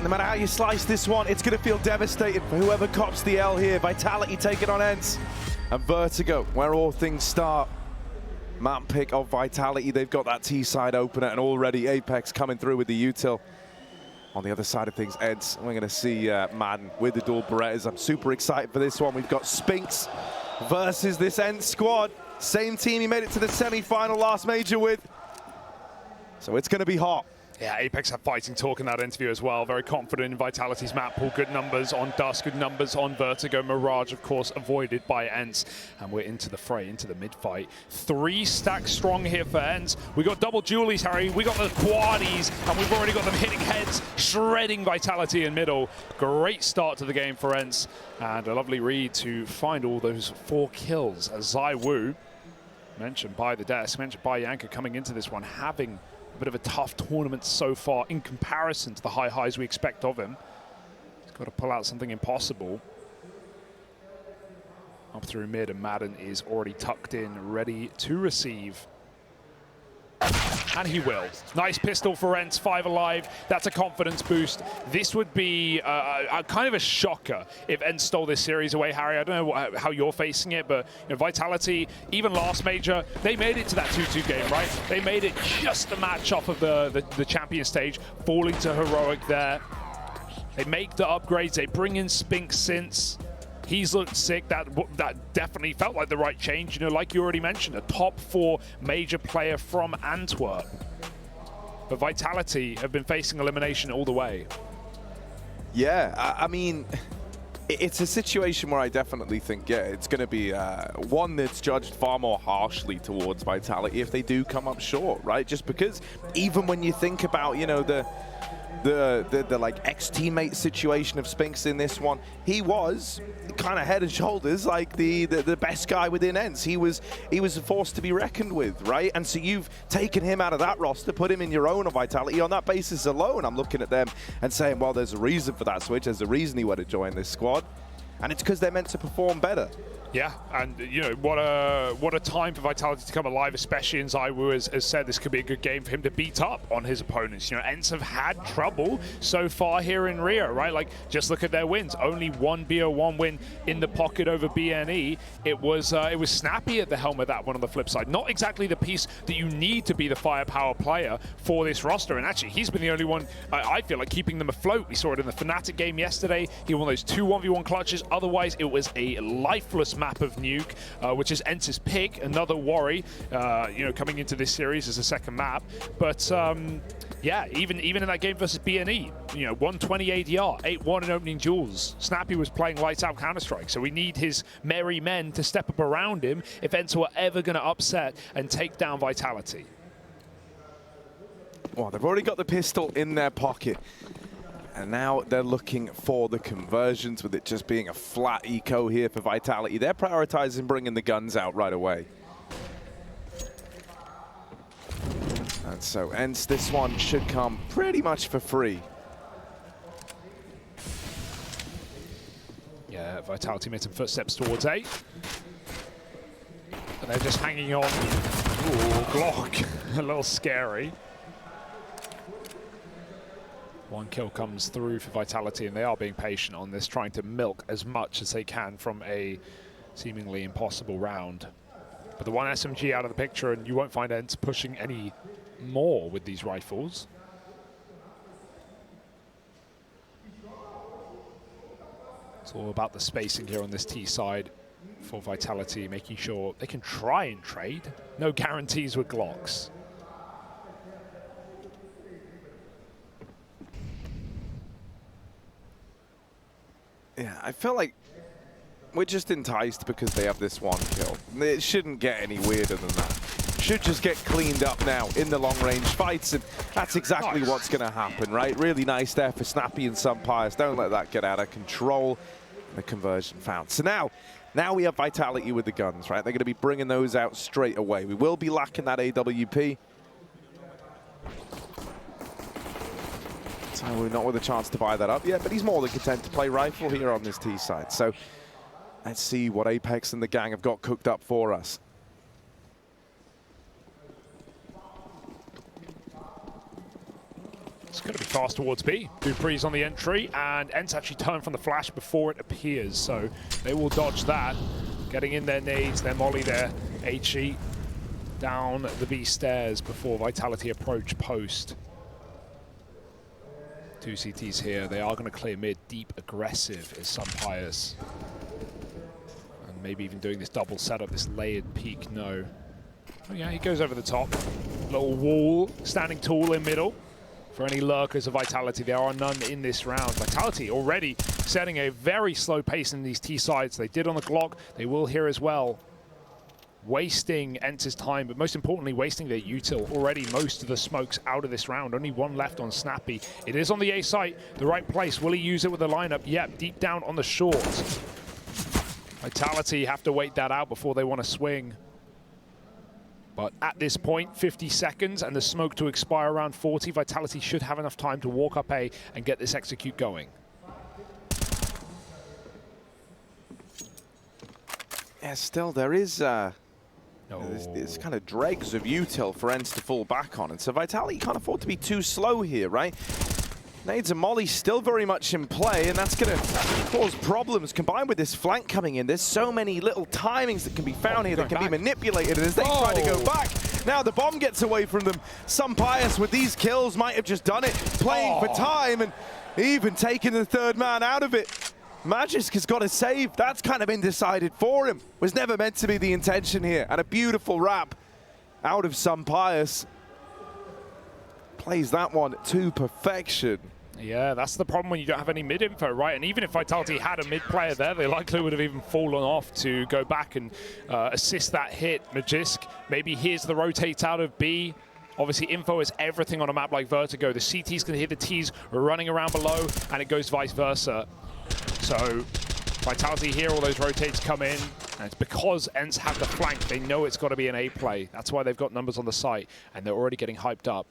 No matter how you slice this one, it's going to feel devastating for whoever cops the L here. Vitality taking on Ence. And Vertigo, where all things start. Map pick of Vitality. They've got that T-side opener, and already Apex coming through with the util. On the other side of things, Ence, we're going to see Madden with the dual Berettas. I'm super excited for this one. We've got Spinks versus this Ence squad. Same team he made it to the semi-final last major with. So it's going to be hot. Yeah, Apex have fighting talk in that interview as well. Very confident in Vitality's map pool. Good numbers on Dust, good numbers on Vertigo. Mirage, of course, avoided by Ence. And we're into the fray, into the mid-fight. 3 stacks strong here for Ence. We got double dualies, Harry. We got the quadies, and we've already got them hitting heads, shredding Vitality in middle. Great start to the game for Ence. And a lovely read to find all those 4 kills. As Zai Wu, mentioned by the desk, mentioned by Yanka, coming into this one, having a bit of a tough tournament so far in comparison to the high highs we expect of him. He's got to pull out something impossible. Up through mid, and Madden is already tucked in, ready to receive. And he will. Nice pistol for Ence, 5 alive. That's a confidence boost. This would be a kind of a shocker if Ence stole this series away, Harry. I don't know how you're facing it, but you know, Vitality, even last major, they made it to that 2-2 game, right? They made it just the match off of the champion stage, falling to Heroic there. They make the upgrades. They bring in Spink since. He's looked sick. That definitely felt like the right change. You know, like you already mentioned, a top 4 major player from Antwerp. But Vitality have been facing elimination all the way. Yeah, I mean, it's a situation where I definitely think, yeah, it's going to be one that's judged far more harshly towards Vitality if they do come up short, right? Just because even when you think about, you know, the like ex-teammate situation of Spinks in this one, he was kind of head and shoulders like the best guy within Ence. He was a force to be reckoned with, right? And so you've taken him out of that roster, put him in your own Vitality. On that basis alone, I'm looking at them and saying, well, there's a reason for that switch. There's a reason he would have joined this squad, and it's because they're meant to perform better. Yeah, and you know, what a time for Vitality to come alive, especially in Zai Wu has said this could be a good game for him to beat up on his opponents. You know, Ence have had trouble so far here in Rio, right? Like, just look at their wins. Only 1 BO1 win in the pocket over BNE. It was Snappy at the helm of that one on the flip side. Not exactly the piece that you need to be the firepower player for this roster, and actually he's been the only one, I feel like, keeping them afloat. We saw it in the Fnatic game yesterday. He won those 2 1v1 clutches. Otherwise, it was a lifeless map of Nuke, which is Ence's pick, another worry, you know, coming into this series as a second map. But yeah, even in that game versus BNE, you know, 120 ADR, 8-1 in opening duels. Snappy was playing lights out Counter-Strike, so we need his merry men to step up around him if Ence were ever going to upset and take down Vitality. Well, they've already got the pistol in their pocket. And now they're looking for the conversions, with it just being a flat eco here for Vitality. They're prioritizing bringing the guns out right away. And so Ence, this one should come pretty much for free. Yeah, Vitality made some footsteps towards A. And they're just hanging on. Ooh, Glock. A little scary. 1 kill comes through for Vitality, and they are being patient on this, trying to milk as much as they can from a seemingly impossible round. But the 1 SMG out of the picture, and you won't find Ence pushing any more with these rifles. It's all about the spacing here on this T side for Vitality, making sure they can try and trade. No guarantees with Glocks. Yeah, I feel like we're just enticed because they have this 1 kill. It shouldn't get any weirder than that. Should just get cleaned up now in the long-range fights, and that's exactly what's going to happen, right? Really nice there for Snappy and Sumpires. Don't let that get out of control. The conversion found. So now we have Vitality with the guns, right? They're going to be bringing those out straight away. We will be lacking that AWP. So we're not with a chance to buy that up yet, but he's more than content to play rifle here on this T side. So let's see what Apex and the gang have got cooked up for us. It's going to be fast towards B. Dupree's on the entry, and Ence actually turned from the flash before it appears, so they will dodge that. Getting in their nades, their molly, their HE down the B stairs before Vitality approach post. 2 CTs here. They are going to clear mid. Deep aggressive is Sunpius. And maybe even doing this double setup, this layered peek, no. Oh yeah, he goes over the top. Little wall, standing tall in middle. For any lurkers of Vitality, there are none in this round. Vitality already setting a very slow pace in these T sides. They did on the Glock, they will here as well. Wasting Ence's time, but most importantly, wasting their util. Already most of the smokes out of this round. Only one left on Snappy. It is on the A site, the right place. Will he use it with the lineup? Yep, deep down on the short. Vitality have to wait that out before they want to swing. But at this point, 50 seconds and the smoke to expire around 40. Vitality should have enough time to walk up A and get this execute going. Yeah, still there is there's kind of dregs of util for Ence to fall back on. And so Vitality can't afford to be too slow here, right? Nades and Molly still very much in play, and that's going to cause problems combined with this flank coming in. There's so many little timings that can be found here that can be manipulated, and as they try to go back, now the bomb gets away from them. Sunpius with these kills might have just done it, playing for time and even taking the third man out of it. Magisk has got a save. That's kind of been decided for him. Was never meant to be the intention here, and a beautiful wrap out of Sunpius. Plays that one to perfection. Yeah, that's the problem when you don't have any mid info, right? And even if Vitality had a mid player there, they likely would have even fallen off to go back and assist that hit. Magisk maybe hears the rotates out of B. Obviously, info is everything on a map like Vertigo. The CTs can hear the Ts running around below, and it goes vice versa. So Vitality hear all those rotates come in, and it's because Ence have the flank. They know it's got to be an A play. That's why they've got numbers on the site, and they're already getting hyped up.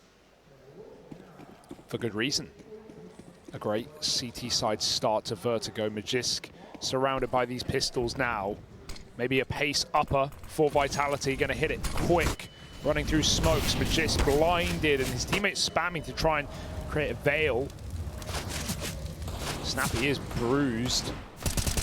For good reason. A great CT side start to Vertigo. Magisk surrounded by these pistols now. Maybe a pace upper for Vitality. Going to hit it quick. Running through smokes. Magisk blinded and his teammates spamming to try and create a veil. Snappy is bruised.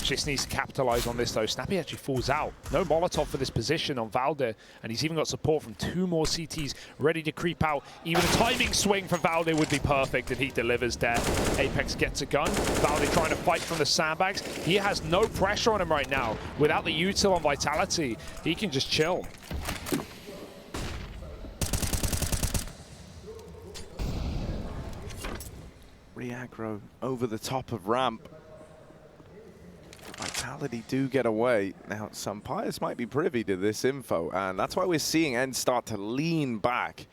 Just needs to capitalize on this though. Snappy actually falls out. No Molotov for this position on Valde, and he's even got support from 2 more CTs ready to creep out. Even a timing swing for Valde would be perfect if he delivers there. Apex gets a gun. Valde trying to fight from the sandbags. He has no pressure on him right now. Without the util on Vitality, he can just chill. Re-aggro over the top of ramp. Vitality do get away. Now, Sunpius might be privy to this info, and that's why we're seeing Ence start to lean back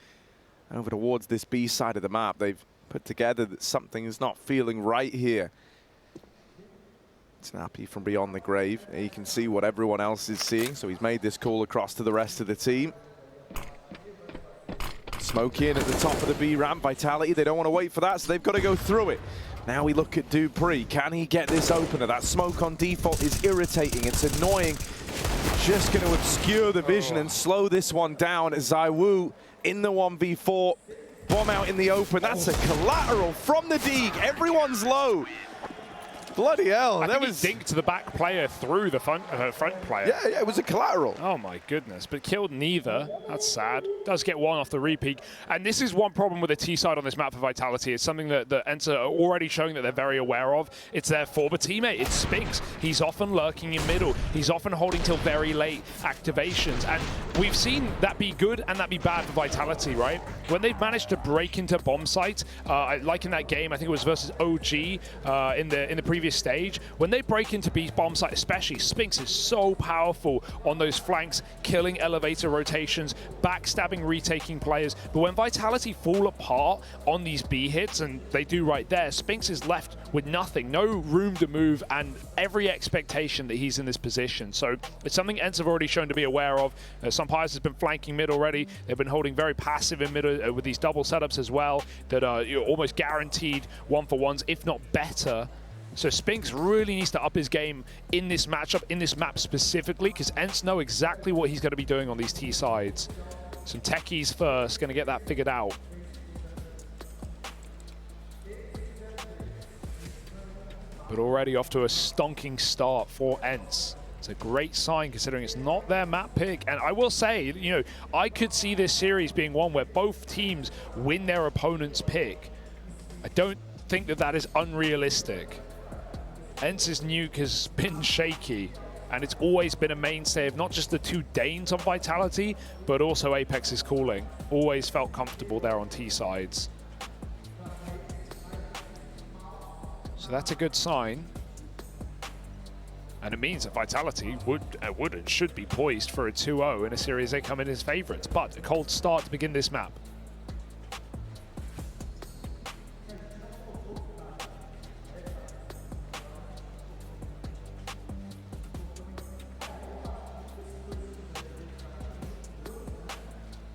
over towards this B side of the map. They've put together that something is not feeling right here. Snappy from beyond the grave. You can see what everyone else is seeing, so he's made this call across to the rest of the team. Smoke in at the top of the B ramp. Vitality, they don't want to wait for that, so they've got to go through it. Now we look at Dupree. Can he get this opener? That smoke on default is irritating. It's annoying. Just going to obscure the vision and slow this one down. ZywOo in the 1v4. Bomb out in the open. That's a collateral from the Deeg. Everyone's low. Bloody hell. I think he dinked the back player through the front player. Yeah, it was a collateral. Oh my goodness, but killed neither. That's sad. Does get one off the repeat. And this is one problem with the T side on this map for Vitality. It's something that Ence are already showing that they're very aware of. It's their forward teammate. It's Spinks. He's often lurking in middle. He's often holding till very late activations. And we've seen that be good and that be bad for Vitality, right? When they've managed to break into bomb sites, like in that game, I think it was versus OG in the previous stage, when they break into B bomb site especially, Spinks is so powerful on those flanks, killing elevator rotations, backstabbing, retaking players. But when Vitality fall apart on these B hits, and they do right there, Spinks is left with nothing, no room to move, and every expectation that he's in this position. So it's something Ence have already shown to be aware of. Sunpius has been flanking mid already. They've been holding very passive in mid with these double setups as well that are almost guaranteed 1-for-1s, if not better. So Spinks really needs to up his game in this matchup, in this map specifically, because Ence know exactly what he's going to be doing on these T sides. Some techies first, going to get that figured out. but already off to a stonking start for Ence. It's a great sign considering it's not their map pick. And I will say, you know, I could see this series being one where both teams win their opponent's pick. I don't think that that is unrealistic. Ence's nuke has been shaky, and it's always been a mainstay of not just the two Danes on Vitality, but also Apex's calling. Always felt comfortable there on T sides. So that's a good sign. And it means that Vitality would and should be poised for a 2-0 in a series they come in as favourites. But a cold start to begin this map.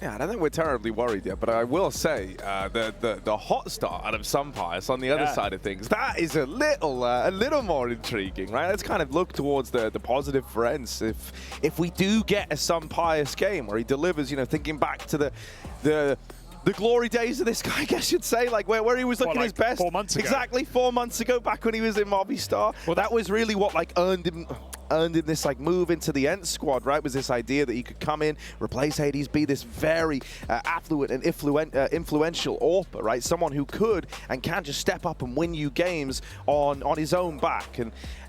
Yeah, I don't think we're terribly worried yet, but I will say the hot start out of Sunpius on the other side of things, that is a little more intriguing, right? Let's kind of look towards the positive for Ence. If we do get a Sunpius game where he delivers, you know, thinking back to the glory days of this guy, I guess you'd say, like where he was looking his best. 4 months ago. Exactly, 4 months ago, back when he was in Movistar. Well, that was really what like earned him this like move into the Ence squad, right? Was this idea that he could come in, replace Hades, be this very affluent and influential AWPer, right? Someone who could and can just step up and win you games on his own back.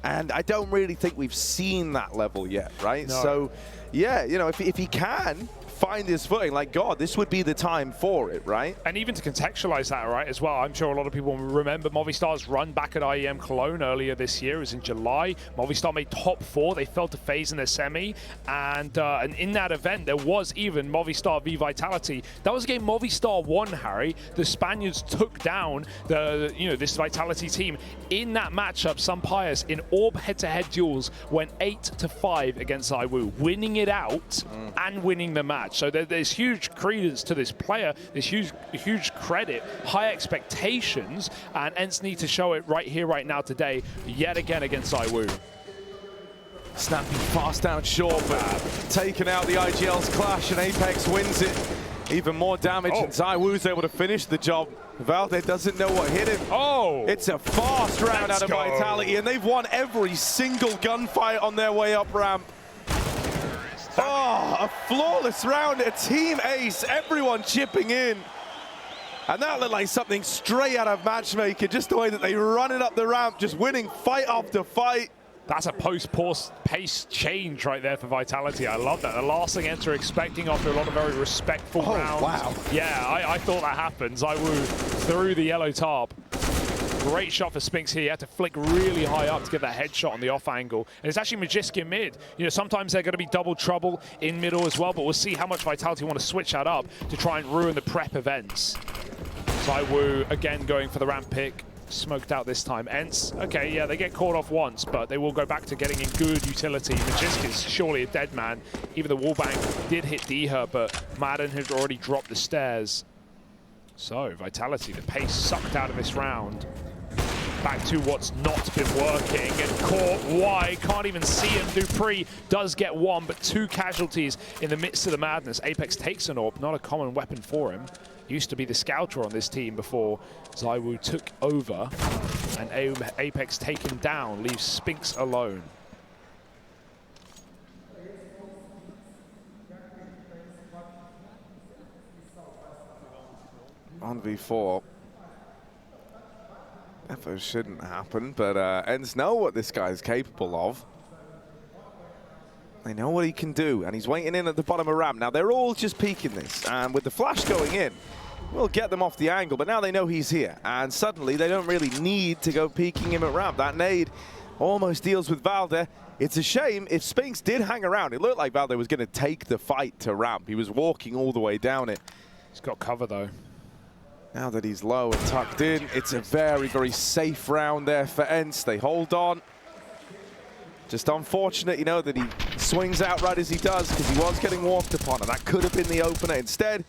And I don't really think we've seen that level yet, right? No. So yeah, you know, if he can find his footing, like, God, this would be the time for it, right? And even to contextualize that, right, as well, I'm sure a lot of people remember Movistar's run back at IEM Cologne earlier this year. It was in July. Movistar made top 4. They fell to Faze in their semi. And in that event, there was even Movistar v Vitality. That was a game Movistar won, Harry. The Spaniards took down this Vitality team. In that matchup, Sunpius in AWP head-to-head duels went 8-5 against ZywOo, winning it out and winning the match. So there's huge credence to this player, there's huge credit, high expectations, and Ence need to show it right here, right now, today, yet again against ZywOo. Snapping fast down short, but taking out the IGL's clash, and Apex wins it. Even more damage, and ZywOo's able to finish the job. Valde doesn't know what hit him. Oh! It's a fast round out of Vitality, and they've won every single gunfight on their way up ramp. Oh, a flawless round, a team ace, everyone chipping in. And that looked like something straight out of Matchmaker, just the way that they run it up the ramp, just winning fight after fight. That's a post-pace change right there for Vitality. I love that. The last thing Ence are expecting after a lot of very respectful rounds. Wow. Yeah, I thought that happened. ZywOo through the yellow tarp. Great shot for Spinks here. He had to flick really high up to get that headshot on the off angle. And it's actually Magiska mid. You know, sometimes they're going to be double trouble in middle as well, but we'll see how much Vitality want to switch that up to try and ruin the prep events. ZywOo again going for the ramp pick. Smoked out this time. Ence, okay, yeah, they get caught off once, but they will go back to getting in good utility. Magiska's surely a dead man. Even the wallbang did hit Diha, but Madden had already dropped the stairs. So, Vitality, the pace sucked out of this round. Back to what's not been working, and caught wide, can't even see him. Dupree does get one, but 2 casualties in the midst of the madness. Apex takes an AWP, not a common weapon for him. Used to be the scouter on this team before ZywOo took over, and Apex taken down, leaves Spinks alone. On V4. That shouldn't happen, but Ence know what this guy is capable of. They know what he can do, and he's waiting in at the bottom of ramp. Now, they're all just peeking this, and with the flash going in, we'll get them off the angle, but now they know he's here, and suddenly they don't really need to go peeking him at ramp. That nade almost deals with Valde. It's a shame. If Spinks did hang around, it looked like Valde was going to take the fight to ramp. He was walking all the way down it. He's got cover, though. Now that he's low and tucked in, it's a very, very safe round there for Ence. They hold on. Just unfortunate, you know, that he swings out right as he does, because he was getting walked upon, and that could have been the opener. Instead,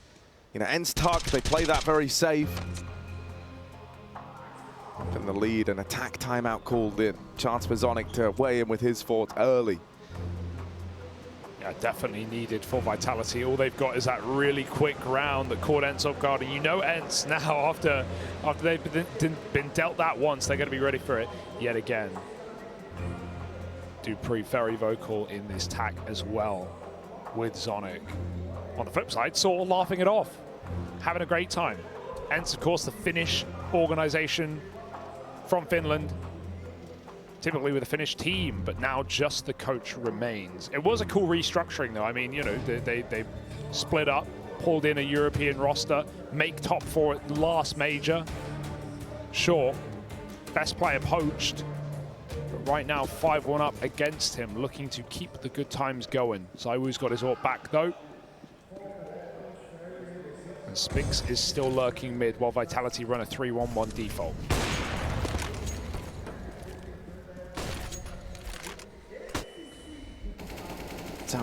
you know, Ence tucked, they play that very safe. Up in the lead, an attack timeout called in. Chance for Zonic to weigh in with his thoughts early. Yeah, definitely needed for Vitality. All they've got is that really quick round that caught Ence off guard. And you know Ence now, after they've been dealt that once, they're going to be ready for it yet again. Dupree very vocal in this tack as well with Zonic. On the flip side, Saul laughing it off, having a great time. Ence, of course, the Finnish organization from Finland, typically with a Finnish team, but now just the coach remains. It was a cool restructuring, though. I mean, you know, they split up, pulled in a European roster, make top 4 at the last major. Sure, best player poached, but right now 5-1 up against him, looking to keep the good times going. Zywoo's got his AWP back, though. And Spinks is still lurking mid while Vitality run a 3-1-1 default.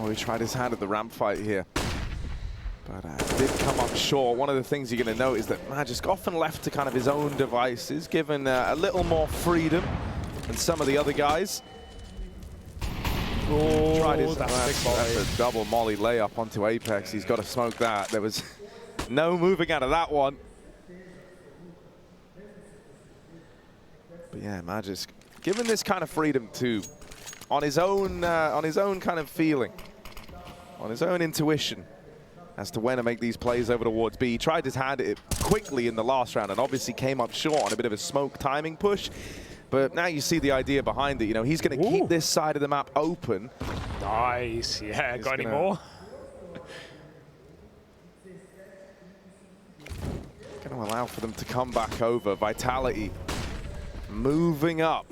He tried his hand at the ramp fight here, but did come up short. One of the things you're going to note is that Magisk often left to kind of his own devices, given a little more freedom than some of the other guys. Oh, Tried his that's a double molly layup onto Apex. He's got to smoke that. There was no moving out of that one. But yeah, Magisk given this kind of freedom too, on his own kind of feeling, on his own intuition as to when to make these plays over towards B. He tried his hand at it quickly in the last round and obviously came up short on a bit of a smoke timing push. But now you see the idea behind it. You know, he's going to keep this side of the map open. Nice, yeah, got any more? Going to allow for them to come back over. Vitality moving up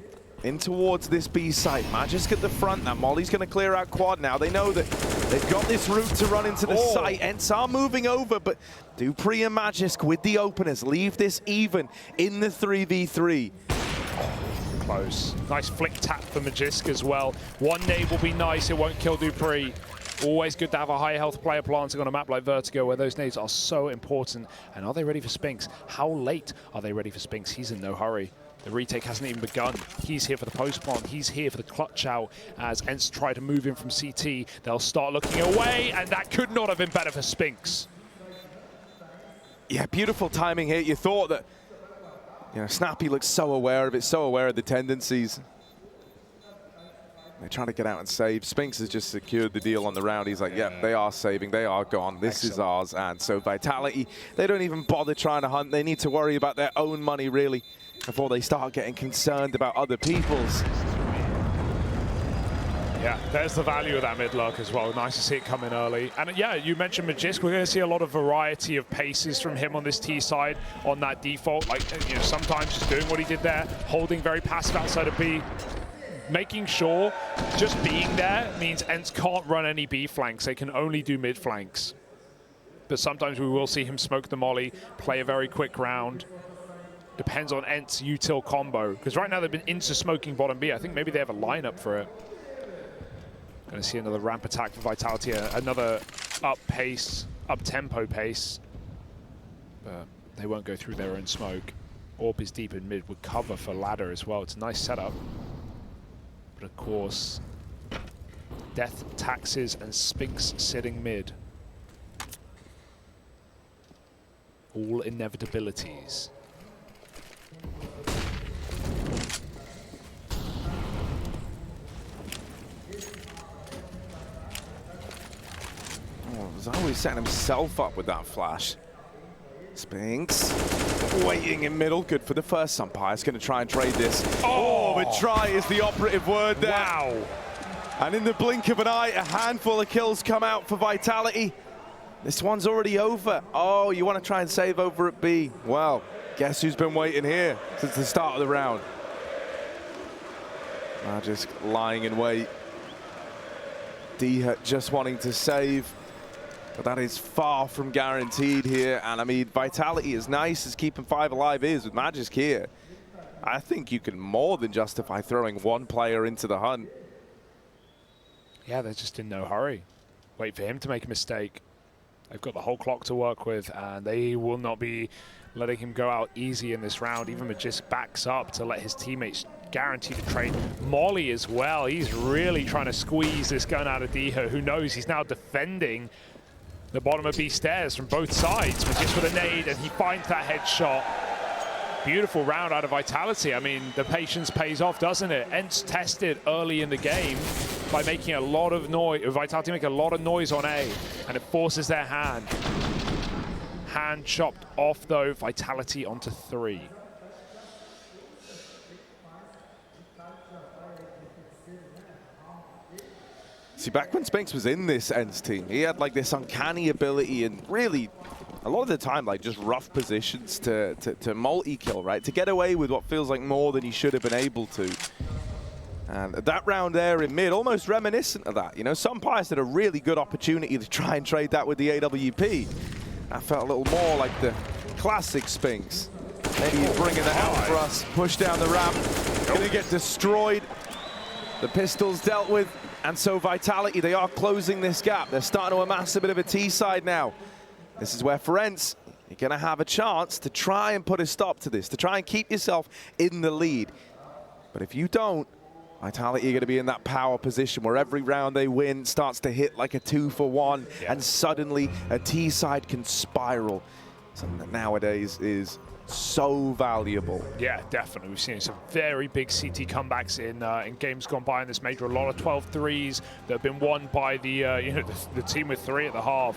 in towards this B site. Magisk at the front now. Molly's going to clear out quad now. They know that they've got this route to run into the site. Ence are moving over, but Dupree and Magisk with the openers leave this even in the 3v3. Close. Nice flick tap for Magisk as well. One nade will be nice. It won't kill Dupree. Always good to have a high health player planting on a map like Vertigo where those nades are so important. And are they ready for Spinks? How late are they ready for Spinks? He's in no hurry. The retake hasn't even begun. He's here for the post plant. He's here for the clutch out as Ence try to move in from CT. They'll start looking away, and that could not have been better for Spinks. Yeah, beautiful timing here. You thought that, you know, Snappy looks so aware of it, so aware of the tendencies. They're trying to get out and save. Spinks has just secured the deal on the round. He's like, yeah, they are saving, they are gone. This is ours. And so Vitality, they don't even bother trying to hunt. They need to worry about their own money, really, before they start getting concerned about other people's. Yeah, there's the value of that mid lurk as well. Nice to see it come in early. And yeah, you mentioned Magisk. We're going to see a lot of variety of paces from him on this T side on that default. Like, you know, sometimes just doing what he did there, holding very passive outside of B, making sure just being there means Ence can't run any B flanks. They can only do mid flanks. But sometimes we will see him smoke the molly, play a very quick round. Depends on Ence util combo. Because right now they've been into smoking bottom B. I think maybe they have a lineup for it. Going to see another ramp attack for Vitality, another up pace, up tempo pace. But they won't go through their own smoke. AWP is deep in mid with cover for ladder as well. It's a nice setup. But of course, Death, Taxes, and Spinks sitting mid. All inevitabilities. Zawi setting himself up with that flash. Spinks waiting in middle, good for the first umpire. It's going to try and trade this. Oh, but try is the operative word there. Wow. And in the blink of an eye, a handful of kills come out for Vitality. This one's already over. Oh, you want to try and save over at B. Well, guess who's been waiting here since the start of the round? Just lying in wait. D just wanting to save. But that is far from guaranteed here. And I mean, Vitality, as nice as keeping 5 alive is with Magisk here, I think you can more than justify throwing one player into the hunt. Yeah, they're just in no hurry. Wait for him to make a mistake. They've got the whole clock to work with, and they will not be letting him go out easy in this round. Even Magist backs up to let his teammates guarantee the trade. Molly as well, he's really trying to squeeze this gun out of Diho, who knows he's now defending the bottom of B stairs from both sides. Magist with a nade, and he finds that headshot. Beautiful round out of Vitality. I mean, the patience pays off, doesn't it? Ence tested early in the game by making a lot of noise, Vitality make a lot of noise on A, and it forces their hand. Hand chopped off though, Vitality onto 3. See, back when Spinks was in this Ence team, he had like this uncanny ability and really, a lot of the time, like just rough positions to multi-kill, right? To get away with what feels like more than he should have been able to. And that round there in mid, almost reminiscent of that. You know, some players had a really good opportunity to try and trade that with the AWP. That felt a little more like the classic Spinks. Maybe he's bringing the help for us. Push down the ramp. Gonna get destroyed. The pistol's dealt with. And so Vitality, they are closing this gap. They're starting to amass a bit of a T side now. This is where for Ence, you're going to have a chance to try and put a stop to this, to try and keep yourself in the lead. But if you don't, Vitality are going to be in that power position where every round they win starts to hit like a 2-for-1, and suddenly a T side can spiral. Something that nowadays is so valuable. Yeah, definitely. We've seen some very big CT comebacks in games gone by in this major. A lot of 12-3s that have been won by the the team with 3 at the half.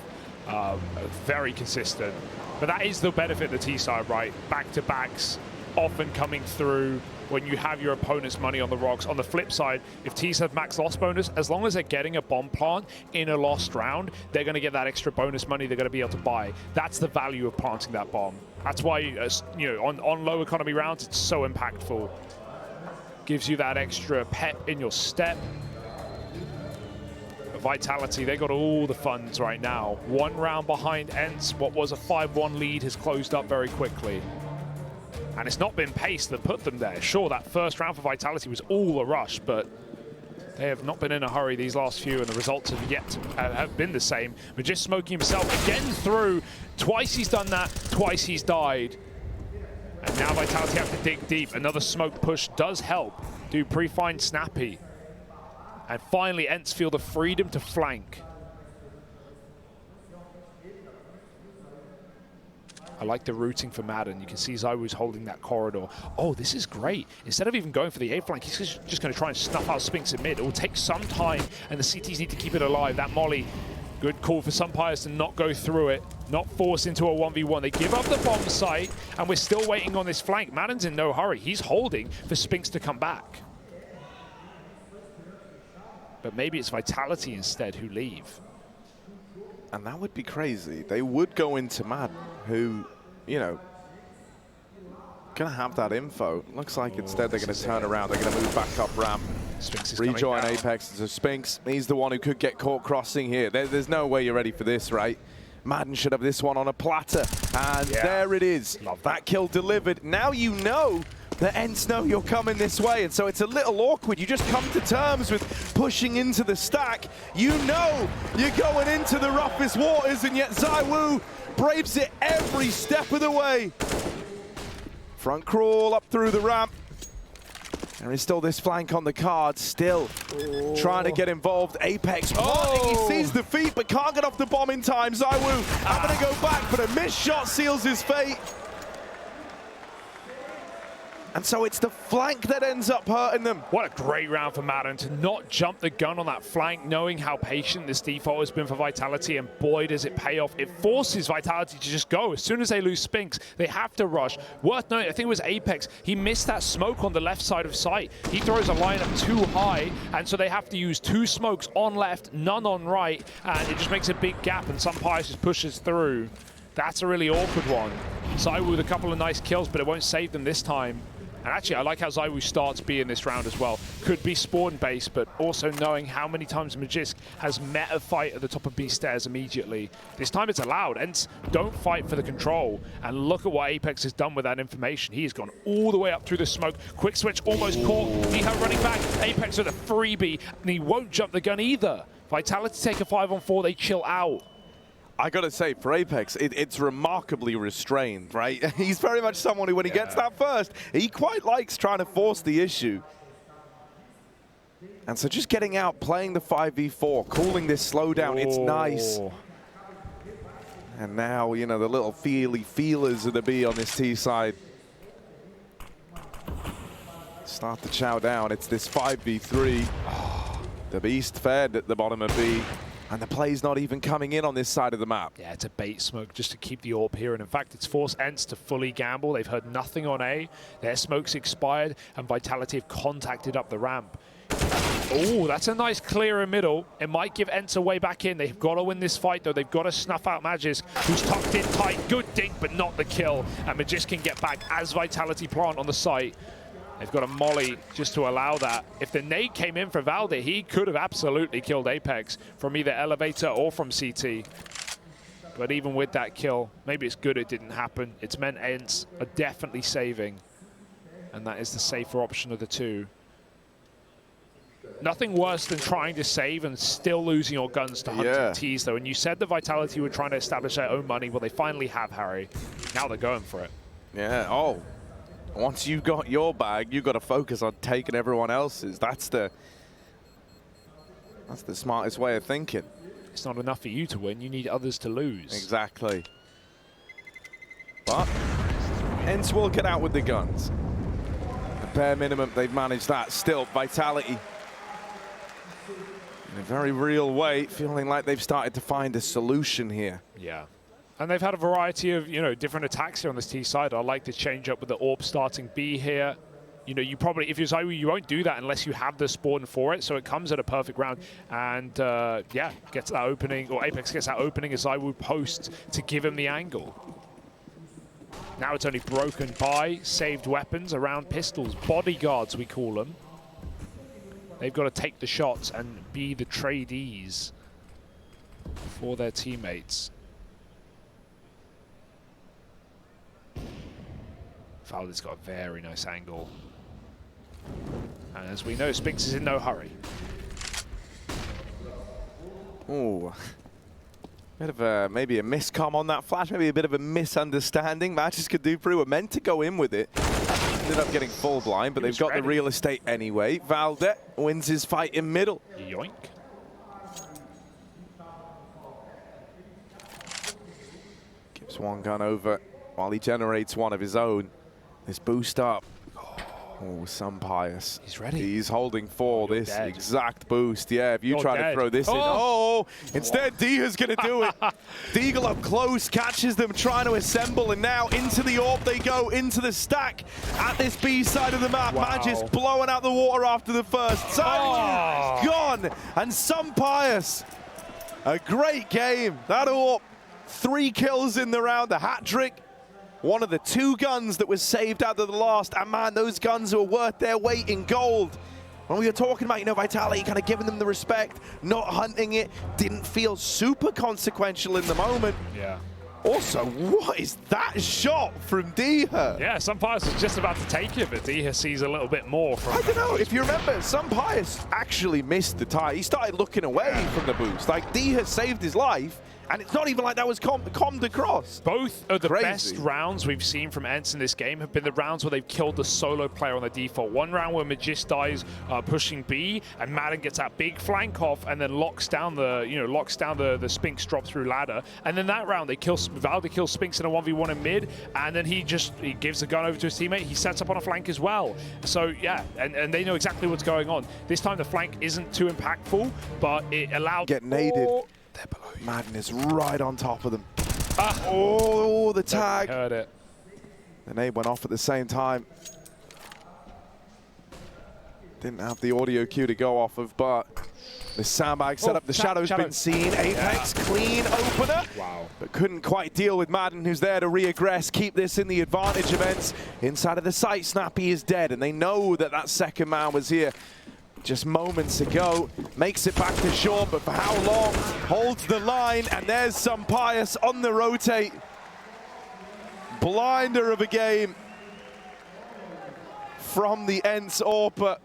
Very consistent. But that is the benefit of the T side, right? Back-to-backs often coming through when you have your opponent's money on the rocks. On the flip side, if T's have max loss bonus, as long as they're getting a bomb plant in a lost round, they're going to get that extra bonus money they're going to be able to buy. That's the value of planting that bomb. That's why, you know, on low economy rounds, it's so impactful. Gives you that extra pep in your step. Vitality, they got all the funds right now. 1 round behind Ence. What was a 5-1 lead has closed up very quickly. And it's not been pace that put them there. Sure, that first round for Vitality was all a rush, but they have not been in a hurry these last few, and the results have yet to have been the same. But just smoking himself again through. Twice he's done that, twice he's died. And now Vitality have to dig deep. Another smoke push does help. Do pre-find Snappy. And finally, Ence feel the freedom to flank. I like the routing for Madden. You can see ZywOo's holding that corridor. Oh, this is great. Instead of even going for the A flank, he's just going to try and snuff out Spinks in mid. It will take some time, and the CTs need to keep it alive. That molly, good call for some players to not go through it, not force into a 1v1. They give up the bomb site, and we're still waiting on this flank. Madden's in no hurry. He's holding for Spinks to come back. But maybe it's Vitality instead who leave. And that would be crazy. They would go into Madden, who, you know, gonna have that info. Looks like instead they're gonna turn around. They're gonna move back up ramp. Spinks is rejoin Apex. So Spinks, he's the one who could get caught crossing here. There's no way you're ready for this, right? Madden should have this one on a platter. And there it is. That kill delivered. Now you know the Ence know you're coming this way, and so it's a little awkward. You just come to terms with pushing into the stack. You know you're going into the roughest waters, and yet ZywOo braves it every step of the way. Front crawl up through the ramp. There is still this flank on the card, still trying to get involved. Apex, he sees the feet, but can't get off the bomb in time. ZywOo having to go back, but a missed shot seals his fate. And so it's the flank that ends up hurting them. What a great round for Madden to not jump the gun on that flank, knowing how patient this default has been for Vitality, and boy, does it pay off. It forces Vitality to just go. As soon as they lose Spinks, they have to rush. Worth noting, I think it was Apex, he missed that smoke on the left side of sight. He throws a lineup too high, and so they have to use 2 smokes on left, none on right, and it just makes a big gap, and some Pius just pushes through. That's a really awkward one. ZywOo with a couple of nice kills, but it won't save them this time. And actually, I like how ZywOo starts B in this round as well. Could be spawn-based, but also knowing how many times Magisk has met a fight at the top of B stairs immediately. This time it's allowed. Ence don't fight for the control. And look at what Apex has done with that information. He has gone all the way up through the smoke. Quick switch, almost caught. Niha running back. Apex with a freebie, and he won't jump the gun either. Vitality take a 5-on-4, they chill out. I got to say, for Apex, it's remarkably restrained, right? He's very much someone who, when he gets that first, he quite likes trying to force the issue. And so just getting out, playing the 5v4, calling this slowdown, it's nice. And now, you know, the little feelers of the B on this T side start to chow down. It's this 5v3. The Beast fed at the bottom of B. And the play's not even coming in on this side of the map. Yeah, it's a bait smoke just to keep the AWP here. And in fact, it's forced Ence to fully gamble. They've heard nothing on A. Their smoke's expired, and Vitality have contacted up the ramp. Oh, that's a nice clear in middle. It might give Ence a way back in. They've got to win this fight, though. They've got to snuff out Magis, who's tucked in tight. Good dink, but not the kill. And Magis can get back as Vitality plant on the site. They've got a molly just to allow that. If the nade came in for Valde, he could have absolutely killed Apex from either elevator or from CT. But even with that kill, maybe it's good it didn't happen. It's meant Ence are definitely saving. And that is the safer option of the two. Nothing worse than trying to save and still losing your guns to hunting T's, though. And you said the Vitality were trying to establish their own money. Well, they finally have, Harry. Now they're going for it. Yeah, once you've got your bag, you've got to focus on taking everyone else's. That's the smartest way of thinking. It's not enough for you to win. You need others to lose. Exactly. But Ence will get out with the guns. The bare minimum, they've managed that. Still, Vitality, in a very real way, feeling like they've started to find a solution here. Yeah. And they've had a variety of, you know, different attacks here on this T side. I like to change up with the AWP starting B here. You know, you probably, if you're ZywOo, you won't do that unless you have the spawn for it. So it comes at a perfect round. And, yeah, gets that opening, or Apex gets that opening as ZywOo posts to give him the angle. Now it's only broken by saved weapons around pistols. Bodyguards, we call them. They've got to take the shots and be the tradies for their teammates. Valde's got a very nice angle. And as we know, Spinks is in no hurry. Ooh. Bit of a, maybe a miscom on that flash, maybe a bit of a misunderstanding. Matches could do pretty well. Meant to go in with it. Ended up getting full blind, but they've got the real estate anyway. Valde wins his fight in middle. Yoink. Gives one gun over while he generates one of his own. This boost up. Oh, some pious. He's ready. He's holding for this exact boost. Yeah, if you try to throw this in. Oh, instead, Diha's going to do it. Deagle up close, catches them, trying to assemble, and now into the AWP they go, into the stack at this B side of the map. Magis blowing out the water after the first. Gone. And some pious. A great game. That AWP, 3 kills in the round, a hat trick. One of the 2 guns that was saved out of the last, and man, those guns were worth their weight in gold. When we were talking about, you know, Vitality kind of giving them the respect, not hunting it, didn't feel super consequential in the moment. Yeah. Also, what is that shot from Diha? Yeah, Some Pious was just about to take it, but Diha sees a little bit more from... I don't know, if you remember, Some Pious actually missed the tie. He started looking away from the boost. Like, Diha saved his life, and it's not even like that was commed across. Both of the best rounds we've seen from Ence in this game have been the rounds where they've killed the solo player on the default. One round where Magis dies pushing B, and Madden gets that big flank off and then locks down the, the Spinks drop through ladder. And then that round, Valde kills Spinks in a 1v1 in mid, and then he gives the gun over to his teammate. He sets up on a flank as well. So yeah, and they know exactly what's going on. This time the flank isn't too impactful, but it allowed... Get naded. Madden is right on top of them. Oh, the tag. Heard it. The nade went off at the same time. Didn't have the audio cue to go off of, but the sandbag set up. The shadow's been seen. Apex, clean opener. Wow. But couldn't quite deal with Madden, who's there to reaggress, keep this in the advantage events. Inside of the site, Snappy is dead, and they know that that second man was here just moments ago. Makes it back to short, but for how long? Holds the line, and there's Some Pious on the rotate. Blinder of a game from the Ence AWP.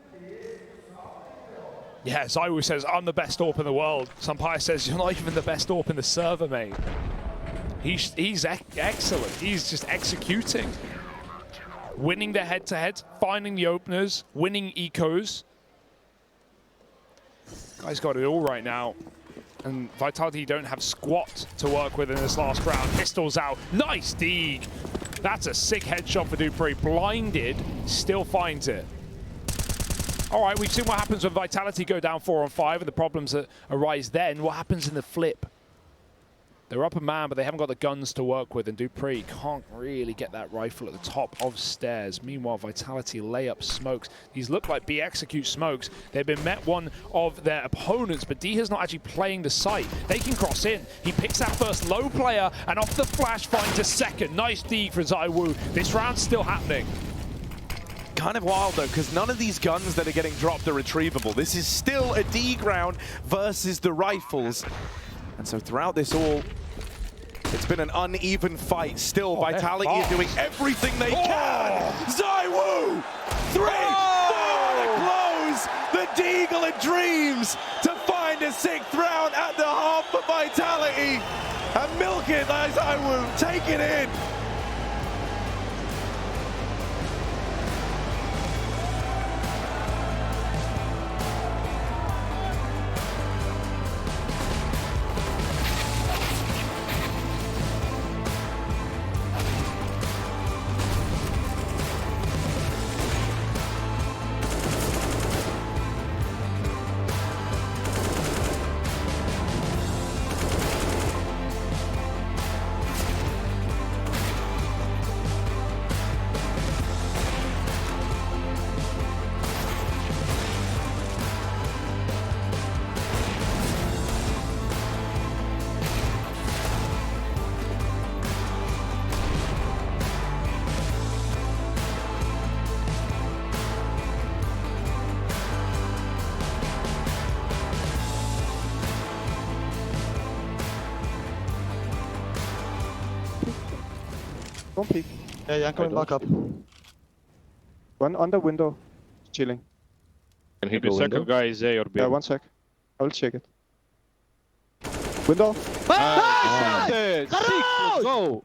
Yeah, Zywoo says, I'm the best AWP in the world. Sampaya says, you're not even the best AWP in the server, mate. He's excellent. He's just executing. Winning the head-to-head, finding the openers, winning ecos. Guy's got it all right now. And Vitality don't have squat to work with in this last round. Pistols out. Nice Deeg. That's a sick headshot for Dupree. Blinded, still finds it. All right, we've seen what happens when Vitality go down 4 on 5 and the problems that arise then. What happens in the flip? They're up a man, but they haven't got the guns to work with, and Dupree can't really get that rifle at the top of stairs. Meanwhile, Vitality lay up smokes. These look like B execute smokes. They've been met one of their opponents, but D is not actually playing the site. They can cross in. He picks that first low player, and off the flash finds a second. Nice D for Zywoo. This round's still happening. Kind of wild though, because none of these guns that are getting dropped are retrievable. This is still a D round versus the rifles. And so throughout this all, it's been an uneven fight. Still, Vitality is doing everything they can. Zywoo! 3! Oh! The close! The Deagle of dreams to find a 6th round at the half for Vitality. And milk it, Zywoo. Take it in. Don't peek. Yeah, I'm coming back up. One on the window, chilling. Can he be second guy? Is A or B? Yeah, 1 sec. I will check it. Window. Let's go!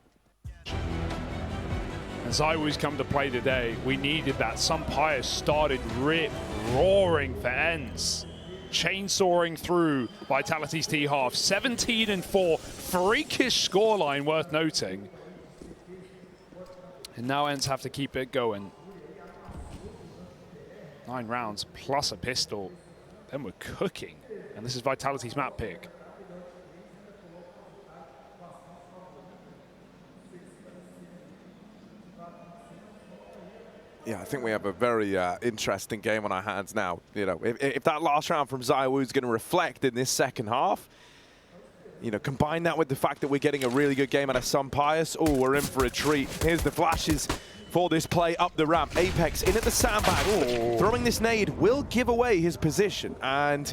And Zywoo's come to play today. We needed that. Sampaya started roaring for Ence. Chainsawing through Vitality's T-half. 17-4. Freakish scoreline worth noting. And now Ence have to keep it going. 9 rounds plus a pistol. Then we're cooking. And this is Vitality's map pick. Yeah, I think we have a very interesting game on our hands now. You know, if that last round from Zywoo is going to reflect in this second half, you know, combine that with the fact that we're getting a really good game out of Sampaya. Oh, we're in for a treat. Here's the flashes for this play up the ramp. Apex in at the sandbag. Throwing this nade will give away his position. And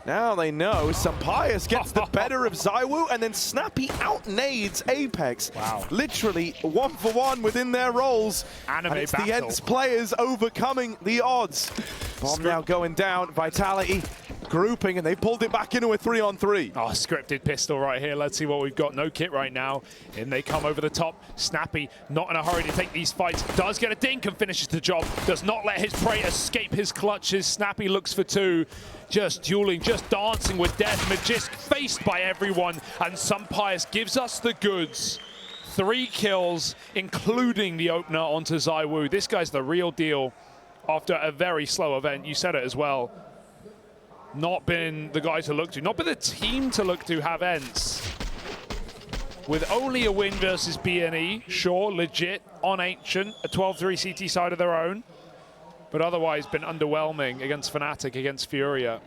now they know Sampaya gets the better of Zywoo, and then Snappy out-nades Apex. Wow. Literally 1-for-1 within their roles. Anime and it's battle. the Ence players overcoming the odds. Bomb now going down. Vitality grouping, and they pulled it back into a 3-on-3. Oh, scripted pistol right here. Let's see what we've got. No kit right now. In they come over the top. Snappy, not in a hurry to take these fights. Does get a dink and finishes the job. Does not let his prey escape his clutches. Snappy looks for 2. Just dueling, just dancing with death. Magisk faced by everyone. And Sampaya gives us the goods. 3 kills, including the opener onto Zywoo. This guy's the real deal after a very slow event. You said it as well. Not been the guy to look to, not been the team to look to have Ence. With only a win versus BNE, sure, legit, on Ancient, a 12-3 CT side of their own, but otherwise been underwhelming against Fnatic, against Furia.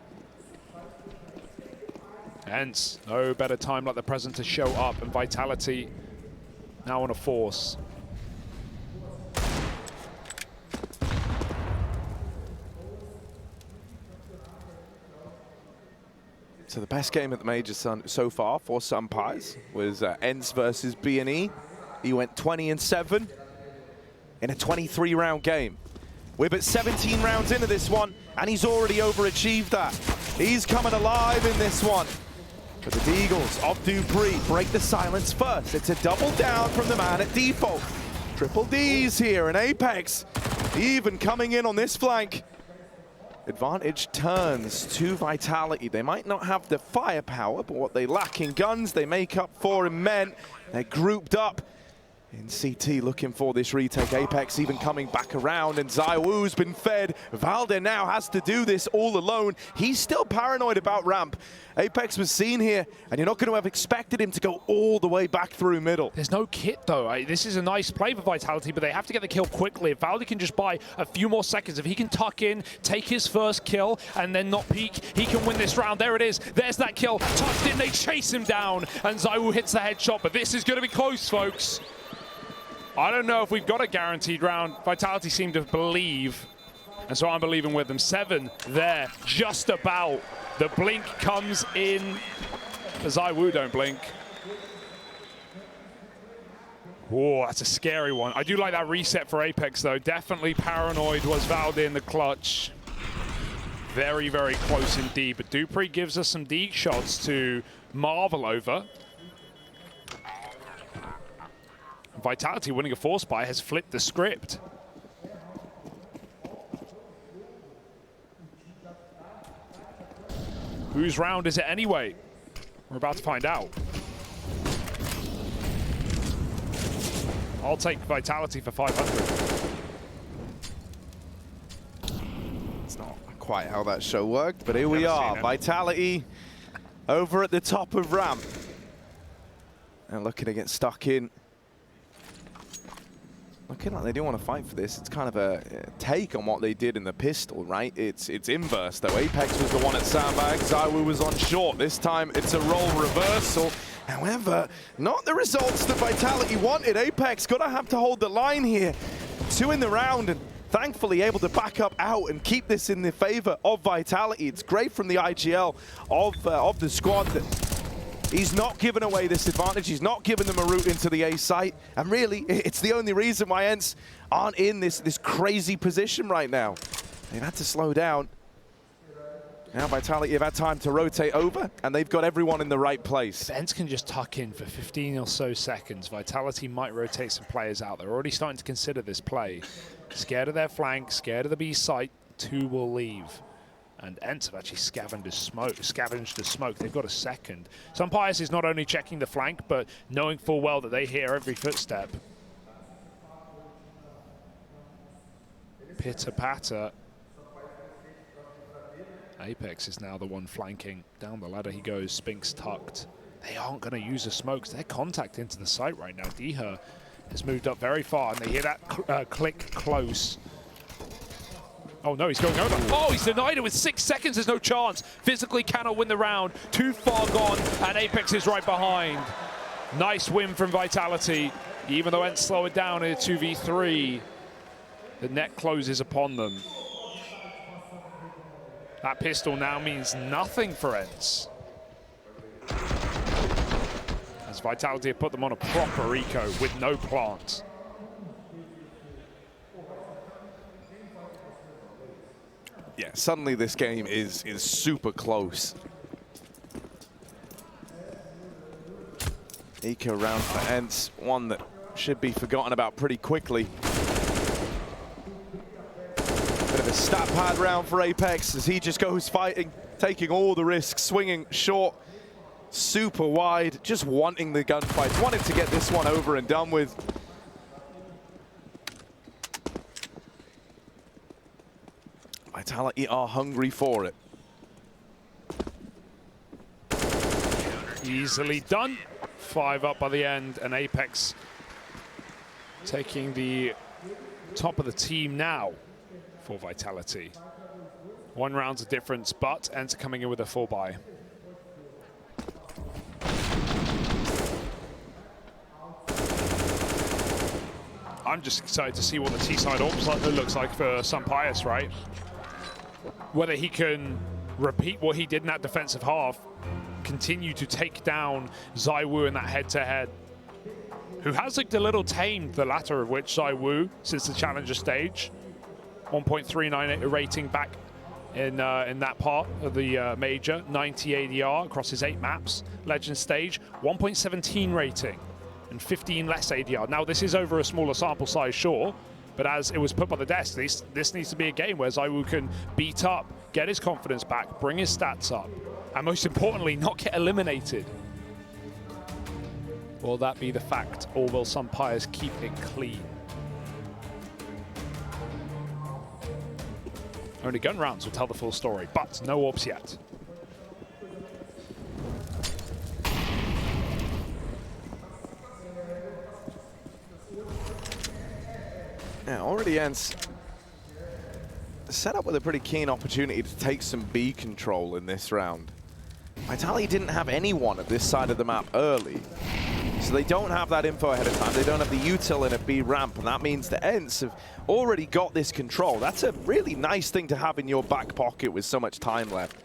Ence, no better time like the present to show up, and Vitality now on a force. So the best game at the Major so far for Sampaya was Ence versus BNE. He went 20-7 in a 23-round game. We're but 17 rounds into this one, and he's already overachieved that. He's coming alive in this one. But the Deagles of Dupree break the silence first. It's a double down from the man at default. Triple D's here, and Apex even coming in on this flank. Advantage turns to Vitality. They might not have the firepower, but what they lack in guns, they make up for in men. They're grouped up in CT looking for this retake. Apex even coming back around, and ZywOo's been fed. Valde now has to do this all alone. He's still paranoid about ramp. Apex was seen here, and you're not going to have expected him to go all the way back through middle. There's no kit though. This is a nice play for Vitality, but they have to get the kill quickly. If Valde can just buy a few more seconds, if he can tuck in, take his first kill, and then not peek, he can win this round. There it is. There's that kill. Tucked in, they chase him down, and ZywOo hits the headshot, but this is going to be close, folks. I don't know if we've got a guaranteed round. Vitality seem to believe, and so I'm believing with them. 7 there, just about. The blink comes in. The ZywOo don't blink. Whoa, that's a scary one. I do like that reset for Apex, though. Definitely paranoid was Valde in the clutch. Very, very close indeed. But Dupree gives us some D shots to marvel over. Vitality winning a force buy has flipped the script. Whose round is it anyway? We're about to find out. I'll take Vitality for 500. It's not quite how that show worked, but here we are. Vitality over at the top of ramp. And looking to get stuck in. Looking like they do want to fight for this. It's kind of a take on what they did in the pistol, right? It's inverse, though. Apex was the one at sandbag. ZywOo was on short. This time, it's a role reversal. However, not the results that Vitality wanted. Apex gonna have to hold the line here. 2 in the round, and thankfully able to back up out and keep this in the favor of Vitality. It's great from the IGL of the squad that he's not giving away this advantage. He's not giving them a route into the A site. And really, it's the only reason why Ence aren't in this crazy position right now. They've had to slow down. Now Vitality have had time to rotate over, and they've got everyone in the right place. If Ence can just tuck in for 15 or so seconds, Vitality might rotate some players out. They're already starting to consider this play. Scared of their flank, scared of the B site, 2 will leave. And Ence have actually scavenged the smoke. They've got a second. Sunpius is not only checking the flank, but knowing full well that they hear every footstep. Pitter-patter. Apex is now the one flanking. Down the ladder he goes, Spinks tucked. They aren't going to use the smokes. They're contact into the site right now. Diha has moved up very far, and they hear that click close. Oh no, he's going over. Oh, he's denied it with 6 seconds. There's no chance. Physically cannot win the round. Too far gone, and Apex is right behind. Nice win from Vitality. Even though Ence slow it down in a 2v3, the net closes upon them. That pistol now means nothing for Ence, as Vitality have put them on a proper eco with no plant. Yeah, suddenly this game is super close. Eco round for Ence, one that should be forgotten about pretty quickly. Bit of a stat pad round for Apex as he just goes fighting, taking all the risks, swinging short, super wide, just wanting the gunfights, wanting to get this one over and done with. Vitality are hungry for it. Easily done. 5 up by the end, and Apex taking the top of the team now for Vitality. 1 round's a difference, but Ence coming in with a full buy. I'm just excited to see what the T-side orbs looks like for Sunpius, right? Whether he can repeat what he did in that defensive half, continue to take down ZywOo in that head-to-head, who has looked a little tamed, the latter of which ZywOo, since the Challenger stage. 1.39 rating back in that part of the major. 90 ADR across his 8 maps. Legend stage, 1.17 rating and 15 less ADR. Now, this is over a smaller sample size, sure, but as it was put by the desk, this needs to be a game where ZywOo can beat up, get his confidence back, bring his stats up, and most importantly, not get eliminated. Will that be the fact, or will some Pyres keep it clean? Only gun rounds will tell the full story, but no orbs yet. Yeah, already Ence set up with a pretty keen opportunity to take some B control in this round. Vitality didn't have anyone at this side of the map early, so they don't have that info ahead of time. They don't have the util in a B ramp, and that means the Ence have already got this control. That's a really nice thing to have in your back pocket with so much time left.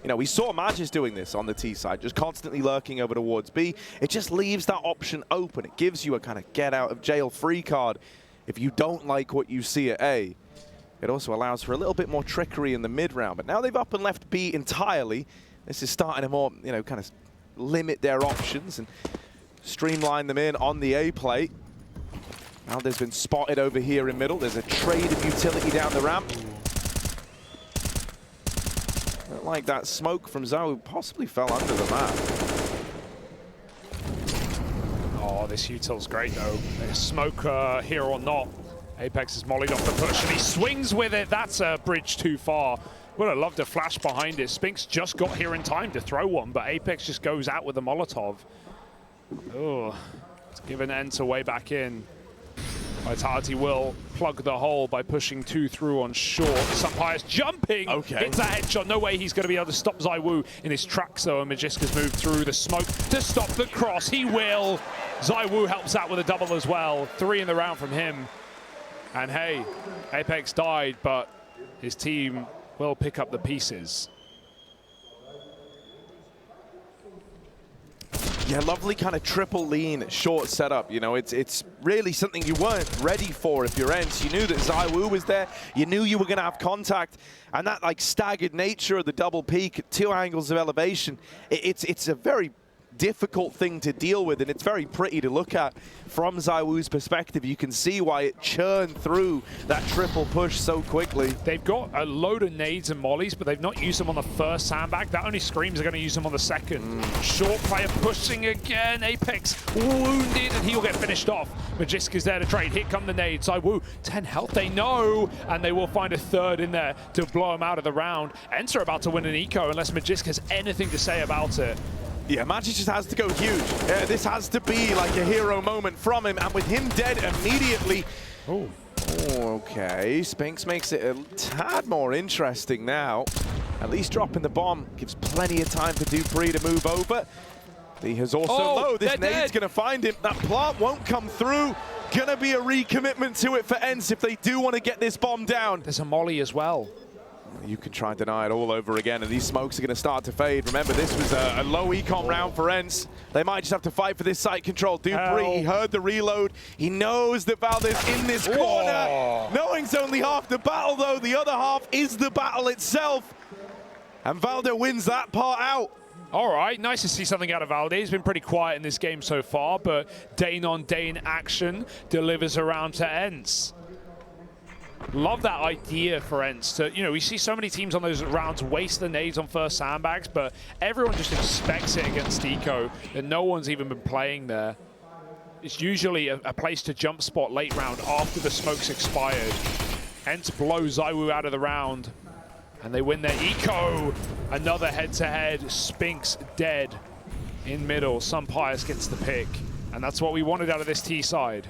You know, we saw Magis doing this on the T side, just constantly lurking over towards B. It just leaves that option open. It gives you a kind of get out of jail free card if you don't like what you see at A. It also allows for a little bit more trickery in the mid round, but now they've up and left B entirely. This is starting to more, you know, kind of limit their options and streamline them in on the A plate. Now there's been spotted over here in middle. There's a trade of utility down the ramp. Looked like that smoke from ZywOo possibly fell under the map. Oh, this util's great though. Smoke here or not. Apex is mollied off the push and he swings with it. That's a bridge too far. Would have loved a flash behind it. Spinks just got here in time to throw one, but Apex just goes out with a Molotov. Oh, it's given Ence a way back in. Vitality will plug the hole by pushing 2 through on short. Sunpire's jumping into that headshot. No way he's going to be able to stop ZywOo in his tracks though, and Magiska's moved through the smoke to stop the cross. He will. ZywOo helps out with a double as well. 3 in the round from him. And hey, Apex died, but his team will pick up the pieces. Yeah, lovely kind of triple lean, short setup. You know, it's really something you weren't ready for if you're Ence. You knew that ZywOo was there. You knew you were going to have contact. And that like staggered nature of the double peak at 2 angles of elevation, it's a very difficult thing to deal with, and it's very pretty to look at from ZywOo's perspective. You can see why it churned through that triple push so quickly. They've got a load of nades and mollies, but they've not used them on the first sandbag. That only screams they're going to use them on the second. Short player pushing again. Apex wounded, and he'll get finished off. Magiska's there to trade. Here come the nades. ZywOo, 10 health, they know, and they will find a third in there to blow him out of the round. Ence are about to win an eco unless Magiska has anything to say about it. Yeah, Magis just has to go huge. This has to be like a hero moment from him, and with him dead immediately. Oh, okay. Spinks makes it a tad more interesting now. At least dropping the bomb gives plenty of time for Dupree to move over. He has also low. This nade's going to find him. That plant won't come through. Gonna be a recommitment to it for Ence if they do want to get this bomb down. There's a molly as well. You can try and deny it all over again, and these smokes are going to start to fade. Remember, this was a low econ round for Ence. They might just have to fight for this site control. Dupree, he heard the reload. He knows that Valdez in this corner. Knowing's only half the battle, though. The other half is the battle itself. And Valdez wins that part out. All right, nice to see something out of Valdez. He's been pretty quiet in this game so far, but day on day in action delivers around to Ence. Love that idea for Ence to, you know, we see so many teams on those rounds waste the nades on first sandbags, but everyone just expects it against Eco, and no one's even been playing there. It's usually a place to jump spot late round after the smoke's expired. Ence blows ZywOo out of the round, and they win their eco. Another head-to-head, Spinks dead in middle. Sunpire's gets the pick, and that's what we wanted out of this T side.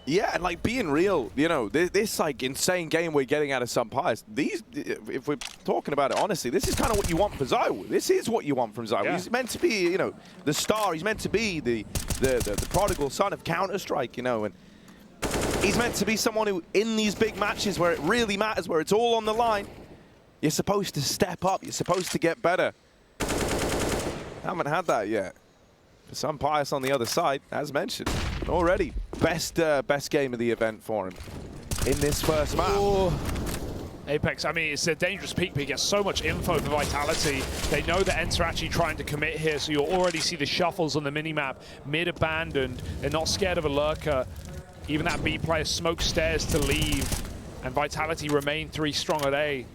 Yeah, and like being real, you know, this like insane game we're getting out of Sunpire's. These, if we're talking about it honestly, this is kind of what you want for ZywOo. This is what you want from ZywOo. Yeah. He's meant to be, you know, the star. He's meant to be the prodigal son of Counter-Strike, you know, and he's meant to be someone who, in these big matches where it really matters, where it's all on the line, you're supposed to step up. You're supposed to get better. Haven't had that yet. For Sunpire's on the other side, as mentioned, already best game of the event for him in this first map. Apex, I mean, it's a dangerous peak, but he gets so much info for Vitality. They know that Ence are actually trying to commit here, so you'll already see the shuffles on the minimap. Mid abandoned. They're not scared of a lurker. Even that B player smoke stairs to leave, and Vitality remain 3 strong at A.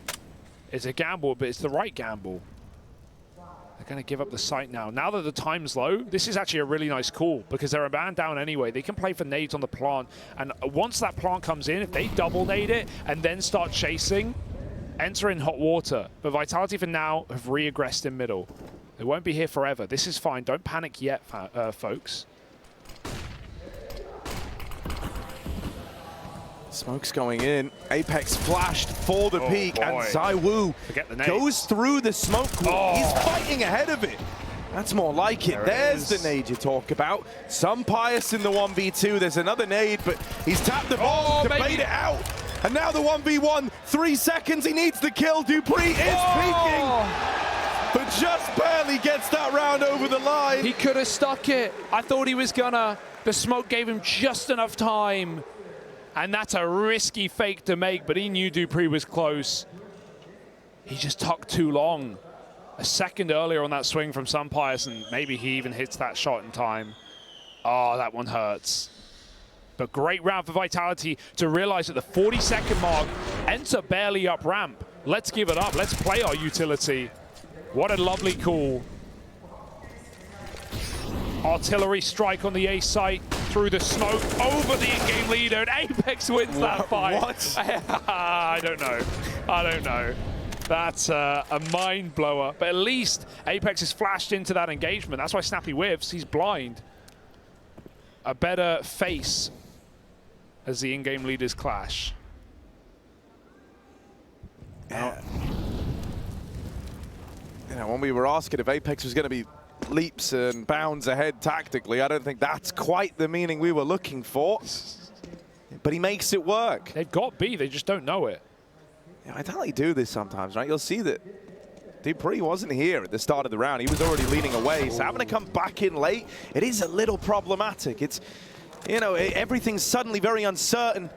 It's a gamble, but it's the right gamble. They're going to give up the site now. Now that the time's low, this is actually a really nice call because they're a man down anyway. They can play for nades on the plant. And once that plant comes in, if they double nade it and then start chasing, enter in hot water. But Vitality for now have re-aggressed in middle. They won't be here forever. This is fine. Don't panic yet, folks. Smoke's going in. Apex flashed for the peak, and ZywOo goes through the smoke wall. He's fighting ahead of it. That's more like it. There's the nade you talk about. Some Pius in the 1v2. There's another nade, but he's tapped the ball to bait it out. And now the 1v1. 3 seconds. He needs the kill. dupreeh is peeking, but just barely gets that round over the line. He could have stuck it. I thought he was gonna. The smoke gave him just enough time. And that's a risky fake to make, but he knew dupreeh was close. He just took too long. A second earlier on that swing from Sunpius, and maybe he even hits that shot in time. Oh, that one hurts. But great round for Vitality to realize at the 40-second mark, Ence barely up ramp. Let's give it up. Let's play our utility. What a lovely call. Artillery strike on the A site, through the smoke, over the in-game leader, and Apex wins that fight. What? I don't know. I don't know. That's a mind blower. But at least Apex has flashed into that engagement. That's why Snappy whiffs. He's blind. A better face as the in-game leaders clash. Yeah. You know, when we were asking if Apex was going to be leaps and bounds ahead tactically, I don't think that's quite the meaning we were looking for. But he makes it work. They've got B, they just don't know it. Yeah, Vitality do this sometimes, right? You'll see that dupreeh wasn't here at the start of the round. He was already leading away, so having to come back in late, it is a little problematic. It's, you know, everything's suddenly very uncertain.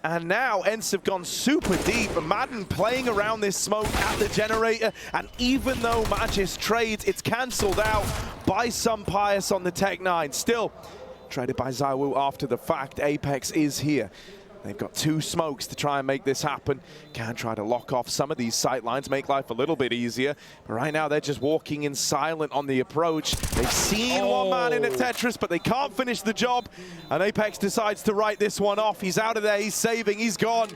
And now Ence have gone super deep, and Madden playing around this smoke at the generator, and even though Magis trades, it's cancelled out by Sunpius on the Tech 9. Still, traded by ZywOo after the fact. Apex is here. They've got 2 smokes to try and make this happen. Can try to lock off some of these sight lines, make life a little bit easier. But right now, they're just walking in silent on the approach. They've seen one man in a Tetris, but they can't finish the job. And Apex decides to write this one off. He's out of there, he's saving, he's gone.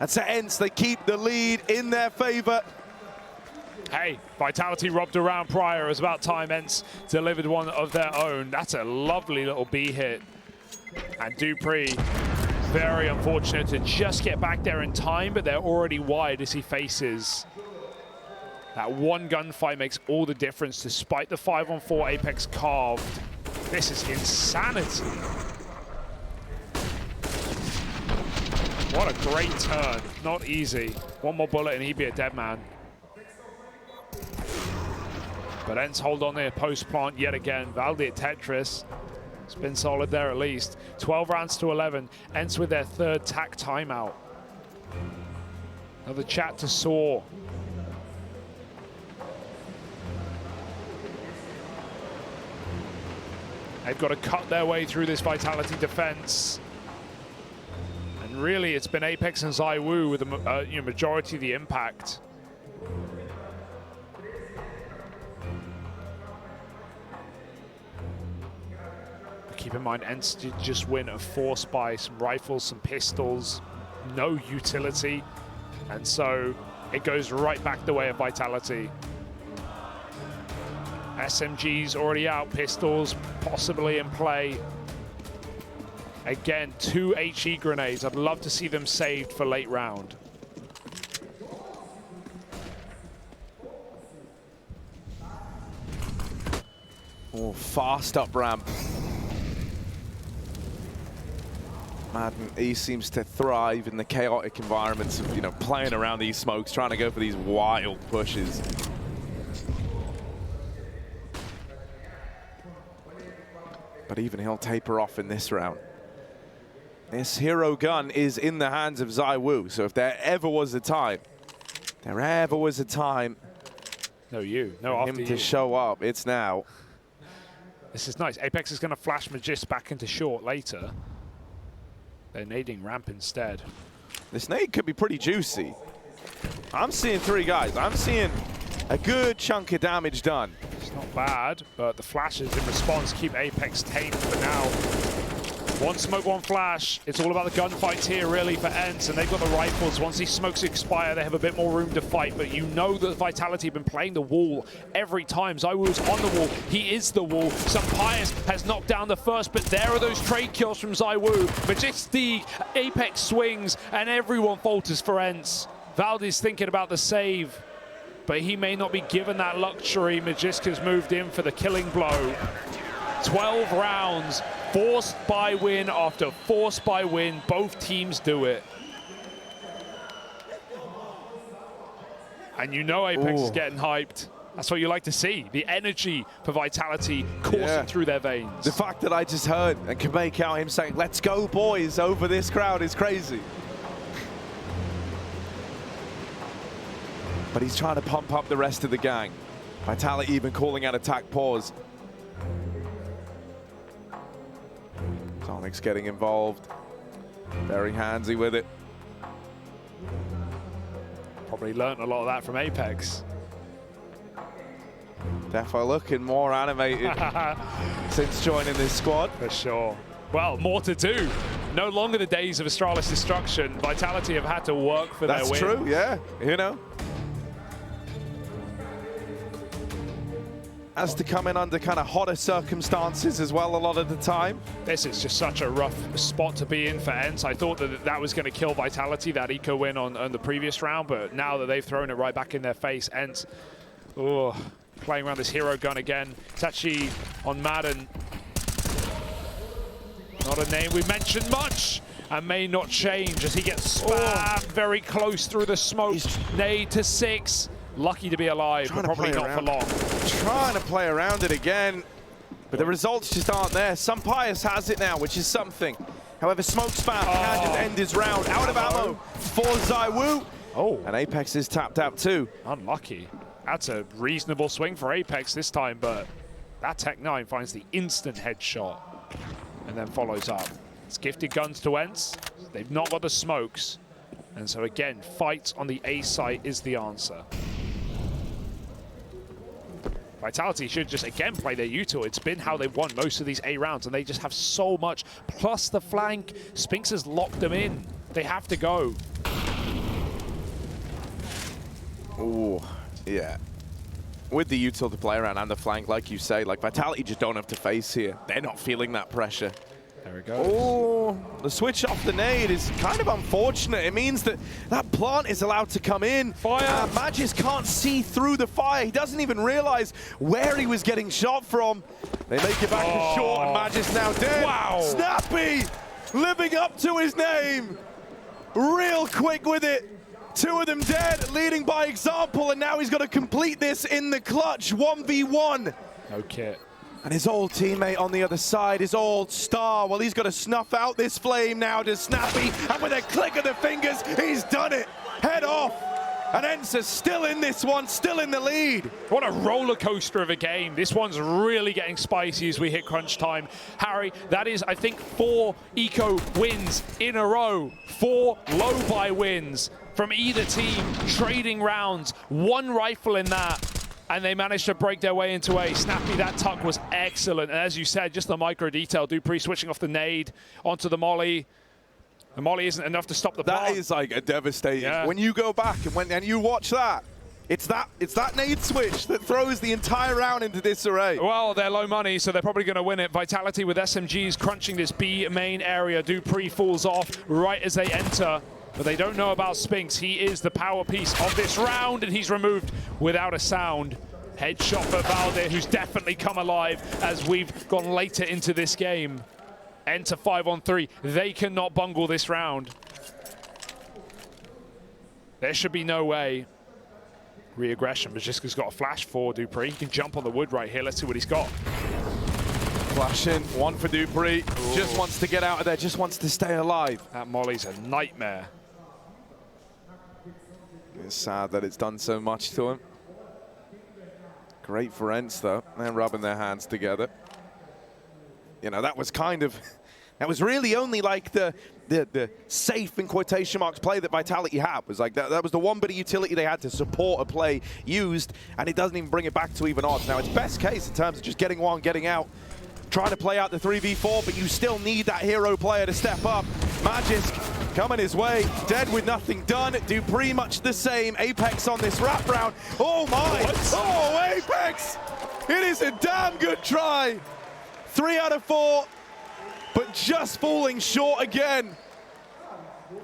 And to Ence, they keep the lead in their favor. Hey, Vitality robbed around prior. It was about time Ence delivered one of their own. That's a lovely little B hit. And dupreeh, very unfortunate to just get back there in time, but they're already wide as he faces. That one gunfight makes all the difference despite the 5-on-4 Apex carved. This is insanity. What a great turn. Not easy. One more bullet and he'd be a dead man. But Ence hold on there post-plant yet again. Valdi at Tetris. It's been solid there at least. 12 rounds to 11. Ence with their 3rd TAC timeout. Another chat to Saw. They've got to cut their way through this Vitality defense. And really, it's been Apex and ZywOo with the majority of the impact. Keep in mind, Ence did just win a force by some rifles, some pistols, no utility. And so it goes right back the way of Vitality. SMGs already out, pistols possibly in play. Again, 2 HE grenades. I'd love to see them saved for late round. Oh, fast up ramp. Madden, he seems to thrive in the chaotic environments of, you know, playing around these smokes, trying to go for these wild pushes. But even he'll taper off in this round. This hero gun is in the hands of ZywOo, so if there ever was a time there ever was a time No, you. No, for after him you. to show up, it's now. This is nice. Apex is going to flash Magist back into short later. They're nading ramp instead. This nade could be pretty juicy. I'm seeing 3 guys. I'm seeing a good chunk of damage done. It's not bad, but the flashes in response keep Apex tamed for now. One smoke, one flash. It's all about the gunfights here, really, for Ence, and they've got the rifles. Once these smokes expire, they have a bit more room to fight, but you know that Vitality have been playing the wall every time. ZywOo's on the wall. He is the wall. Pius has knocked down the first, but there are those trade kills from ZywOo. Majestic, Apex swings, and everyone falters for Ence. Valdez thinking about the save, but he may not be given that luxury. Magiska's moved in for the killing blow. 12 rounds, forced by win after forced by win. Both teams do it. And you know Apex is getting hyped. That's what you like to see. The energy for Vitality coursing through their veins. The fact that I just heard and can make out him saying, "Let's go, boys," over this crowd is crazy. But he's trying to pump up the rest of the gang. Vitality even calling out attack pause. Sonic's getting involved. Very handsy with it. Probably learnt a lot of that from Apex. Defo looking more animated since joining this squad. For sure. Well, more to do. No longer the days of Astralis destruction. Vitality have had to work for their win. That's true, yeah. You know. Has to come in under kind of hotter circumstances as well a lot of the time. This is just such a rough spot to be in for Ence. I thought that that was going to kill Vitality, that eco win on the previous round, but now that they've thrown it right back in their face, Ence, playing around this hero gun again. It's actually on Madden. Not a name we've mentioned much, and may not change as he gets spammed very close through the smoke. Nade to 6. Lucky to be alive, but probably not for long. Trying to play around it again, but the results just aren't there. Pius has it now, which is something. However, smoke spam can just end his round. Out of ammo for ZywOo. And Apex is tapped out too. Unlucky. That's a reasonable swing for Apex this time, but that Tech-9 finds the instant headshot and then follows up. It's gifted guns to Ence. They've not got the smokes. And so again, fight on the A site is the answer. Vitality should just again play their util. It's been how they've won most of these A rounds, and they just have so much. Plus the flank, Spinks has locked them in. They have to go. Ooh, yeah. With the util to play around and the flank, like you say, like Vitality just don't have to face here. They're not feeling that pressure. There it goes. Oh, the switch off the nade is kind of unfortunate. It means that that plant is allowed to come in. Fire! Magis can't see through the fire. He doesn't even realize where he was getting shot from. They make it back to short, and Magis now dead. Wow! Snappy living up to his name. Real quick with it. 2 of them dead, leading by example, and now he's got to complete this in the clutch. 1v1. No kit. And his old teammate on the other side, his old star, well, he's got to snuff out this flame now to Snappy, and with a click of the fingers, he's done it. Head off. And Ence is still in this one, still in the lead. What a roller coaster of a game. This one's really getting spicy as we hit crunch time. Harry, that is, I think, 4 eco wins in a row. 4 low-buy wins from either team, trading rounds. 1 rifle in that. And they managed to break their way into A. Snappy, that tuck was excellent. And as you said, just the micro detail. Dupree switching off the nade onto the molly. The molly isn't enough to stop the plant. That is like a devastating. When you go back and you watch that, it's that nade switch that throws the entire round into disarray. Well, they're low money, so they're probably going to win it. Vitality with SMGs crunching this B main area. Dupree falls off right as they enter. But they don't know about Spinks. He is the power piece of this round, and he's removed without a sound. Headshot for Valde, who's definitely come alive as we've gone later into this game. Enter 5-on-3. They cannot bungle this round. There should be no way. Re-aggression. Majiska's got a flash for Dupree. He can jump on the wood right here. Let's see what he's got. Flashing, 1 for Dupree. Just wants to get out of there, just wants to stay alive. That molly's a nightmare. It's sad that it's done so much to him. Great for Ence, though. They're rubbing their hands together. You know, that was kind of, that was really only like the safe, in quotation marks, play that Vitality had. Was like that was the one bit of utility they had to support a play used, and it doesn't even bring it back to even odds. Now, it's best case in terms of just getting one, getting out, trying to play out the 3v4, but you still need that hero player to step up. Magisk coming his way, dead with nothing done. Do pretty much the same. Apex on this wrap round. Oh my! What? Oh, Apex! It is a damn good try. 3 out of 4, but just falling short again.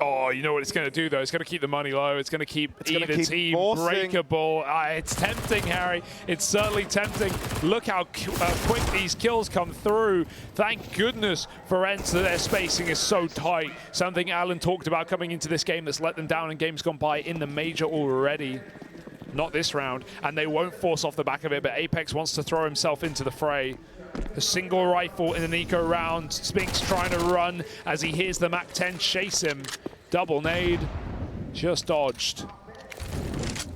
Oh, you know what it's going to do, though? It's going to keep the money low. It's going to keep either team breakable. It's tempting, Harry. It's certainly tempting. Look how quick these kills come through. Thank goodness for Ence that their spacing is so tight. Something Alan talked about coming into this game that's let them down in games gone by in the Major already. Not this round, and they won't force off the back of it, but Apex wants to throw himself into the fray. The single rifle in an eco round. Spinks trying to run as he hears the MAC-10 chase him. Double nade, just dodged.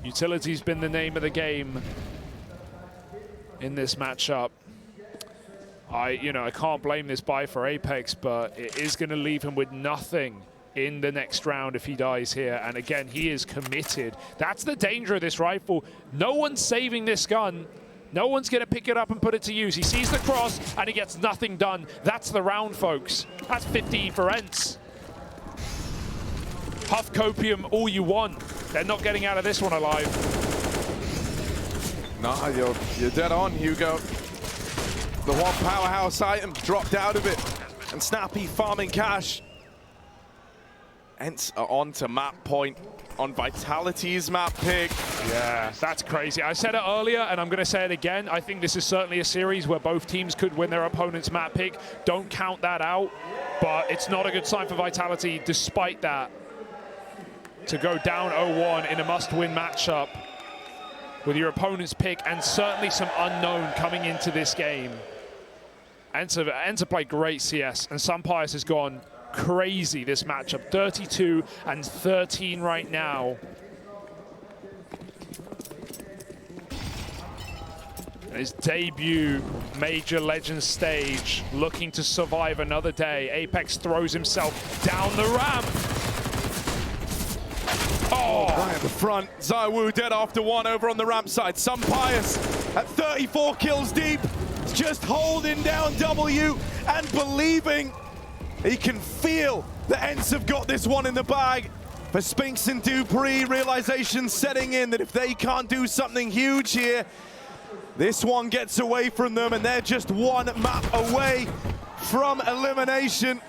Utility's been the name of the game in this matchup. I can't blame this buy for Apex, but it is going to leave him with nothing in the next round if he dies here. And again, he is committed. That's the danger of this rifle. No one's saving this gun. No one's going to pick it up and put it to use. He sees the cross and he gets nothing done. That's the round, folks. That's 15 for Ence. Huff copium all you want. They're not getting out of this one alive. Nah, you're dead on, Hugo. The one powerhouse item dropped out of it. And Snappy farming cash. Ence are on to map point on Vitality's map pick. Yeah, that's crazy. I said it earlier, and I'm going to say it again. I think this is certainly a series where both teams could win their opponent's map pick. Don't count that out, but it's not a good sign for Vitality, despite that. To go down 0-1 in a must-win matchup with your opponent's pick and certainly some unknown coming into this game. Ence have played great CS, and Sunpius has gone crazy this matchup. 32 and 13 right now. His debut Major Legends stage, looking to survive another day. Apex throws himself down the ramp. Oh, right at the front. ZywOo dead after one over on the ramp side. Sunpius at 34 kills deep, just holding down W and believing. He can feel the Ence have got this one in the bag. For Spinks and Dupree, realization setting in that if they can't do something huge here, this one gets away from them, and they're just one map away from elimination.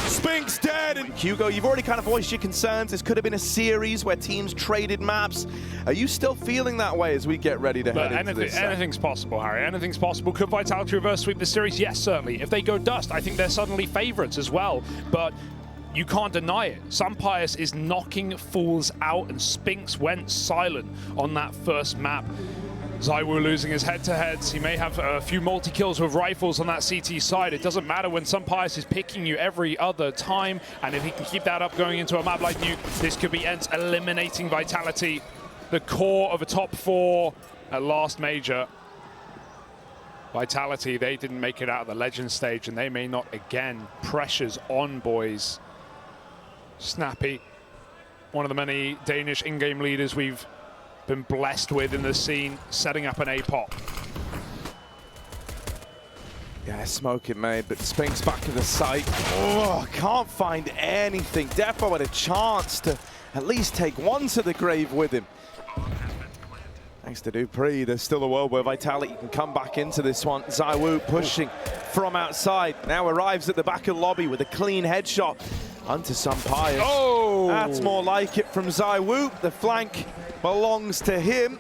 Spinks dead, and Hugo, you've already kind of voiced your concerns. This could have been a series where teams traded maps. Are you still feeling that way as we get ready to head into this? Anything's possible, Harry. Anything's possible. Could Vitality reverse sweep the series? Yes, certainly. If they go dust, I think they're suddenly favorites as well. But you can't deny it. Sunpius is knocking fools out, and Spinks went silent on that first map. ZywOo losing his head-to-heads. He may have a few multi-kills with rifles on that CT side. It doesn't matter when Sunpius is picking you every other time, and if he can keep that up going into a map like Nuke, this could be Ence eliminating Vitality, the core of a top 4 at last Major. Vitality, they didn't make it out of the Legend stage, and they may not again. Pressure's on, boys. Snappy, one of the many Danish in-game leaders we've been blessed with in the scene, setting up an A-pop. Yeah, smoke it made, but Spinks back to the site. Oh, can't find anything. Defo had a chance to at least take one to the grave with him. Thanks to Dupree, there's still a world where Vitality can come back into this one. ZywOo pushing from outside, now arrives at the back of the lobby with a clean headshot onto Sunpius. Oh! That's more like it from ZywOo. The flank belongs to him,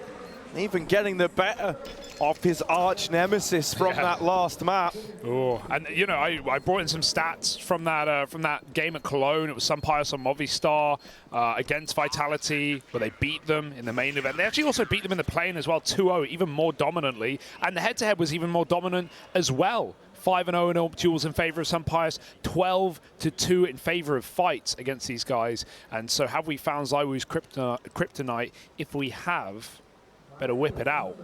even getting the better of his arch nemesis from that last map. Oh, and you know, I brought in some stats from that game at Cologne. It was Sunpius on Movistar against Vitality, where they beat them in the main event. They actually also beat them in the play-in as well, 2-0, even more dominantly. And the head-to-head was even more dominant as well 5-0 in all duels in favor of Sumpires, 12-2 in favor of fights against these guys. And so have we found ZywOo's kryptonite? If we have, better whip it out.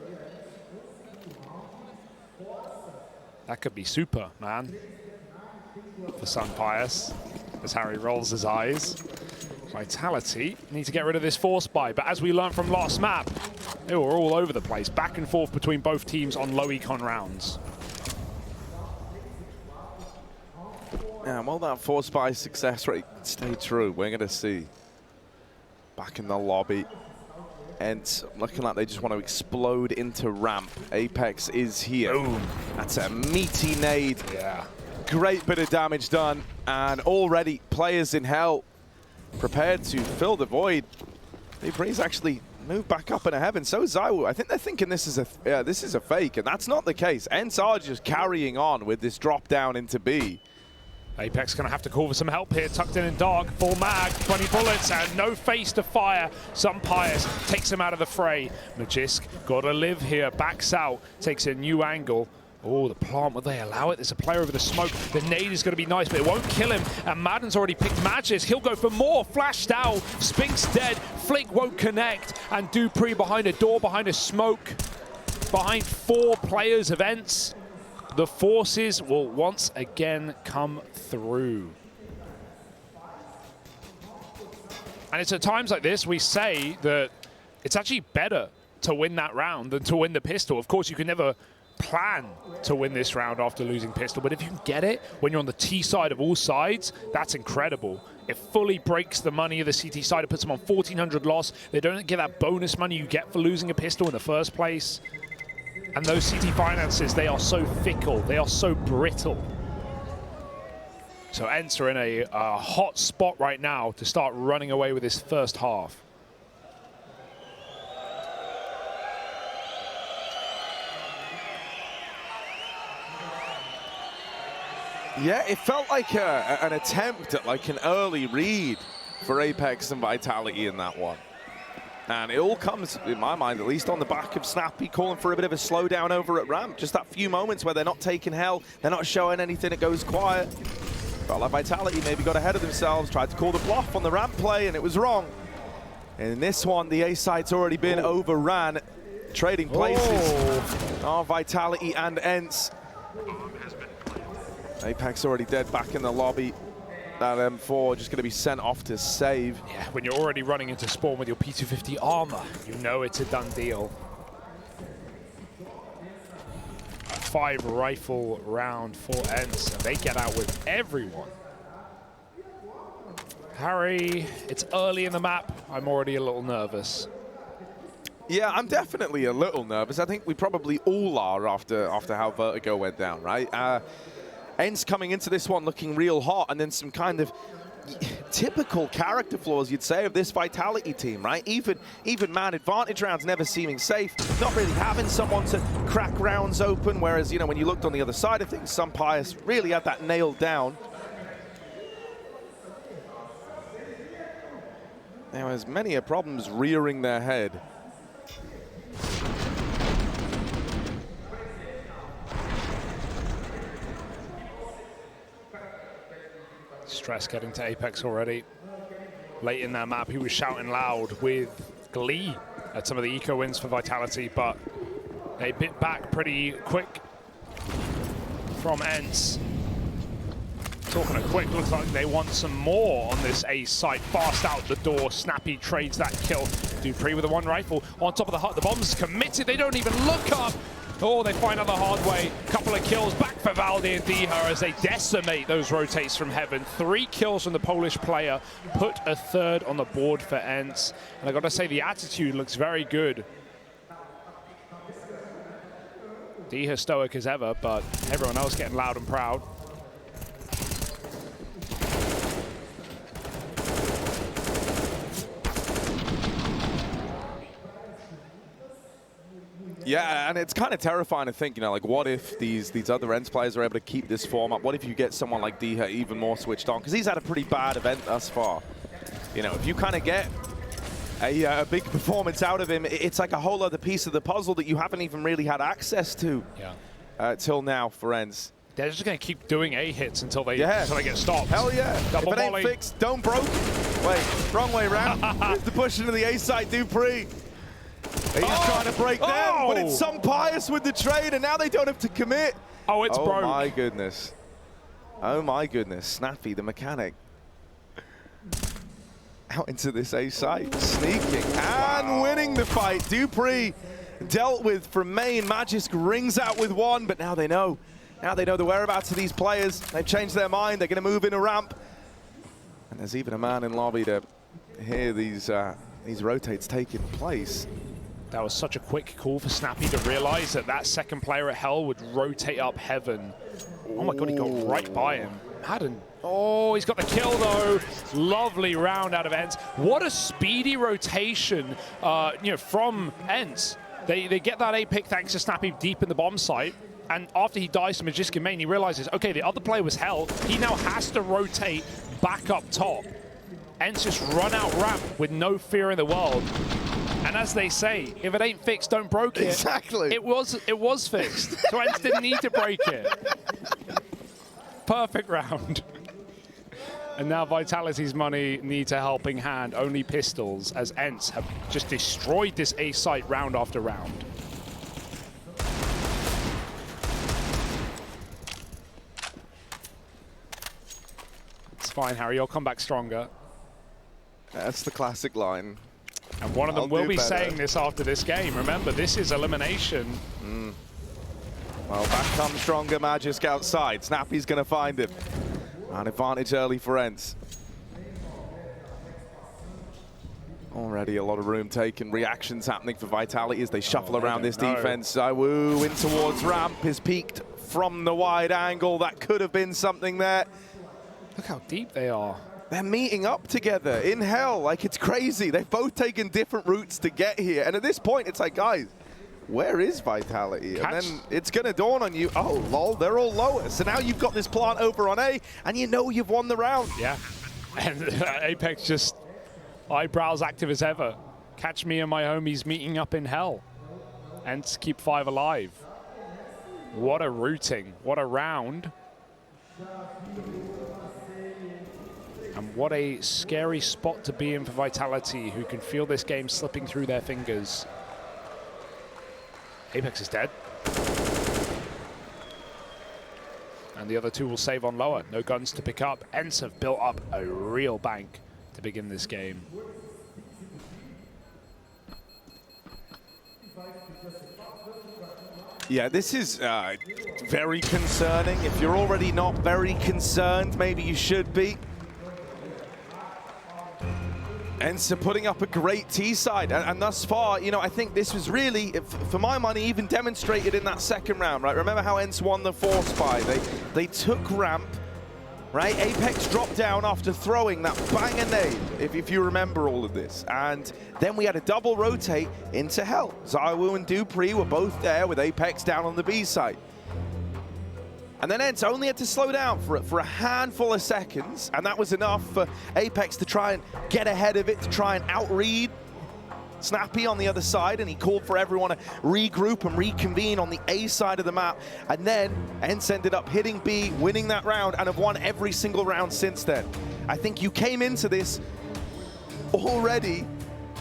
That could be super, man, for Sumpires, as Harry rolls his eyes. Vitality need to get rid of this force buy, but as we learned from last map, they were all over the place, back and forth between both teams on low econ rounds. Yeah, well, that force buy success rate stayed true. We're going to see back in the lobby. Ence looking like they just want to explode into ramp. Apex is here. Boom. That's a meaty nade. Yeah. Great bit of damage done, and already players in hell prepared to fill the void. Breeze actually moved back up into heaven. So ZywOo. I think they're thinking this is a fake, and that's not the case. Ence are just carrying on with this drop down into B. Apex going to have to call for some help here. Tucked in dark, full mag, 20 bullets, and no face to fire. Sumpires takes him out of the fray. Magisk got to live here, backs out, takes a new angle. Oh, the plant, will they allow it? There's a player over the smoke. The nade is going to be nice, but it won't kill him. And Madden's already picked Magisk. He'll go for more. Flashed out. Spink's dead. Flick won't connect. And Dupree behind a door, behind a smoke. Behind 4 players of Ence. The forces will once again come through. And it's at times like this we say that it's actually better to win that round than to win the pistol. Of course, you can never plan to win this round after losing pistol, but if you can get it when you're on the T side of all sides, that's incredible. It fully breaks the money of the CT side. It puts them on 1,400 loss. They don't get that bonus money you get for losing a pistol in the first place. And those CT finances, they are so fickle. They are so brittle. So Ence are in a hot spot right now to start running away with this first half. Yeah, it felt like an attempt at like an early read for Apex and Vitality in that one. And it all comes, in my mind, at least on the back of Snappy calling for a bit of a slowdown over at ramp. Just that few moments where they're not taking hell, they're not showing anything, it goes quiet. Felt like Vitality maybe got ahead of themselves, tried to call the bluff on the ramp play, and it was wrong. And in this one, the A site's already been overran, trading places. Oh, Vitality and Ence. Apex already dead back in the lobby. That M4 just going to be sent off to save. Yeah, when you're already running into spawn with your P250 armor, you know it's a done deal. A 5 rifle round for Ence, and they get out with everyone. Harry, it's early in the map. I'm already a little nervous. Yeah, I'm definitely a little nervous. I think we probably all are after how Vertigo went down, right? Ence coming into this one looking real hot, and then some kind of typical character flaws, you'd say, of this Vitality team, right? Even man advantage rounds never seeming safe, not really having someone to crack rounds open, whereas, you know, when you looked on the other side of things, Sumpires really had that nailed down. There was many a problems rearing their head. Stress getting to Apex already. Late in that map, he was shouting loud with glee at some of the eco wins for Vitality, but they bit back pretty quick from Ence. Talking a quick, looks like they want some more on this A site. Fast out the door, Snappy trades that kill. Dupree with the 1 rifle on top of the hut. The bomb's committed, they don't even look up. Oh, they find out the hard way. Couple of kills back for Valdi and Diha as they decimate those rotates from heaven. 3 kills from the Polish player. Put a 3rd on the board for Ence. And I got to say, the attitude looks very good. Diha stoic as ever, but everyone else getting loud and proud. Yeah, and it's kind of terrifying to think, you know, like, what if these other Ence players are able to keep this form up? What if you get someone like Diha even more switched on? Because he's had a pretty bad event thus far. You know, if you kind of get a big performance out of him, it's like a whole other piece of the puzzle that you haven't even really had access to till now for Ence. They're just going to keep doing A hits until they get stopped. Hell yeah. Double if it volley. ain't fixed, don't broke. Wait, wrong way round. The push into the A side, Dupree. He's trying to break them, but it's some pious with the trade, and now they don't have to commit. Oh, it's broke. Oh my goodness. Oh my goodness. Snappy, the mechanic. Out into this A side, sneaking and winning the fight. Dupree dealt with from main. Magisk rings out with one, but now they know. Now they know the whereabouts of these players. They've changed their mind. They're going to move in a ramp. And there's even a man in lobby to hear these rotates taking place. That was such a quick call for Snappy to realize that that second player at Hell would rotate up Heaven. Oh my God, he got right by him. Madden. Oh, he's got the kill though. Lovely round out of Ence. What a speedy rotation, from Ence. They get that A pick thanks to Snappy deep in the bomb site. And after he dies to Magisk in main, he realizes, okay, the other player was Hell. He now has to rotate back up top. Ence just run out ramp with no fear in the world. And as they say, if it ain't fixed, don't broke it. Exactly. It was fixed. So Ence didn't need to break it. Perfect round. And now Vitality's money needs a helping hand. Only pistols, as Ence have just destroyed this A site round after round. It's fine, Harry. You'll come back stronger. That's the classic line. And one of them will be saying this after this game. Remember, this is elimination. Well, back comes stronger Magisk outside. Snappy's going to find him. An advantage early for Ence. Already a lot of room taken. Reactions happening for Vitality as they shuffle around this defense. Zywoo in towards ramp is peaked from the wide angle. That could have been something there. Look how deep they are. They're meeting up together in Hell. Like, it's crazy. They've both taken different routes to get here. And at this point, it's like, guys, where is Vitality? And then it's going to dawn on you, oh, lol, they're all lower. So now you've got this plant over on A, and you know you've won the round. Yeah. And Apex just eyebrows active as ever. Catch me and my homies meeting up in Hell. And keep 5 alive. What a routing. What a round. And what a scary spot to be in for Vitality, who can feel this game slipping through their fingers. Apex is dead. And the other two will save on lower. No guns to pick up. Ence have built up a real bank to begin this game. Yeah, this is very concerning. If you're already not very concerned, maybe you should be. Ence putting up a great T-side, and thus far, you know, I think this was really, for my money, even demonstrated in that second round, right? Remember how Ence won the force buy? They took ramp, right? Apex dropped down after throwing that banger nade, if you remember all of this. And then we had a double rotate into Hell. Zywoo and Dupree were both there with Apex down on the B side. And then Ence only had to slow down for a handful of seconds, and that was enough for Apex to try and get ahead of it, to try and outread Snappy on the other side, and he called for everyone to regroup and reconvene on the A side of the map. And then Ence ended up hitting B, winning that round, and have won every single round since then. I think you came into this already,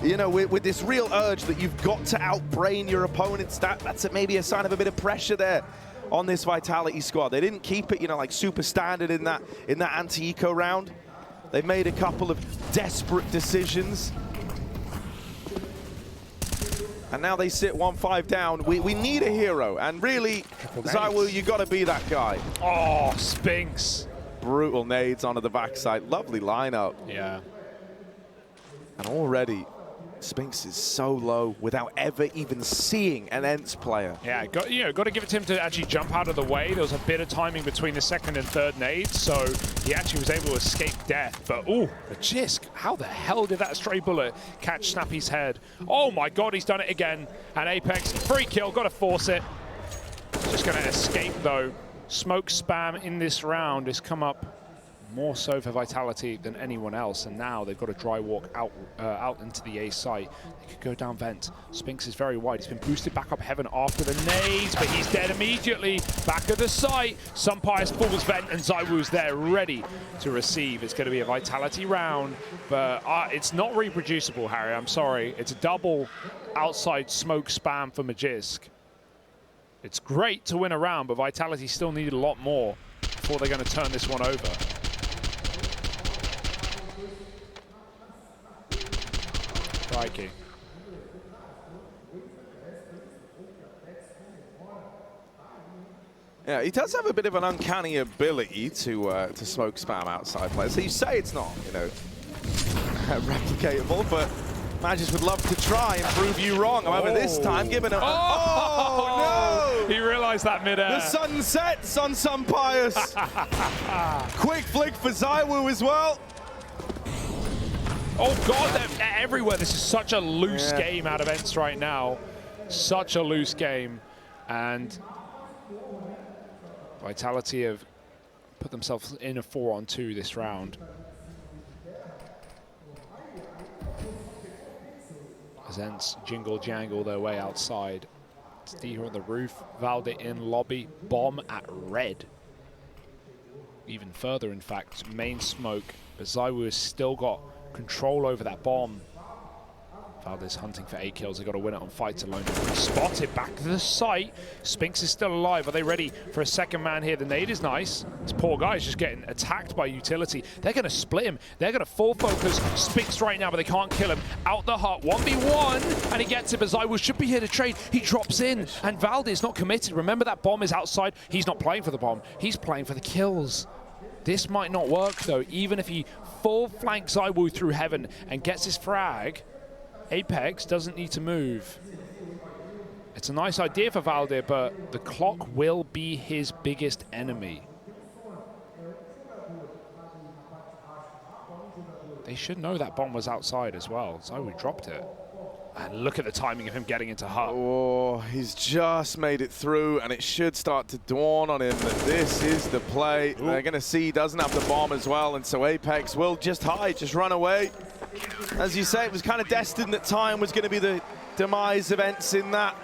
you know, with this real urge that you've got to outbrain your opponents. That's maybe a sign of a bit of pressure there on this Vitality squad. They didn't keep it, you know, like super standard in that anti-eco round. They made a couple of desperate decisions. And now they sit 1-5 down. We need a hero, and really, Zywoo, you gotta be that guy. Oh, Spinks. Brutal nades onto the backside. Lovely lineup. Yeah. And already, Spinks is so low without ever even seeing an Ence player. Yeah, got to give it to him to actually jump out of the way. There was a bit of timing between the second and third nades, so he actually was able to escape death. But, ooh, Magisk, how the hell did that stray bullet catch Snappy's head? Oh my God, he's done it again. And Apex, free kill, got to force it. Just going to escape, though. Smoke spam in this round has come up more so for Vitality than anyone else, and now they've got a dry walk out into the A site. They could go down vent. Spinks is very wide. He's been boosted back up heaven after the nades, but he's dead immediately. Back of the site, Sunpius falls vent, and ZywOo's there ready to receive. It's going to be a Vitality round, but it's not reproducible, Harry. I'm sorry. It's a double outside smoke spam for Magisk. It's great to win a round, but Vitality still need a lot more before they're going to turn this one over. Crikey. Yeah, he does have a bit of an uncanny ability to smoke spam outside players. So you say it's not, you know, replicatable, but Magis would love to try and prove you wrong. However, this time, given a... Oh, no! He realized that mid-air. The sun sets on Sunpius. Quick flick for ZywOo as well. Oh God, they're everywhere. This is such a loose game out of Ence right now. Such a loose game. And Vitality have put themselves in a 4-on-2 this round. As Ence jingle jangle their way outside. It's D on the roof, Valde in lobby, bomb at red. Even further, in fact, main smoke, but ZywOo has still got control over that bomb. Valde's hunting for 8 kills. They've got to win it on fights alone. Spotted back to the site. Spinks is still alive. Are they ready for a second man here? The nade is nice. This poor guy is just getting attacked by utility. They're going to split him. They're going to full focus Spinks right now, but they can't kill him. Out the hut, 1v1, and he gets it, but ZywOo should be here to trade. He drops in, and Valde is not committed. Remember, that bomb is outside. He's not playing for the bomb. He's playing for the kills. This might not work, though. Even if he full flanks ZywOo through heaven and gets his frag, Apex doesn't need to move. It's a nice idea for Valde, but the clock will be his biggest enemy. They should know that bomb was outside as well. ZywOo dropped it. And look at the timing of him getting into hut. Oh, he's just made it through, and it should start to dawn on him that this is the play. Ooh. They're going to see he doesn't have the bomb as well, and so Apex will just hide, just run away. As you say, it was kind of destined that time was going to be the demise of Ence in that.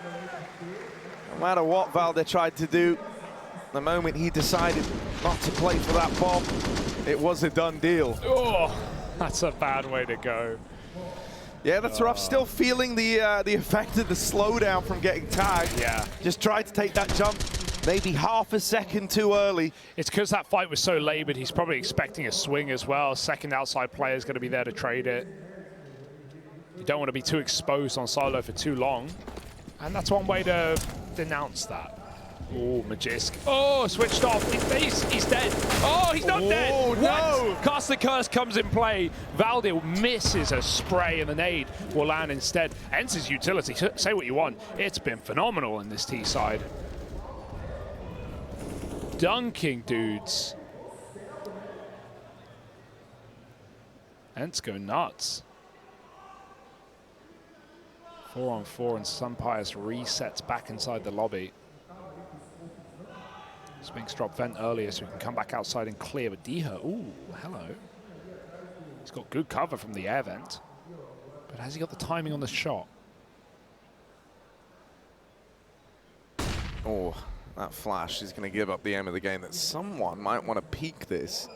No matter what Valde tried to do, the moment he decided not to play for that bomb, it was a done deal. Oh, that's a bad way to go. Yeah, that's rough. Still feeling the effect of the slowdown from getting tagged. Yeah. Just tried to take that jump maybe half a second too early. It's because that fight was so labored. He's probably expecting a swing as well. Second outside player is going to be there to trade it. You don't want to be too exposed on solo for too long. And that's one way to denounce that. Oh, Magisk. Oh, switched off. He's dead. Oh, he's not dead. Oh, no. What? Cast the Curse comes in play. Valde misses a spray, and the nade will land instead. Ence's utility, say what you want, it's been phenomenal in this T side. Dunking dudes. Ence go nuts. 4-on-4, and Sunpius resets back inside the lobby. Spinks drop vent earlier so he can come back outside and clear, but Diha, ooh, hello. He's got good cover from the air vent, but has he got the timing on the shot? Oh, that flash is going to give up the aim of the game that someone might want to peek this.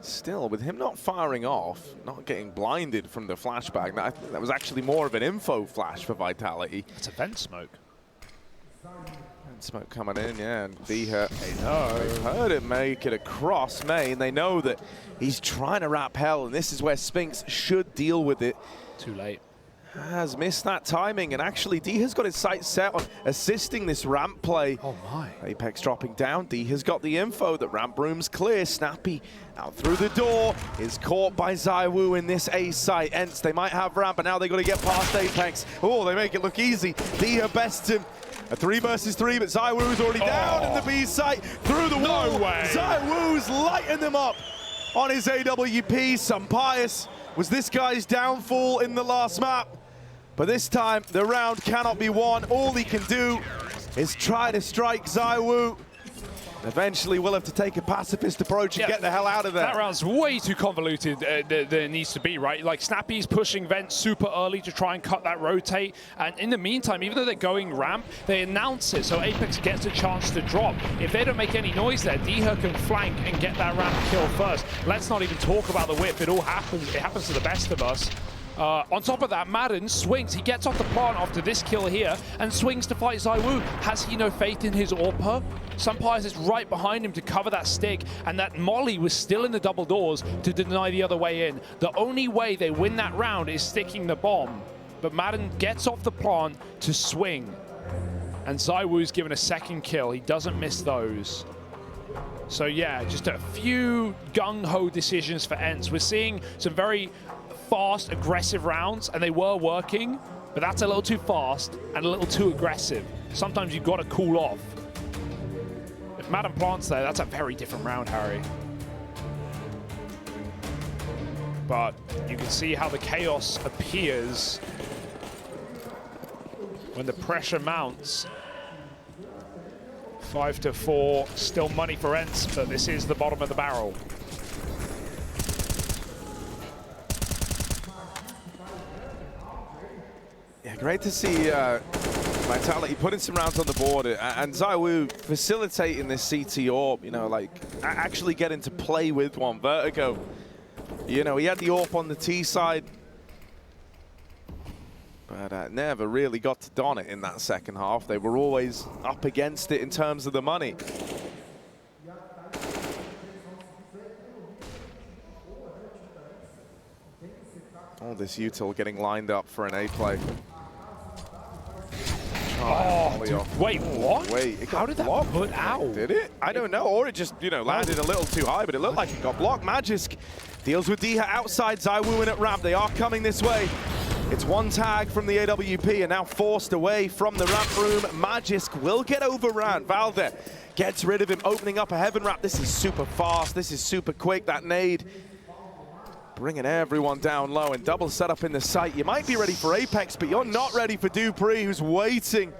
Still, with him not firing off, not getting blinded from the flashback, that was actually more of an info flash for Vitality. It's a vent smoke. Smoke coming in, yeah, and Diha, they've heard it make it across main. They know that he's trying to wrap hell, and this is where Spinks should deal with it. Too late. Has missed that timing, and actually Diha's got his sights set on assisting this ramp play. Oh my. Apex dropping down, Diha's got the info that ramp room's clear. Snappy out through the door, is caught by ZywOo in this A site. Ence, they might have ramp, but now they got to get past Apex. Oh, they make it look easy. Diha bests him. A 3 versus 3, but ZywOo's already down in the B site, through the wall. No way. ZywOo's lighting them up on his AWP. Sunpius was this guy's downfall in the last map, but this time the round cannot be won. All he can do is try to strike ZywOo. Eventually, we'll have to take a pacifist approach and get the hell out of there. That round's way too convoluted than it needs to be, right? Like, Snappy's pushing Vent super early to try and cut that rotate. And in the meantime, even though they're going ramp, they announce it so Apex gets a chance to drop. If they don't make any noise there, Diha can flank and get that ramp kill first. Let's not even talk about the whip. It all happens. It happens to the best of us. On top of that, Madden swings. He gets off the plant after this kill here and swings to fight ZywOo. Has he no faith in his AWPer? Sumpires is right behind him to cover that stick, and that molly was still in the double doors to deny the other way in. The only way they win that round is sticking the bomb, but Madden gets off the plant to swing, and ZywOo's given a second kill. He doesn't miss those. So yeah, just a few gung-ho decisions for Ence. We're seeing some very fast, aggressive rounds, and they were working, but that's a little too fast and a little too aggressive. Sometimes you've got to cool off. If Madden plants there, that's a very different round, Harry. But you can see how the chaos appears when the pressure mounts. 5-4, still money for Ence, but this is the bottom of the barrel. Yeah, great to see Vitality putting some rounds on the board, and ZywOo facilitating this CT AWP, you know, like actually getting to play with one. Vertigo, you know, he had the AWP on the T side, but never really got to don it in that second half. They were always up against it in terms of the money. All this util getting lined up for an A play. Oh, wait, what? Wait, how did that put out? Did it? I don't know. Or it just, you know, landed a little too high, but it looked like it got blocked. Magisk deals with Diha outside. ZywOo in at ramp. They are coming this way. It's one tag from the AWP and now forced away from the ramp room. Magisk will get overran. Valde gets rid of him, opening up a heaven wrap. This is super fast. This is super quick. That nade bringing everyone down low, and double setup in the site. You might be ready for Apex, but you're not ready for dupreeh, who's waiting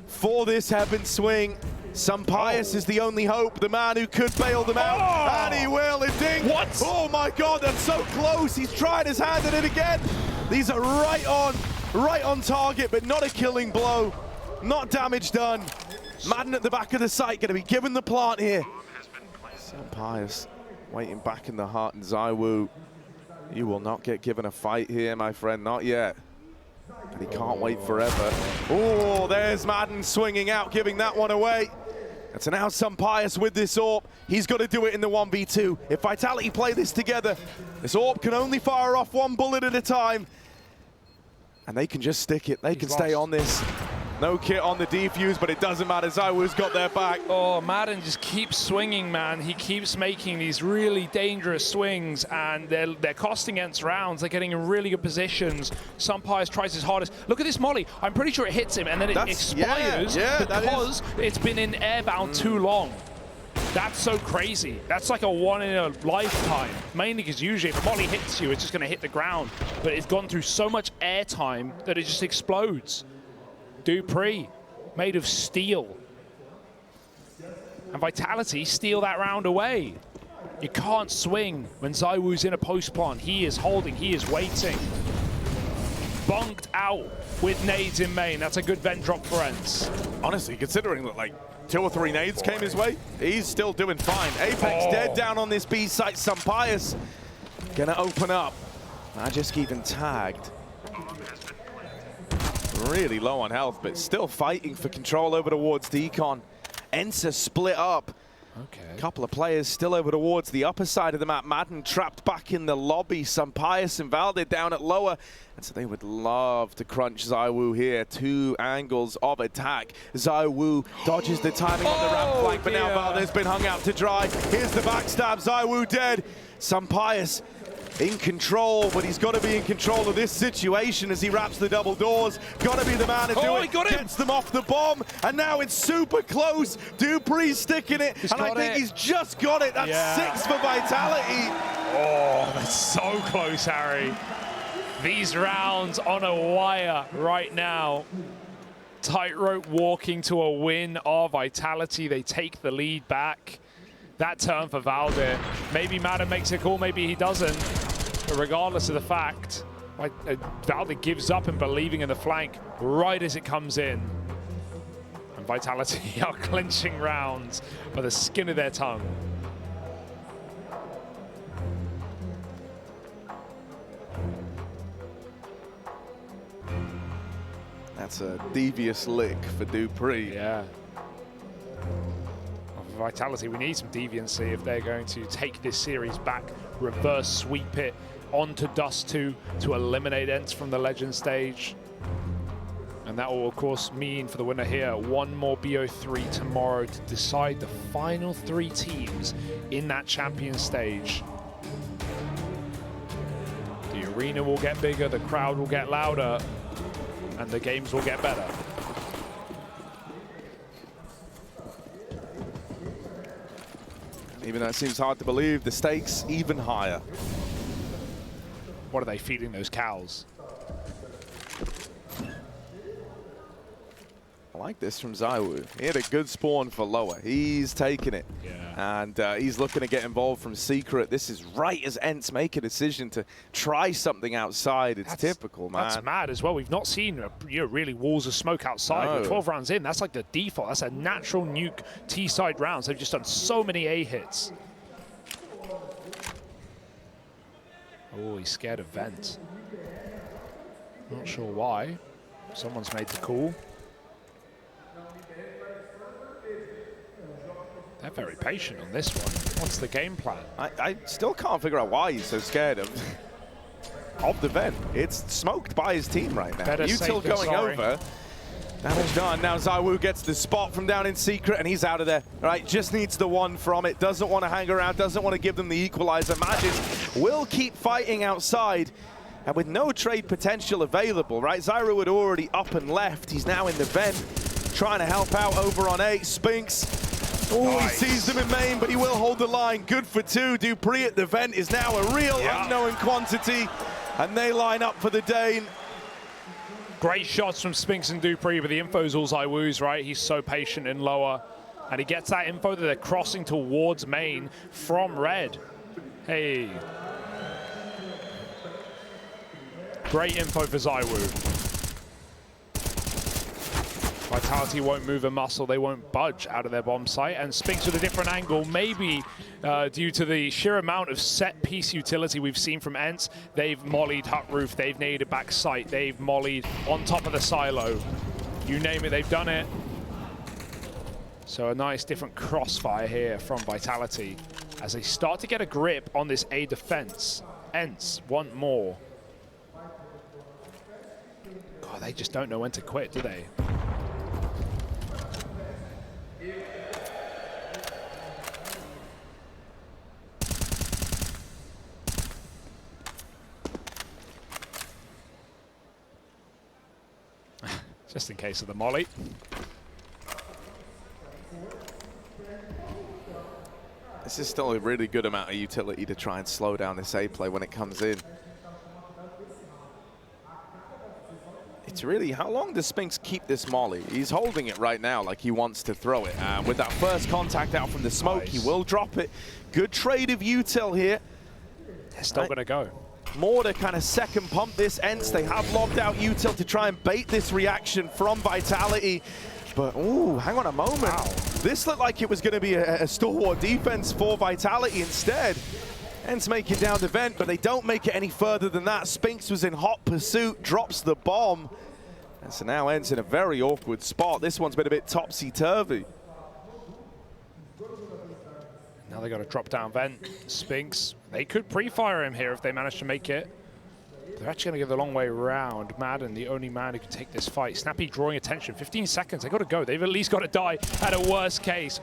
for this heaven swing. Sumpires is the only hope, the man who could bail them out, and he will. A ding. What? Oh my God, that's so close. He's tried his hand at it again. These are right on target, but not a killing blow. Not damage done. Madden at the back of the site, going to be given the plant here. Sumpires waiting back in the heart, and ZywOo, you will not get given a fight here, my friend, not yet. But he can't wait forever. Oh, there's Madden swinging out, giving that one away. And so now Sumpires with this AWP. He's got to do it in the 1v2. If Vitality play this together, this AWP can only fire off one bullet at a time. And they can just stick it. They can stay on this. No kit on the defuse, but it doesn't matter. ZywOo's got their back. Oh, Madden just keeps swinging, man. He keeps making these really dangerous swings, and they're costing Ence rounds. They're getting in really good positions. Sumpires tries his hardest. Look at this molly. I'm pretty sure it hits him, and then it expires because it's been in airbound too long. That's so crazy. That's like a one in a lifetime. Mainly because usually if a molly hits you, it's just going to hit the ground. But it's gone through so much air time that it just explodes. dupreeh, made of steel. And Vitality steal that round away. You can't swing when ZywOo's in a post plant. He is holding, he is waiting. Bonked out with nades in main. That's a good vent drop for Ence. Honestly, considering that like 2 or 3 nades came his way, he's still doing fine. Apex dead down on this B site. Sumpires gonna open up. Magisk even tagged. Really low on health, but still fighting for control over towards Decon. Ence split up. Okay. A couple of players still over towards the upper side of the map. Madden trapped back in the lobby. Sumpires and Valde down at lower. And so they would love to crunch ZywOo here. 2 angles of attack. ZywOo dodges the timing on the ramp flank, but now Valde's been hung out to dry. Here's the backstab. ZywOo dead. Sumpires in control, but he's got to be in control of this situation as he wraps the double doors. Got to be the man to do it. Gets them off the bomb, and now it's super close. dupreeh's sticking it, and I think he's just got it. That's 6 for Vitality. Oh, that's so close, Harry. These rounds on a wire right now. tightrope walking to a win of Vitality. They take the lead back. That turn for Valdir. Maybe Madden makes a call, maybe he doesn't. But regardless of the fact, Valdir gives up in believing in the flank right as it comes in. And Vitality are clinching rounds by the skin of their tongue. That's a devious lick for Dupree. Yeah. Vitality, we need some deviancy if they're going to take this series back, reverse sweep it onto Dust 2 to eliminate Ence from the Legend stage. And that will, of course, mean for the winner here, one more BO3 tomorrow to decide the final 3 teams in that champion stage. The arena will get bigger, the crowd will get louder, and the games will get better. Even though it seems hard to believe, the stakes even higher. What are they feeding those cows? I like this from ZywOo. He had a good spawn for lower. He's taking it. Yeah. And he's looking to get involved from Secret. This is right as Ence make a decision to try something outside. It's typical, man. That's mad as well. We've not seen really walls of smoke outside. No. With 12 rounds in, that's like the default. That's a natural nuke T-side rounds. They've just done so many A hits. Oh, he's scared of vent. Not sure why. Someone's made the call. They're very patient on this one. What's the game plan? I still can't figure out why he's so scared of the vent. It's smoked by his team right now. Util going over. Damage done. Now ZywOo gets the spot from down in Secret, and he's out of there. All right, just needs the one from it. Doesn't want to hang around. Doesn't want to give them the equalizer. Magic will keep fighting outside. And with no trade potential available, right? ZywOo had already up and left. He's now in the vent, trying to help out over on 8. Spinks. Oh, nice. He sees them in main, but he will hold the line. Good for 2. Dupree at the vent is now a real unknown quantity, and they line up for the day. Great shots from Spinks and Dupree, but the info's all ZywOo's, right? He's so patient in lower, and he gets that info that they're crossing towards main from red. Hey. Great info for ZywOo. Vitality won't move a muscle, they won't budge out of their bomb site, and Spinks with a different angle, maybe due to the sheer amount of set-piece utility we've seen from Ence. They've mollied hut roof, they've naded back site, they've mollied on top of the silo. You name it, they've done it. So a nice different crossfire here from Vitality as they start to get a grip on this A defense. Ence want more. God, they just don't know when to quit, do they? Just in case of the molly. This is still a really good amount of utility to try and slow down this A play when it comes in. It's really, how long does Spinks keep this molly? He's holding it right now like he wants to throw it. With that first contact out from the smoke, nice. He will drop it. Good trade of util here. They're still going to go. More to kind of second pump this Ence. They have lobbed out util to try and bait this reaction from Vitality. But, ooh, hang on a moment. Wow. This looked like it was going to be a stalwart defense for Vitality instead. Ence make it down the vent, but they don't make it any further than that. Spinks was in hot pursuit, drops the bomb. And so now Ence in a very awkward spot. This one's been a bit topsy-turvy. Now they got to drop down vent. Spinks, they could pre-fire him here if they manage to make it. They're actually going to go the long way around. Madden, the only man who can take this fight. Snappy drawing attention. 15 seconds. They got to go. They've at least got to die at a worst case.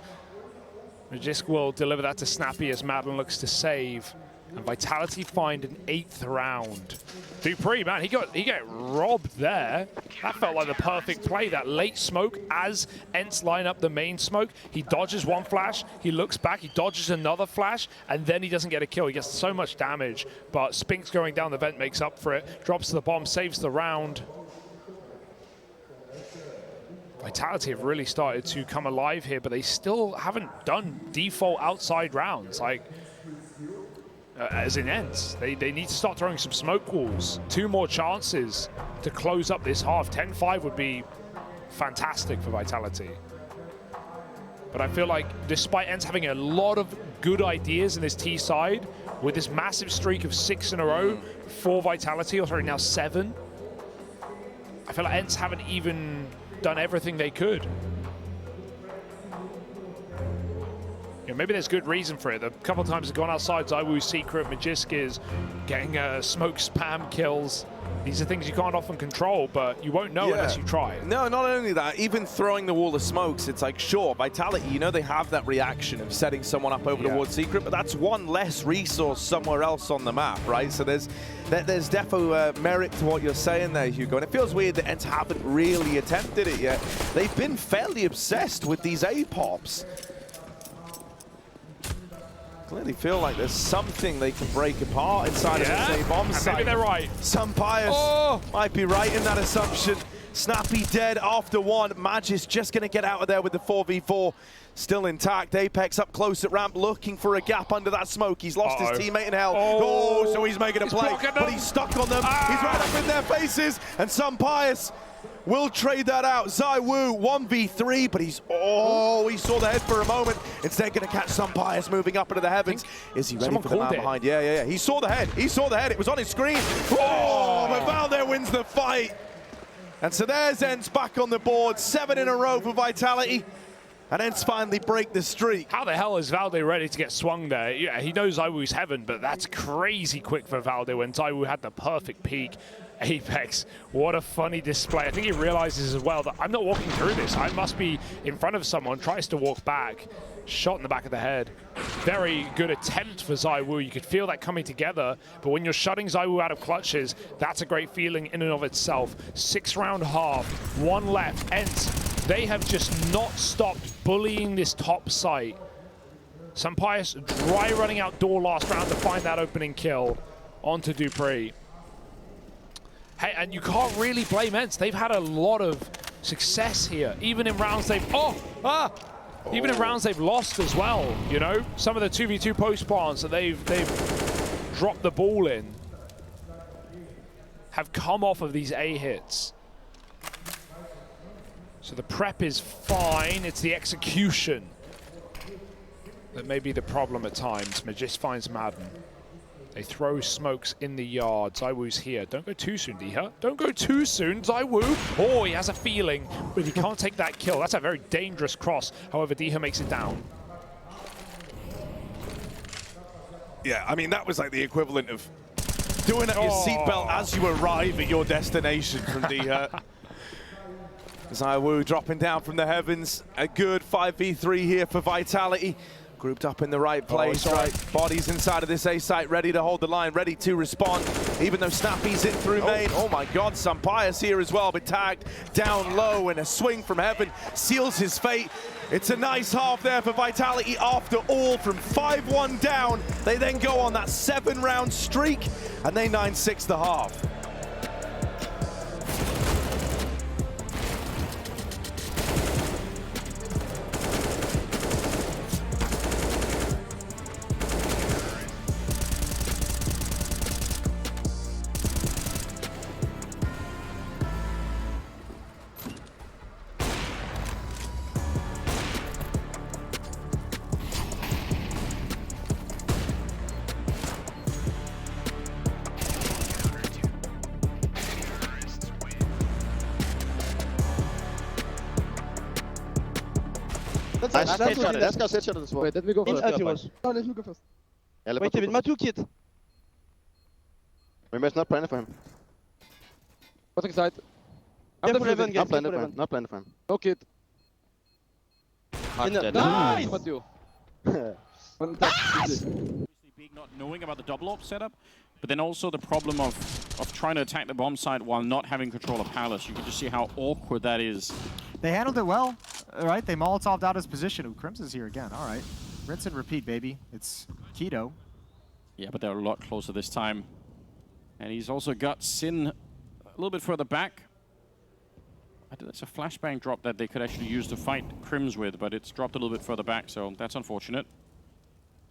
Magisk will deliver that to Snappy as Madden looks to save. And Vitality find an 8th round. Dupree, man, he got robbed there. That felt like the perfect play. That late smoke as Ence line up the main smoke. He dodges one flash, he looks back, he dodges another flash, and then he doesn't get a kill. He gets so much damage, but Spinks going down the vent makes up for it. Drops the bomb, saves the round. Vitality have really started to come alive here, but they still haven't done default outside rounds, like, as in Ence. They need to start throwing some smoke walls. 2 more chances to close up this half. 10-5 would be fantastic for Vitality. But I feel like despite Ence having a lot of good ideas in this T side, with this massive streak of 6 in a row for Vitality, or sorry, now 7, I feel like Ence haven't even done everything they could. You know, maybe there's good reason for it. A couple of times they've gone outside ZywOo's secret, Magisk is getting smoke spam kills. These are things you can't often control, but you won't know unless you try. No, not only that, even throwing the wall of smokes, it's like, sure, Vitality, you know they have that reaction of setting someone up over towards secret, but that's one less resource somewhere else on the map, right? So there's defo merit to what you're saying there, Hugo, and it feels weird that Ence haven't really attempted it yet. They've been fairly obsessed with these A-pops. Clearly feel like there's something they can break apart inside of this A-bomb site. Maybe they're right. Sampius might be right in that assumption. Snappy dead after 1. Magisk just going to get out of there with the 4v4 still intact. Apex up close at ramp, looking for a gap under that smoke. He's lost his teammate in hell. Oh, so he's making a play, but he's stuck on them. He's right up in their faces, and Sampius will trade that out. ZywOo 1v3, but he's, he saw the head for a moment. Instead, going to catch Sampius moving up into the heavens. Is he ready for the man behind? Yeah. He saw the head. He saw the head. It was on his screen. Oh, but Valde wins the fight. And so there's Ence back on the board. 7 in a row for Vitality. And Ence finally break the streak. How the hell is Valde ready to get swung there? Yeah, he knows ZywOo's heaven, but that's crazy quick for Valde when ZywOo had the perfect peak. Apex, what a funny display. I think he realizes as well that I'm not walking through this. I must be in front of someone, tries to walk back. Shot in the back of the head. Very good attempt for ZywOo. You could feel that coming together, but when you're shutting ZywOo out of clutches, that's a great feeling in and of itself. 6-round half, 1 left. Ence, they have just not stopped bullying this top site. Sampius dry running out door last round to find that opening kill onto Dupree. Hey, and you can't really blame Ence. They've had a lot of success here. Even in rounds they've... Even in rounds they've lost as well, you know? Some of the 2v2 post plants that they've dropped the ball in have come off of these A hits. So the prep is fine. It's the execution that may be the problem at times. Magisk finds Madden. They throw smokes in the yard. ZywOo's here. Don't go too soon, Diha. Don't go too soon, ZywOo. Oh, he has a feeling, but he can't take that kill. That's a very dangerous cross. However, Diha makes it down. Yeah, I mean, that was like the equivalent of doing up your seatbelt as you arrive at your destination from Diha. ZywOo dropping down from the heavens. A good 5v3 here for Vitality. Grouped up in the right place, right? Bodies inside of this A site, ready to hold the line, ready to respond. Even though Snappy's in through main. Oh my God, Sampius here as well, but tagged down low, and a swing from heaven seals his fate. It's a nice half there for Vitality after all. From 5-1 down, they then go on that 7-round streak, and they 9-6 the half. Let's go set shot as well. Wait, let me go first. No, let me go first. Yeah, wait, David, Matu kid. Remember, it's not planning for him. What's inside? Not planning for him. Not planning for him. No kid. Nice! Matu. Big not knowing about the double op setup, but then also the problem of trying to attack the bomb site while not having control of Palace. You can just see how awkward that is. They handled it well, right? They Molotov'd out his position. Ooh, Crimson's here again. All right. Rinse and repeat, baby. It's keto. Yeah, but they're a lot closer this time. And he's also got Sin a little bit further back. It's a flashbang drop that they could actually use to fight Crims with, but it's dropped a little bit further back, so that's unfortunate.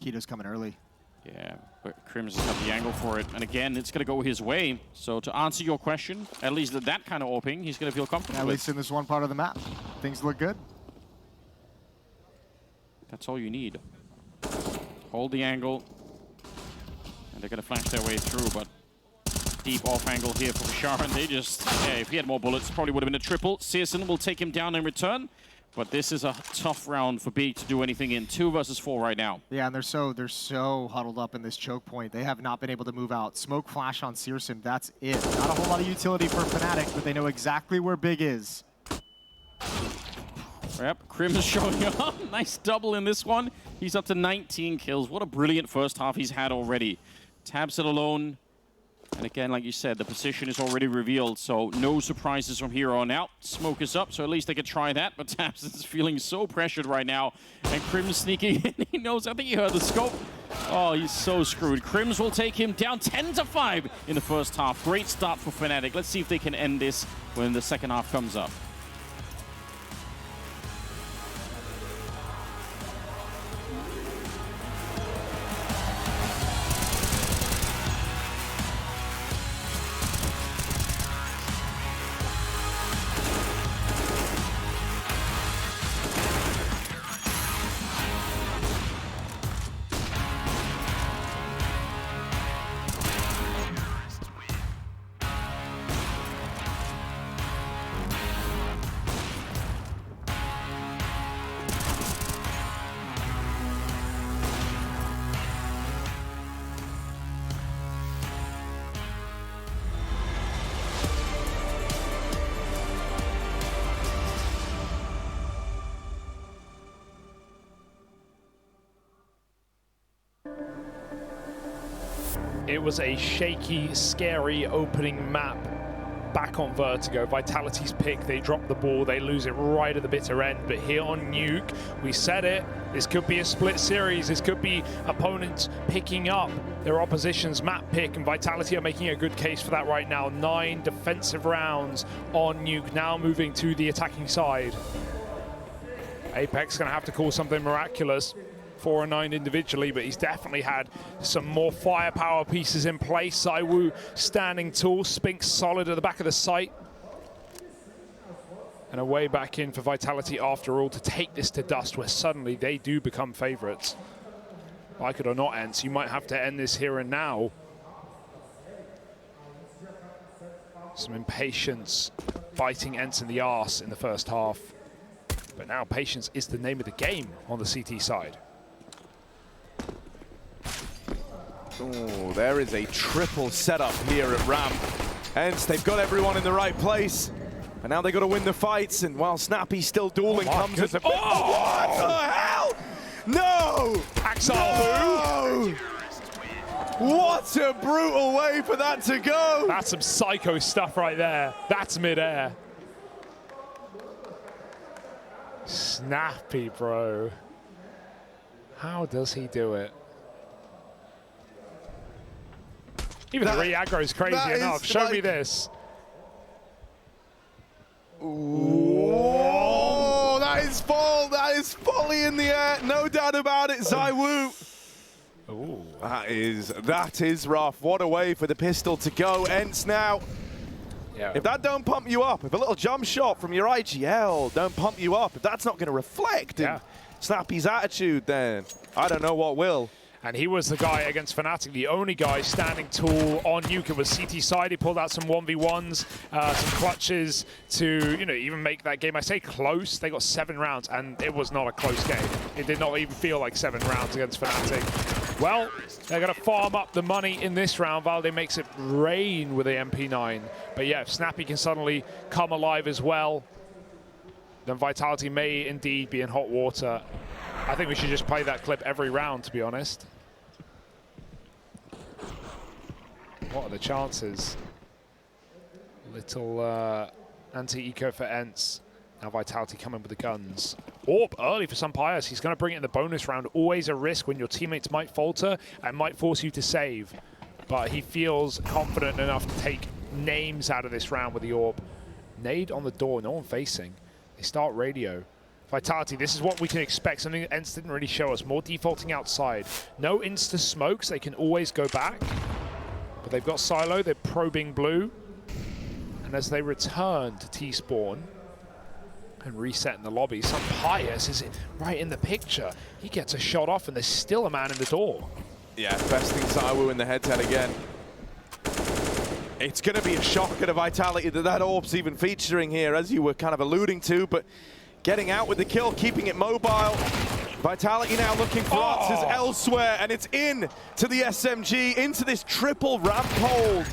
Keto's coming early. Yeah, but Crims has got the angle for it. And again, it's going to go his way. So to answer your question, at least that kind of AWPing, he's going to feel comfortable At with. least in this one part of the map. Things look good. That's all you need. Hold the angle. And they're going to flash their way through, but deep off angle here for Bashar, and they just, yeah, if he had more bullets, probably would have been a triple. Searson will take him down in return, but this is a tough round for B to do anything in. 2 versus 4 right now. Yeah, and they're so huddled up in this choke point. They have not been able to move out. Smoke flash on Searson, that's it. Not a whole lot of utility for Fnatic, but they know exactly where Big is. Yep, Krim is showing up. Nice double in this one. He's up to 19 kills. What a brilliant first half he's had already. Tabs it alone. And again, like you said, the position is already revealed, so no surprises from here on out. Smoke is up, so at least they could try that, but Tabs is feeling so pressured right now. And Krim's sneaking in. He knows, I think he heard the scope. Oh, he's so screwed. Crims will take him down 10-5 in the first half. Great start for Fnatic. Let's see if they can end this when the second half comes up. It was a shaky, scary opening map back on Vertigo. Vitality's pick, they drop the ball, they lose it right at the bitter end. But here on Nuke, we said it, this could be a split series. This could be opponents picking up their opposition's map pick, and Vitality are making a good case for that right now. 9 defensive rounds on Nuke, now moving to the attacking side. Apex gonna have to call something miraculous. 4 and 9 individually, but he's definitely had some more firepower pieces in place. ZywOo standing tall, Spinks solid at the back of the site. And a way back in for Vitality after all to take this to dust, where suddenly they do become favorites. Like it or not, Ence, you might have to end this here and now. Some impatience biting Ence in the arse in the first half. But now patience is the name of the game on the CT side. Oh, there is a triple setup here at ramp. Hence, they've got everyone in the right place. And now they've got to win the fights. And while Snappy's still dueling, comes as a... Oh, what the hell? No! Axel, no! What a brutal way for that to go! That's some psycho stuff right there. That's mid-air. Snappy, bro. How does he do it? Even the re-aggro is crazy enough. Show me this. Whoa, that is full. That is fully in the air. No doubt about it, ZywOo. Ooh. That is rough. What a way for the pistol to go. Ence now. Yeah. If that don't pump you up, if a little jump shot from your IGL don't pump you up, if that's not going to reflect in Snappy's attitude, then I don't know what will. And he was the guy against Fnatic, the only guy standing tall on Nuke. It was CT side. He pulled out some 1v1s, some clutches to, you know, even make that game. I say close. They got 7 rounds, and it was not a close game. It did not even feel like 7 rounds against Fnatic. Well, they're going to farm up the money in this round. Valde makes it rain with the MP9. But yeah, if Snappy can suddenly come alive as well, then Vitality may indeed be in hot water. I think we should just play that clip every round, to be honest. What are the chances? Little anti-eco for Ence. Now Vitality coming with the guns. Orb early for Sumpires. He's going to bring it in the bonus round. Always a risk when your teammates might falter and might force you to save. But he feels confident enough to take names out of this round with the Orb. Nade on the door, no one facing. They start radio. Vitality, this is what we can expect, something that Ence didn't really show us. More defaulting outside. No insta smokes, they can always go back. But they've got Silo, they're probing blue. And as they return to T-spawn and reset in the lobby, some Pius is right in the picture. He gets a shot off and there's still a man in the door. Yeah, besting Zywoo in the head-to-head again. It's going to be a shocker to Vitality that orb's even featuring here, as you were kind of alluding to, but getting out with the kill, keeping it mobile. Vitality now looking for answers elsewhere, and it's in to the SMG, into this triple ramp hold.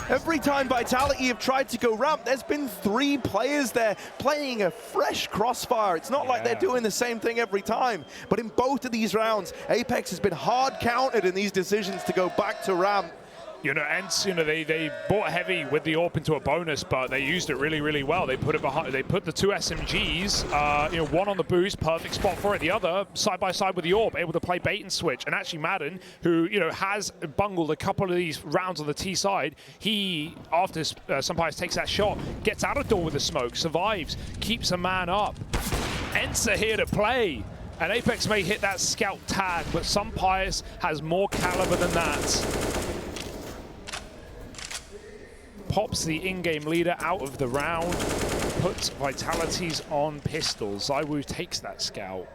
Every time Vitality have tried to go ramp, there's been 3 players there playing a fresh crossfire. It's not like they're doing the same thing every time, but in both of these rounds, Apex has been hard countered in these decisions to go back to ramp. You know, Ence, you know, they bought heavy with the AWP into a bonus, but they used it really, really well. They put it behind. They put the 2 SMGs, you know, one on the boost, perfect spot for it. The other side by side with the AWP, able to play bait and switch. And actually, Madden, who you know has bungled a couple of these rounds on the T side, he after Sumpires takes that shot, gets out of door with the smoke, survives, keeps a man up. Ence are here to play. And Apex may hit that scout tag, but Sumpires has more caliber than that. Pops the in-game leader out of the round, puts Vitalities on pistols. Zywoo takes that scout.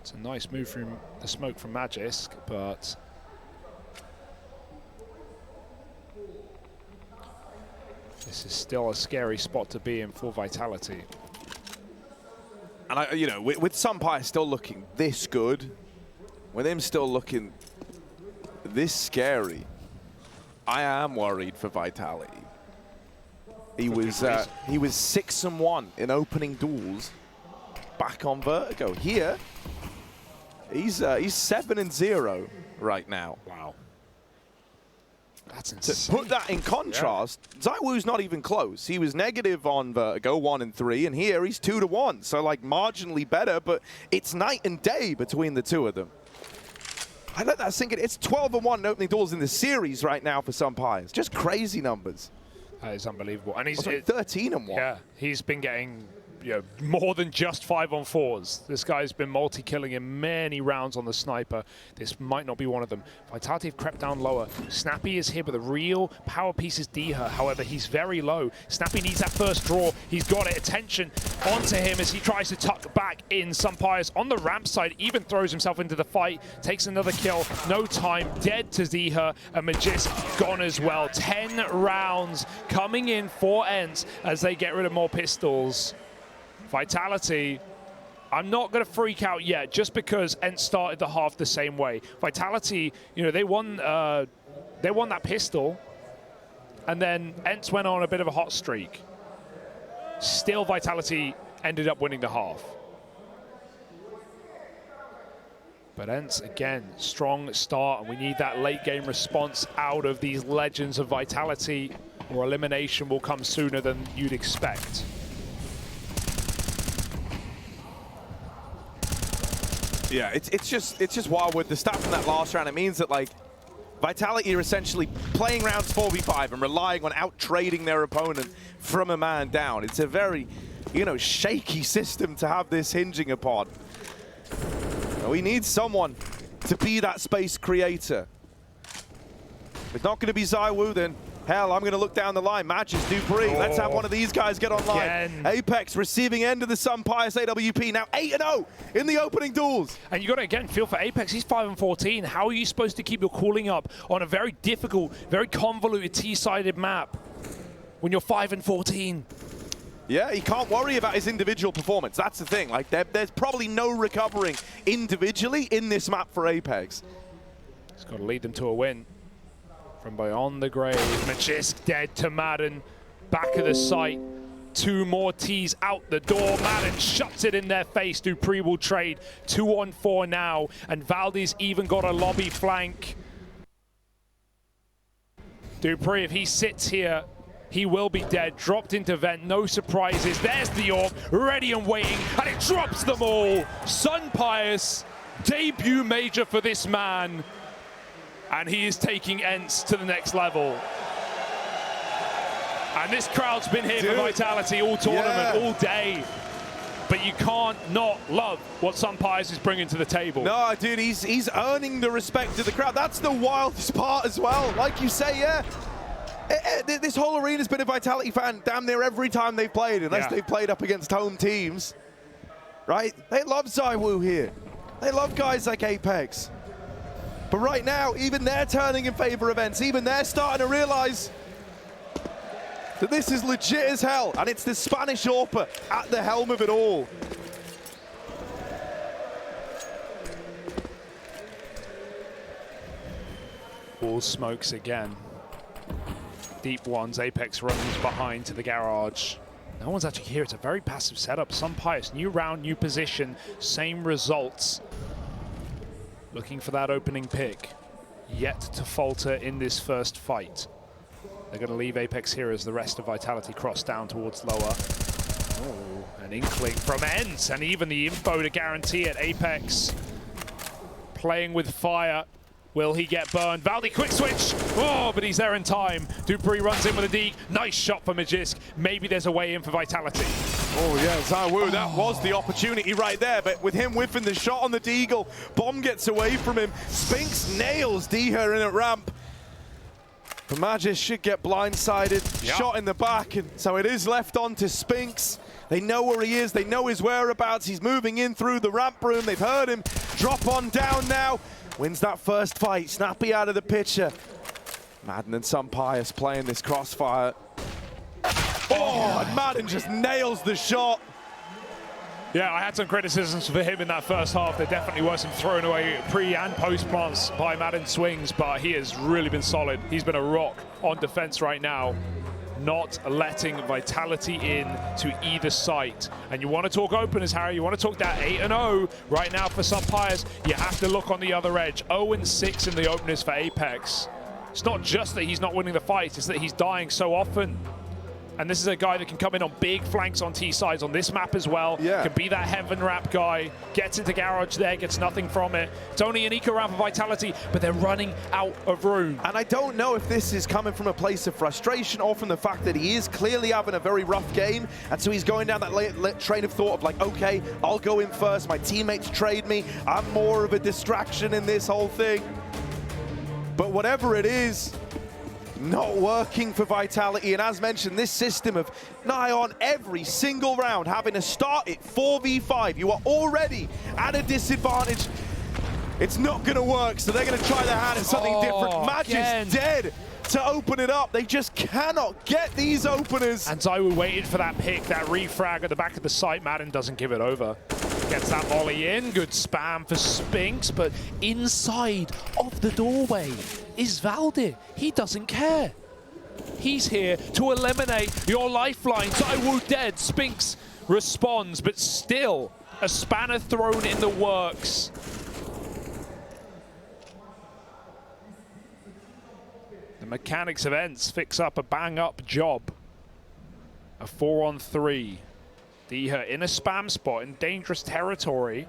It's a nice move from the smoke from Magisk, but this is still a scary spot to be in for Vitality. And you know, with Sumpire still looking this good, with him still looking this scary, I am worried for Vitality. He was 6-1 in opening duels back on Vertigo. Here, he's 7-0 right now. Wow. That's To insane. put that in contrast, Zywoo's not even close. He was negative on Vertigo, 1-3, and here he's 2-1. So like marginally better, but it's night and day between the two of them. I let that sink in. It's 12-1 in opening doors in the series right now for Sumpires. Just crazy numbers. That is unbelievable. And he's 13-1. Yeah, he's been getting more than just 5-on-4s. This guy's been multi-killing in many rounds on the sniper. This might not be one of them. Vitality have crept down lower. Snappy is here, but the real power piece is Deher. However, he's very low. Snappy needs that first draw. He's got it. Attention onto him as he tries to tuck back in. Sumpires on the ramp side, even throws himself into the fight. Takes another kill. No time. Dead to Deher. And Magisk gone as well. 10 rounds coming in for Ence as they get rid of more pistols. Vitality, I'm not going to freak out yet just because Ence started the half the same way. Vitality, you know, they won that pistol, and then Ence went on a bit of a hot streak. Still, Vitality ended up winning the half. But Ence, again, strong start, and we need that late game response out of these legends of Vitality, or elimination will come sooner than you'd expect. Yeah, it's just wild with the stat from that last round. It means that like Vitality are essentially playing rounds 4v5 and relying on out-trading their opponent from a man down. It's a very, you know, shaky system to have this hinging upon. We need someone to be that space creator. If it's not going to be Zywoo, then hell, I'm going to look down the line. Matches Dupree. Let's have one of these guys get online. Again. Apex receiving end of the Sumpires AWP. Now 8-0 in the opening duels. And you got to, again, feel for Apex. He's 5-14. How are you supposed to keep your cooling up on a very difficult, very convoluted T-sided map when you're 5-14? Yeah, he can't worry about his individual performance. That's the thing. Like, there's probably no recovering individually in this map for Apex. He's got to lead them to a win. From beyond the grave, Magisk dead to Madden. Back of the site. 2 more T's out the door. Madden shuts it in their face. Dupree will trade. 2-on-4 now. And Valdez even got a lobby flank. Dupree, if he sits here, he will be dead. Dropped into vent. No surprises. There's the AWP. Ready and waiting. And it drops them all. Sumpires. Debut major for this man. And he is taking Ence to the next level. And this crowd's been here for Vitality all tournament, all day. But you can't not love what Sunpies is bringing to the table. No, dude, he's earning the respect of the crowd. That's the wildest part as well. Like you say, yeah. This whole arena's been a Vitality fan damn near every time they've played, unless they've played up against home teams. Right? They love ZywOo here. They love guys like Apex. But right now, even they're turning in favor of Ence. Even they're starting to realize that this is legit as hell, and it's the Spanish AWPer at the helm of it all. Wall smokes again. Deep ones, Apex runs behind to the garage. No one's actually here, it's a very passive setup. Sunpies, new round, new position, same results. Looking for that opening pick. Yet to falter in this first fight. They're going to leave Apex here as the rest of Vitality cross down towards lower. Oh, an inkling from Ence, and even the info to guarantee it. Apex playing with fire. Will he get burned? Valdi, quick switch! Oh, but he's there in time. Dupree runs in with a deke. Nice shot for Magisk. Maybe there's a way in for Vitality. Oh yeah, ZywOo, that was the opportunity right there, but with him whiffing the shot on the Deagle, Bomb gets away from him. Spinks nails Deher in at ramp. But Magisk should get blindsided, shot in the back, and so it is left on to Spinks. They know where he is, they know his whereabouts. He's moving in through the ramp room, they've heard him. Drop on down now. Wins that first fight, Snappy out of the picture. Madden and Sunpies playing this crossfire. Oh, and Madden just nails the shot. Yeah, I had some criticisms for him in that first half. There definitely were some thrown away pre and post plants by Madden swings, but he has really been solid. He's been a rock on defense right now, not letting Vitality in to either site. And you want to talk openers, Harry, you want to talk that 8-0 right now for Sunpies, you have to look on the other edge. 0-6 in the openers for Apex. It's not just that he's not winning the fight, it's that he's dying so often. And this is a guy that can come in on big flanks on T-sides on this map as well. Yeah. Can be that heaven wrap guy. Gets into garage there, gets nothing from it. It's only an eco round for Vitality, but they're running out of room. And I don't know if this is coming from a place of frustration or from the fact that he is clearly having a very rough game. And so he's going down that train of thought of like, okay, I'll go in first. My teammates trade me. I'm more of a distraction in this whole thing. But whatever it is, not working for Vitality, and as mentioned, this system of nigh on every single round having to start it 4v5, you are already at a disadvantage. It's not going to work, so they're going to try their hand at something different. Magic's dead to open it up. They just cannot get these openers. And ZywOo waited for that pick, that refrag at the back of the site. Madden doesn't give it over. Gets that volley in, good spam for Spinks, but inside of the doorway is Valdi. He doesn't care. He's here to eliminate your lifeline. ZywOo dead, Spinks responds, but still a spanner thrown in the works. The mechanics of Ence fix up a bang-up job. A 4-on-3. Deher in a spam spot in dangerous territory.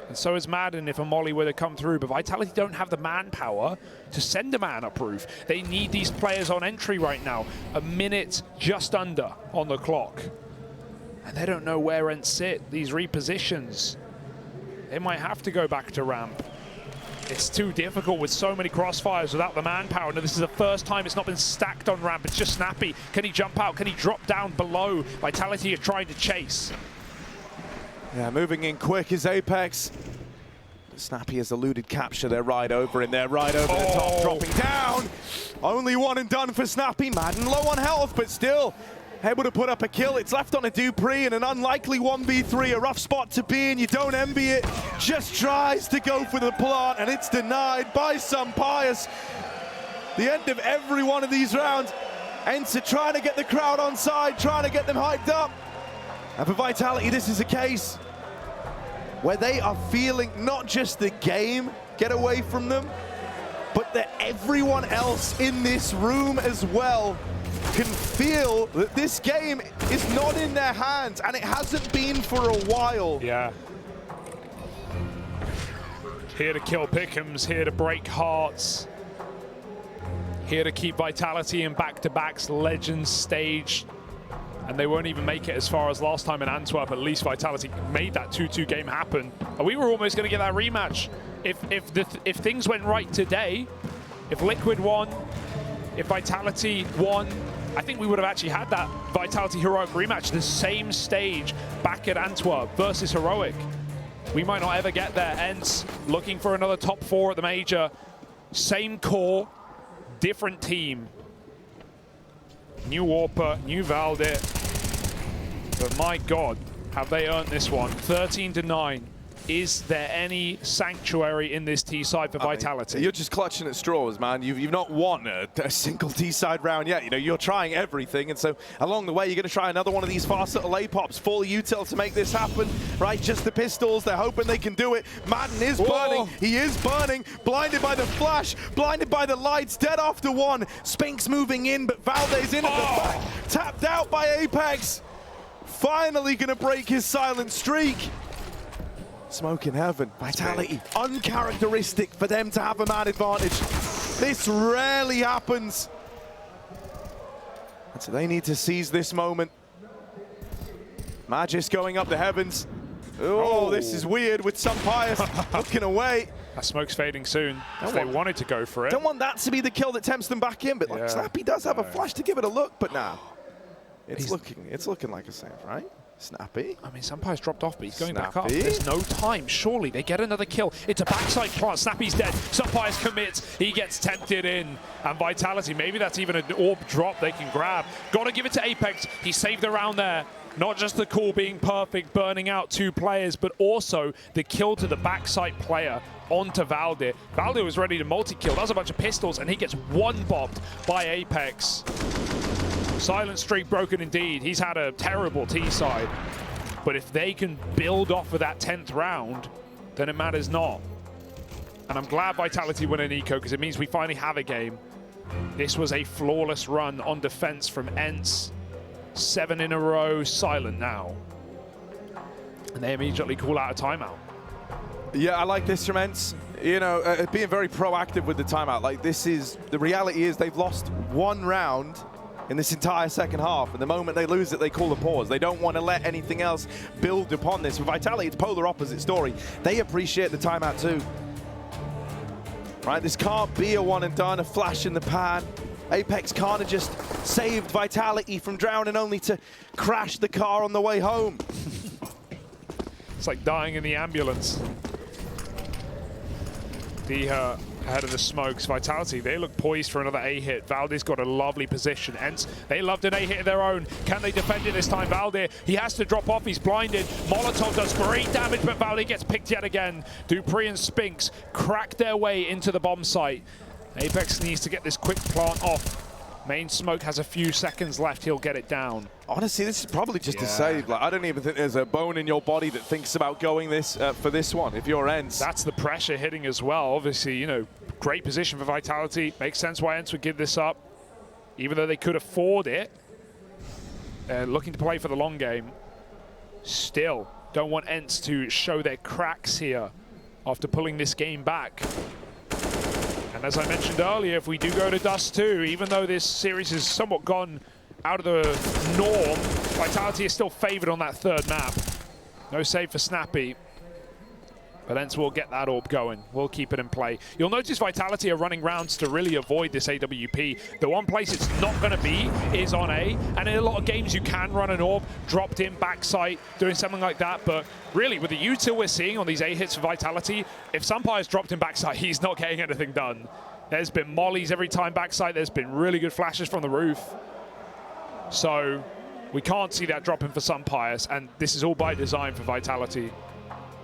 And so is Madden if a molly were to come through. But Vitality don't have the manpower to send a man up roof. They need these players on entry right now. A minute just under on the clock. And they don't know where Ence sit. These repositions. They might have to go back to ramp. It's too difficult with so many crossfires without the manpower. Now, this is the first time it's not been stacked on ramp. It's just Snappy. Can he jump out? Can he drop down below? Vitality are trying to chase. Yeah, moving in quick is Apex. Snappy has eluded capture. They're right over in there, right over the top, dropping down. Only one and done for Snappy. Madden low on health, but still able to put up a kill. It's left on a Dupree in an unlikely 1v3, a rough spot to be in. You don't envy it. Just tries to go for the plant, and it's denied by Sunpies. The end of every one of these rounds. Ence trying to get the crowd on side, trying to get them hyped up. And for Vitality, this is a case where they are feeling not just the game get away from them, but that everyone else in this room as well can feel that this game is not in their hands, and it hasn't been for a while. Yeah. Here to kill Pickham's, here to break hearts. here to keep Vitality in back-to-backs, Legends stage. And they won't even make it as far as last time in Antwerp. At least Vitality made that 2-2 game happen. And we were almost going to get that rematch. If things went right today, if Liquid won, if Vitality won, I think we would have actually had that Vitality Heroic rematch, the same stage back at Antwerp versus Heroic. We might not ever get there. Ence looking for another top 4 at the Major. Same core, different team. New Warper, new Valdir. But my God, have they earned this one? 13-9. Is there any sanctuary in this T-side for Vitality? You're just clutching at straws, man. You've not won a single T-side round yet. You know, you're trying everything, and so along the way, you're going to try another one of these fast little A-pops. Full util to make this happen, right? Just the pistols. They're hoping they can do it. Madden is burning. He is burning. Blinded by the flash. Blinded by the lights. Dead after one. Spinks moving in, but Valde's in at the back. Tapped out by Apex. Finally going to break his silent streak. Smoke in heaven. Vitality. Uncharacteristic for them to have a man advantage. This rarely happens. And so they need to seize this moment. Magis going up the heavens. Oh, this is weird with some Pius looking away. That smoke's fading soon. If they wanted to go for it. Don't want that to be the kill that tempts them back in, but like Snappy does have a flash to give it a look, but nah. It's looking like a save, right? Snappy. I mean, Sampai's dropped off, but he's going back up. There's no time. Surely they get another kill. It's a backside plant. Snappy's dead. Sampai's commits. He gets tempted in. And Vitality, maybe that's even an orb drop they can grab. Got to give it to Apex. He saved the round there. Not just the call being perfect, burning out 2 players, but also the kill to the backside player onto Valdir. Valdir was ready to multi-kill. That was a bunch of pistols, and he gets one-bopped by Apex. Silent streak broken indeed. He's had a terrible T-side. But if they can build off of that 10th round, then it matters not. And I'm glad Vitality won an eco because it means we finally have a game. This was a flawless run on defense from Ence. 7 in a row, silent now. And they immediately call out a timeout. Yeah, I like this from Ence. You know, being very proactive with the timeout. Like, this is, the reality is they've lost 1 round in this entire second half, and the moment they lose it, they call a pause. They don't want to let anything else build upon this. For Vitality, it's polar opposite story. They appreciate the timeout too. Right, this can't be a one and done, a flash in the pan. Apex can't have just saved Vitality from drowning only to crash the car on the way home. It's like dying in the ambulance. Diha ahead of the smokes. Vitality, they look poised for another A-hit. Valdir's got a lovely position. Ence, they loved an A-hit of their own. Can they defend it this time? Valdir, he has to drop off. He's blinded. Molotov does great damage, but Valdir gets picked yet again. Dupree and Spinks crack their way into the bomb site. Apex needs to get this quick plant off. Main smoke has a few seconds left. He'll get it down. Honestly, this is probably just a save. Like, I don't even think there's a bone in your body that thinks about going this for this one. If you're Ence, that's the pressure hitting as well. Obviously, you know, great position for Vitality. Makes sense why Ence would give this up, even though they could afford it. They're looking to play for the long game. Still, don't want Ence to show their cracks here after pulling this game back. And as I mentioned earlier, if we do go to Dust 2, even though this series has somewhat gone out of the norm, Vitality is still favored on that 3rd map. No save for Snappy. But Ence will get that orb going. We'll keep it in play. You'll notice Vitality are running rounds to really avoid this AWP. The one place it's not going to be is on A. And in a lot of games, you can run an orb, dropped in backside, doing something like that. But really, with the util we're seeing on these A-hits for Vitality, if Sampire's dropped in backside, he's not getting anything done. There's been mollies every time backside. There's been really good flashes from the roof. So we can't see that dropping for Sampires. And this is all by design for Vitality.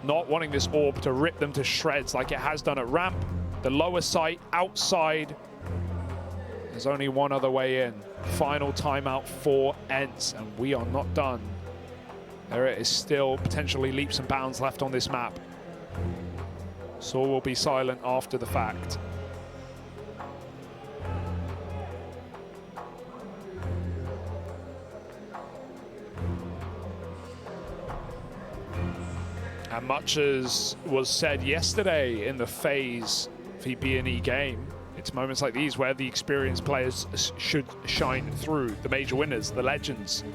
Not wanting this orb to rip them to shreds like it has done at ramp, the lower site, outside. There's only one other way in. Final timeout for Ence, and we are not done. There is still potentially leaps and bounds left on this map. So we'll be silent after the fact. And much as was said yesterday in the Faze VB&E game, it It's moments like these where the experienced players should shine through. The major winners, the legends.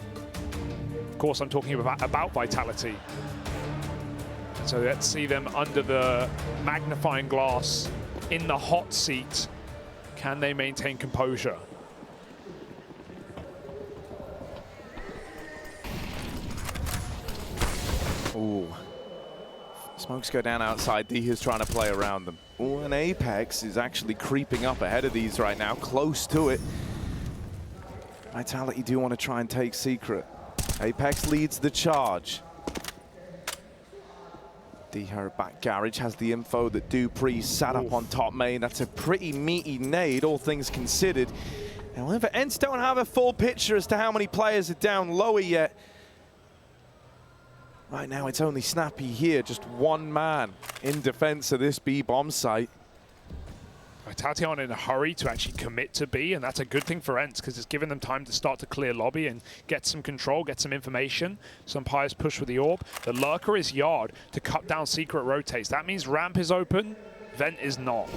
Of course, I'm talking about Vitality. So let's see them under the magnifying glass in the hot seat. Can they maintain composure? Ooh. Smokes go down outside. Diha's trying to play around them. Ooh, and Apex is actually creeping up ahead of these right now, close to it. Vitality do want to try and take Secret. Apex leads the charge. Diha back garage has the info that Dupree sat up on top main. That's a pretty meaty nade, all things considered. However, Ence don't have a full picture as to how many players are down lower yet. Right now, it's only Snappy here, just one man in defense of this B bomb site. Vitality aren't in a hurry to actually commit to B, and that's a good thing for Ence because it's given them time to start to clear lobby and get some control, get some information. Some Pies push with the orb. The lurker is yard to cut down Secret rotates. That means ramp is open, vent is not.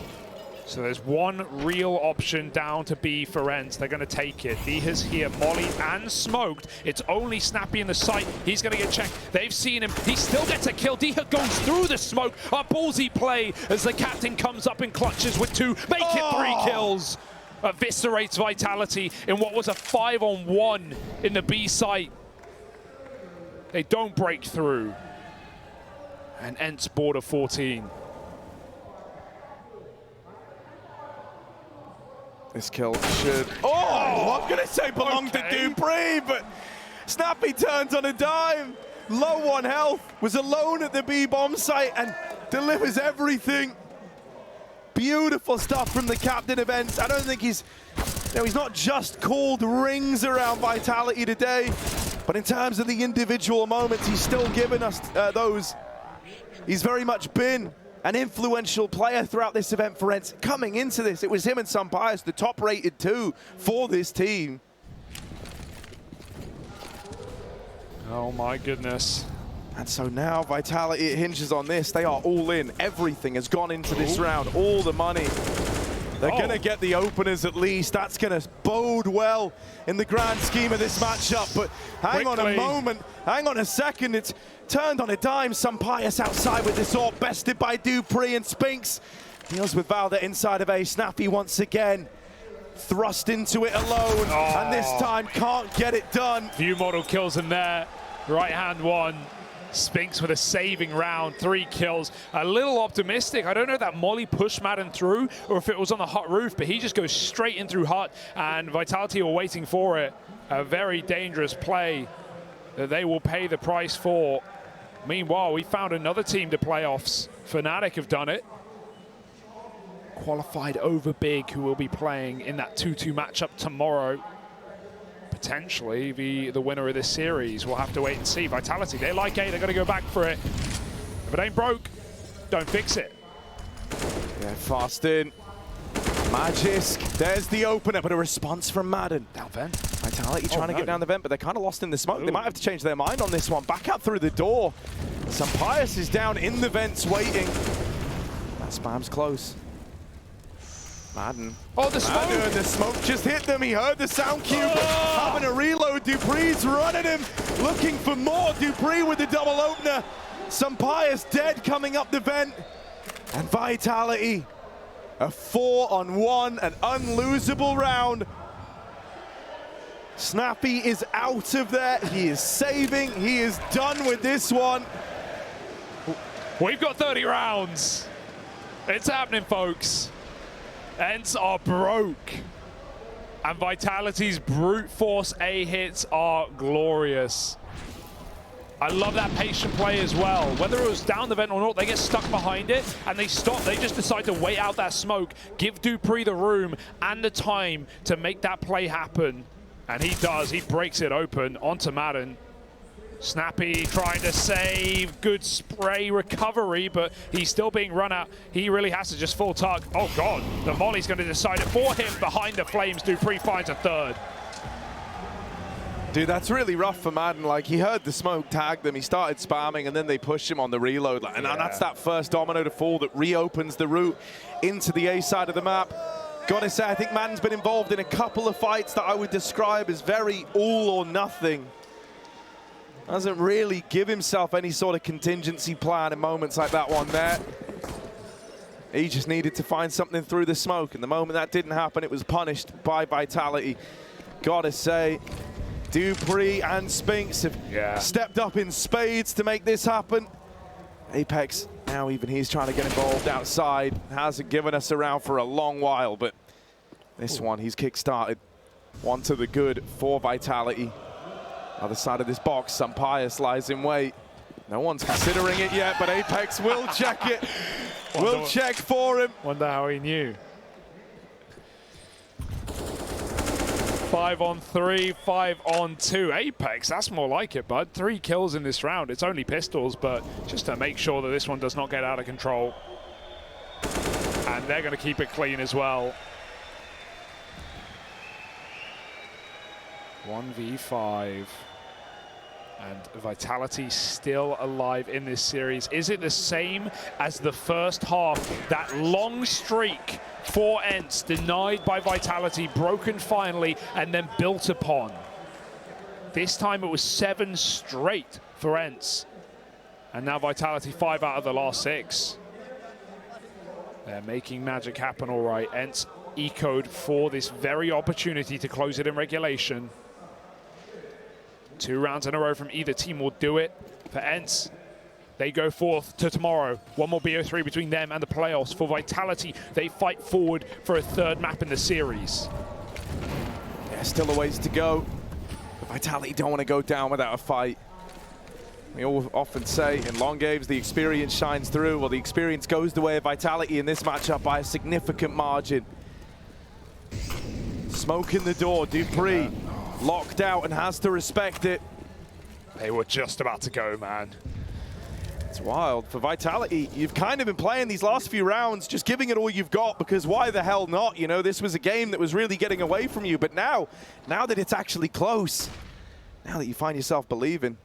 So there's one real option down to B for Ence. They're going to take it. Diha's here, Molly and smoked. It's only Snappy in the site. He's going to get checked. They've seen him. He still gets a kill. Diha goes through the smoke. A ballsy play as the captain comes up and clutches with 2. Make it 3 kills. Eviscerates Vitality in what was a 5-on-1 in the B site. They don't break through. And Ence border 14. This kill should... Oh, I'm going to say belonged to Dupree, but Snappy turns on a dime. Low on health, was alone at the B bomb site and delivers everything. Beautiful stuff from the captain of Ence. I don't think he's not just called rings around Vitality today, but in terms of the individual moments, he's still given us those. He's very much been an influential player throughout this event for Ence. Coming into this, it was him and Sampias, the top-rated 2 for this team. Oh my goodness. And so now Vitality, it hinges on this. They are all in. Everything has gone into this round. All the money. They're going to get the openers at least. That's going to bode well in the grand scheme of this matchup. But hang on a moment. Hang on a second. It's turned on a dime. Sampias outside with this orb. Bested by Dupree and Spinks. Deals with Valda inside of A. Snappy once again. Thrust into it alone. And this time can't get it done. View model kills him there. Right hand one. Spinks with a saving round, 3 kills. A little optimistic. I don't know if that Molly pushed Madden through or if it was on the hot roof, but he just goes straight in through hut, and Vitality are waiting for it. A very dangerous play that they will pay the price for. Meanwhile, we found another team to playoffs. Fnatic have done it. Qualified over Big, who will be playing in that 2-2 matchup tomorrow. Potentially be the winner of this series. We'll have to wait and see. Vitality, they like A, they're going to go back for it. If it ain't broke, don't fix it. Yeah, fast in. Magisk, there's the opener, but a response from Madden. Down vent. Vitality trying to get down the vent, but they're kind of lost in the smoke. They might have to change their mind on this one. Back out through the door. Sampias is down in the vents waiting. That spam's close. Madden. Oh, the smoke! Madden, the smoke just hit them. He heard the sound cue, but having a reload. Dupree's running him, looking for more. Dupree with the double opener. Sampias dead coming up the vent. And Vitality, a 4-on-1, an unlosable round. Snappy is out of there. He is saving. He is done with this one. We've got 30 rounds. It's happening, folks. Ence are broke. And Vitality's brute force A hits are glorious. I love that patient play as well. Whether it was down the vent or not, they get stuck behind it and they stop. They just decide to wait out that smoke, give Dupree the room and the time to make that play happen. And he does. He breaks it open onto Madden. Snappy trying to save, good spray recovery, but he's still being run out. He really has to just full tug. Oh God, the Molly's going to decide it for him. Behind the flames, Dupree finds a 3rd. Dude, that's really rough for Madden. Like, he heard the smoke, tagged them, he started spamming, and then they pushed him on the reload. And that's that first domino to fall that reopens the route into the A side of the map. Gotta say, I think Madden's been involved in a couple of fights that I would describe as very all or nothing. Doesn't really give himself any sort of contingency plan in moments like that one there. He just needed to find something through the smoke, and the moment that didn't happen, it was punished by Vitality. Gotta say, dupreeh and Spinks have stepped up in spades to make this happen. Apex, now even he's trying to get involved outside. Hasn't given us a round for a long while, but this one he's kick-started. One to the good for Vitality. Other side of this box, Sampius lies in wait. No one's considering it yet, but Apex will check it. Will check for him. Wonder how he knew. 5 on 3, 5 on 2. Apex, that's more like it, bud. 3 kills in this round. It's only pistols, but just to make sure that this one does not get out of control. And they're going to keep it clean as well. 1v5. And Vitality still alive in this series. Is it the same as the first half? That long streak for Ence, denied by Vitality, broken finally, and then built upon. This time it was 7 straight for Ence. And now Vitality 5 out of the last 6. They're making magic happen all right. Ence echoed for this very opportunity to close it in regulation. 2 rounds in a row from either team will do it. For Ence, they go forth to tomorrow. One more BO3 between them and the playoffs. For Vitality, they fight forward for a 3rd map in the series. Yeah, still a ways to go. But Vitality don't want to go down without a fight. We all often say in long games, the experience shines through. Well, the experience goes the way of Vitality in this matchup by a significant margin. Smoke in the door, dupreeh. Locked out and has to respect it. They were just about to go, man. It's wild. For Vitality, you've kind of been playing these last few rounds, just giving it all you've got, because why the hell not? You know, this was a game that was really getting away from you, but now that it's actually close, now that you find yourself believing,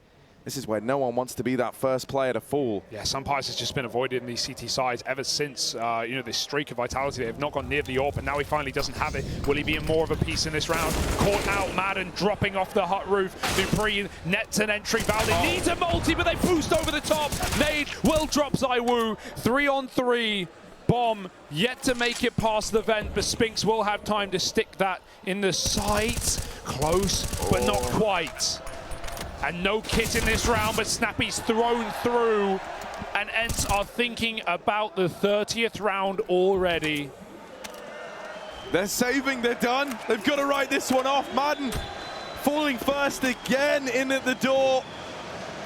this is where no one wants to be that first player to fall. Yeah, Sampius has just been avoided in these CT sides ever since, you know, this streak of Vitality. They have not gone near the AWP, and now he finally doesn't have it. Will he be in more of a piece in this round? Caught out, Madden dropping off the hut roof. dupreeh nets an entry. Valde needs a multi, but they boost over the top. Nade will drop ZywOo. 3 on 3. Bomb yet to make it past the vent, but Spinks will have time to stick that in the sights. Close, but not quite. And no kit in this round, but Snappy's thrown through. And Ence are thinking about the 30th round already. They're saving, they're done. They've got to write this one off. Madden falling first again in at the door.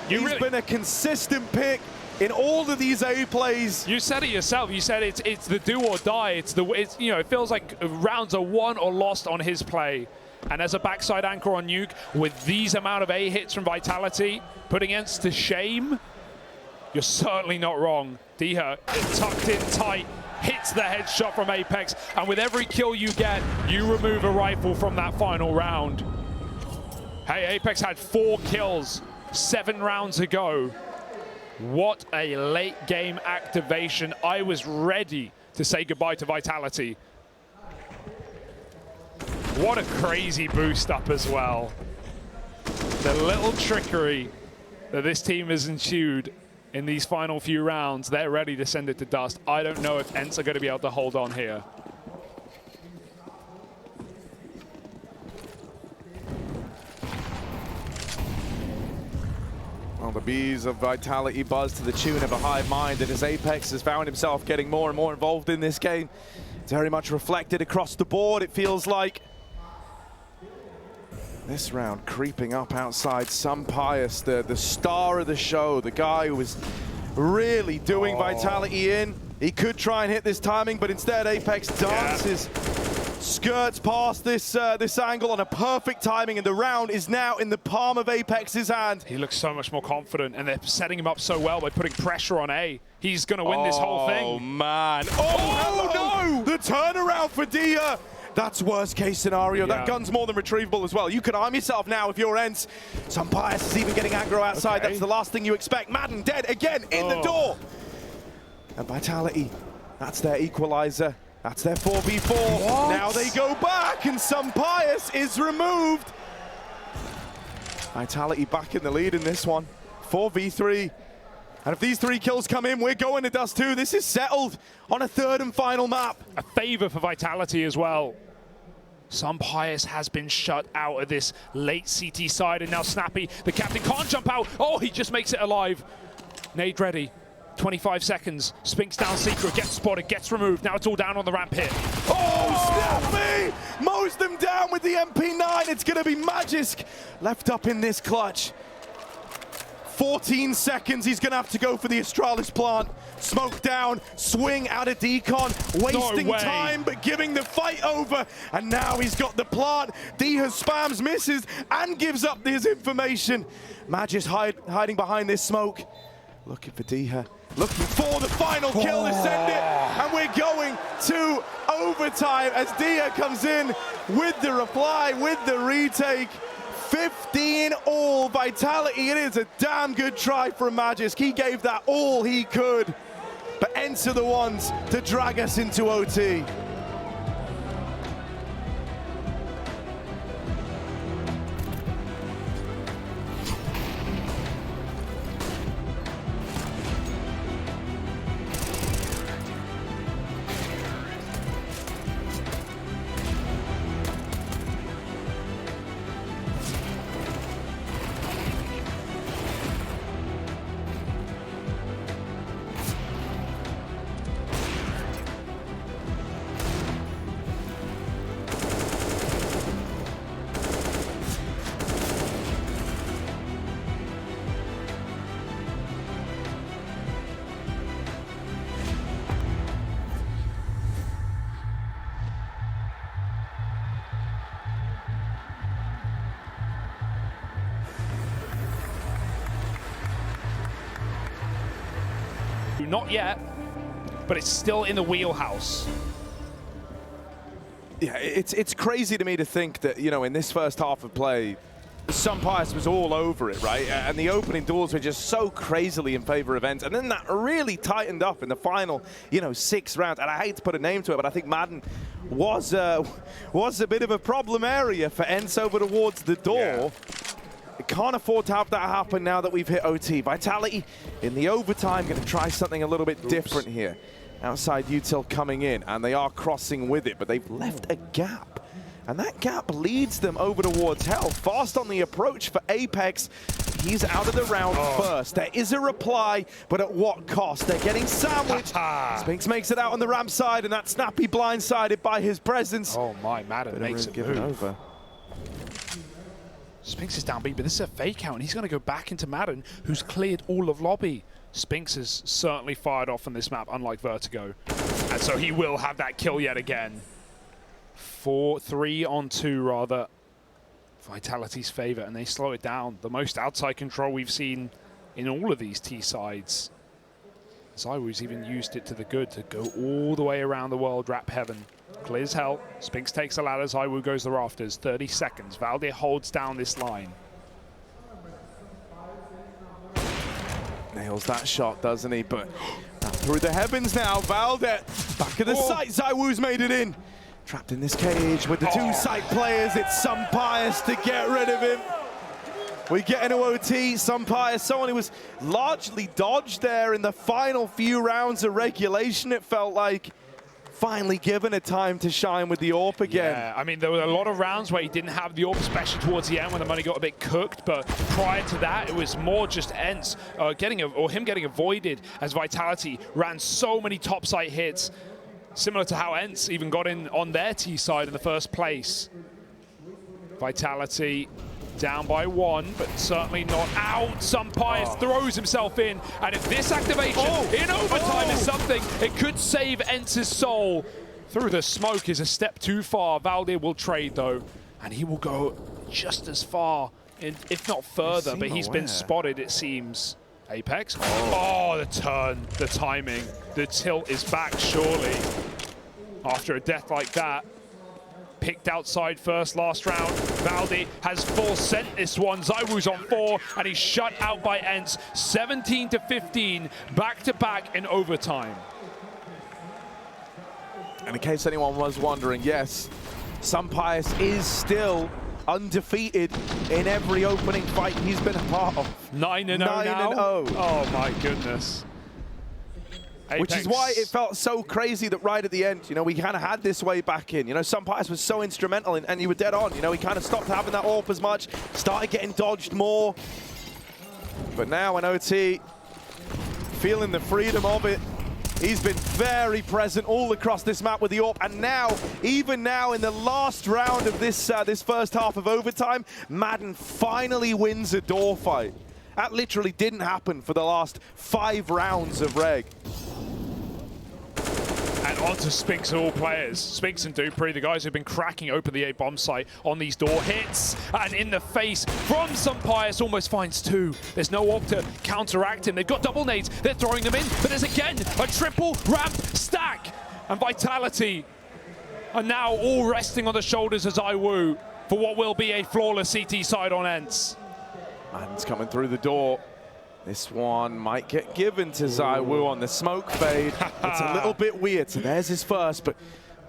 He's been a consistent pick in all of these A plays. You said it yourself. You said it's the do or die. It's you know, it feels like rounds are won or lost on his play. And as a backside anchor on Nuke, with these amount of A hits from Vitality, putting Ence to shame, you're certainly not wrong. Diha tucked in tight, hits the headshot from Apex, and with every kill you get, you remove a rifle from that final round. Hey, Apex had 4 kills 7 rounds ago. What a late game activation. I was ready to say goodbye to Vitality. What a crazy boost up as well. The little trickery that this team has ensued in these final few rounds, they're ready to send it to dust. I don't know if Ence are going to be able to hold on here. Well, the bees of Vitality buzz to the tune of a hive mind, and as Apex has found himself getting more and more involved in this game, it's very much reflected across the board, it feels like. This round creeping up outside Sampius, the star of the show, the guy who was really doing Vitality in. He could try and hit this timing, but instead Apex dances, skirts past this angle on a perfect timing, and the round is now in the palm of Apex's hand. He looks so much more confident, and they're setting him up so well by putting pressure on A. He's going to win this whole thing. Oh, man. Oh, no! The turnaround for Diha. That's worst case scenario. That gun's more than retrievable as well. You can arm yourself now if you're Ence. Sampius is even getting aggro outside. That's the last thing you expect. Madden dead again in the door. And Vitality, that's their equalizer. That's their 4v4. What? Now they go back, and Pius is removed. Vitality back in the lead in this one. 4v3. And if these 3 kills come in, we're going to Dust 2. This is settled on a 3rd and final map. A favor for Vitality as well. Pius has been shut out of this late CT side, and now Snappy, the captain, can't jump out. Oh, he just makes it alive. Nade ready. 25 seconds. Spinks down Secret, gets spotted, gets removed. Now it's all down on the ramp hit. Oh, Snappy! Mows them down with the MP9. It's going to be Magisk left up in this clutch. 14 seconds. He's going to have to go for the Astralis plant. Smoke down, swing out of decon, wasting time, but giving the fight over. And now he's got the plant. Diha spams, misses, and gives up his information. Magisk hiding behind this smoke. Looking for Diha. Looking for the final kill to send it. And we're going to overtime as Diha comes in with the reply, with the retake. 15 all Vitality. It is a damn good try from Magisk. He gave that all he could. But Ence are the ones to drag us into OT. Not yet, but it's still in the wheelhouse. Yeah, it's crazy to me to think that, you know, in this first half of play, Pius was all over it, right? And the opening doors were just so crazily in favor of Ence. And then that really tightened up in the final, you know, 6 rounds. And I hate to put a name to it, but I think Madden was a bit of a problem area for Ence over towards the door. Yeah. Can't afford to have that happen now that we've hit OT. Vitality in the overtime, going to try something a little bit different here. Outside util coming in, and they are crossing with it, but they've left a gap. And that gap leads them over towards Hell. Fast on the approach for Apex. He's out of the round first. There is a reply, but at what cost? They're getting sandwiched. Spinks makes it out on the ramp side, and that Snappy blindsided by his presence. Oh my, Madden makes it given over. Spinks is down B, but this is a fake out, and he's going to go back into Madden, who's cleared all of lobby. Spinks is certainly fired off on this map, unlike Vertigo. And so he will have that kill yet again. 3 on 2, rather. Vitality's favor, and they slow it down. The most outside control we've seen in all of these T-sides. ZywOo's even used it to the good to go all the way around the world, wrap heaven. Clears Hell. Spinks takes the ladder. ZywOo goes the rafters. 30 seconds. Valde holds down this line. Nails that shot, doesn't he? But through the heavens now. Valde back of the site. ZywOo's made it in. Trapped in this cage with the 2 site players. It's Pius to get rid of him. We get into OT. Pius, someone who was largely dodged there in the final few rounds of regulation, it felt like. Finally given a time to shine with the AWP again. Yeah, I mean, there were a lot of rounds where he didn't have the AWP, especially towards the end when the money got a bit cooked, but prior to that, it was more just Ence getting avoided as Vitality ran so many top site hits, similar to how Ence even got in on their T side in the first place. Vitality down by 1, but certainly not out. Pius throws himself in, and if this activation in overtime is something, it could save Ence's soul. Through the smoke is a step too far. Valde will trade though, and he will go just as far, if not further, but he's been spotted, it seems. Apex. The turn, the timing, the tilt is back surely. After a death like that. Picked outside first last round. Valde has full sent this one. ZywOo's on 4, and he's shut out by Ence. 17-15, back-to-back in overtime. And in case anyone was wondering, yes, Sunpius is still undefeated in every opening fight he's been a part of. 9-0 now? 9-0. Oh my goodness. Apex. Which is why it felt so crazy that right at the end, you know, we kind of had this way back in. You know, Sunpius was so instrumental, and you were dead on. You know, he kind of stopped having that AWP as much, started getting dodged more. But now in OT, feeling the freedom of it, he's been very present all across this map with the AWP, and now, even now in the last round of this this first half of overtime, Madden finally wins a door fight. That literally didn't happen for the last 5 rounds of Reg. And on to Spinks and all players. Spinks and Dupree, the guys who've been cracking open the A bomb site on these door hits. And in the face from Sunpius, almost finds 2. There's no AWP to counteract him. They've got double nades. They're throwing them in. But there's again a triple ramp stack. And Vitality are now all resting on the shoulders of ZywOo for what will be a flawless CT side on Ence. Madden's coming through the door. This one might get given to ZywOo on the smoke fade. It's a little bit weird. So there's his first, but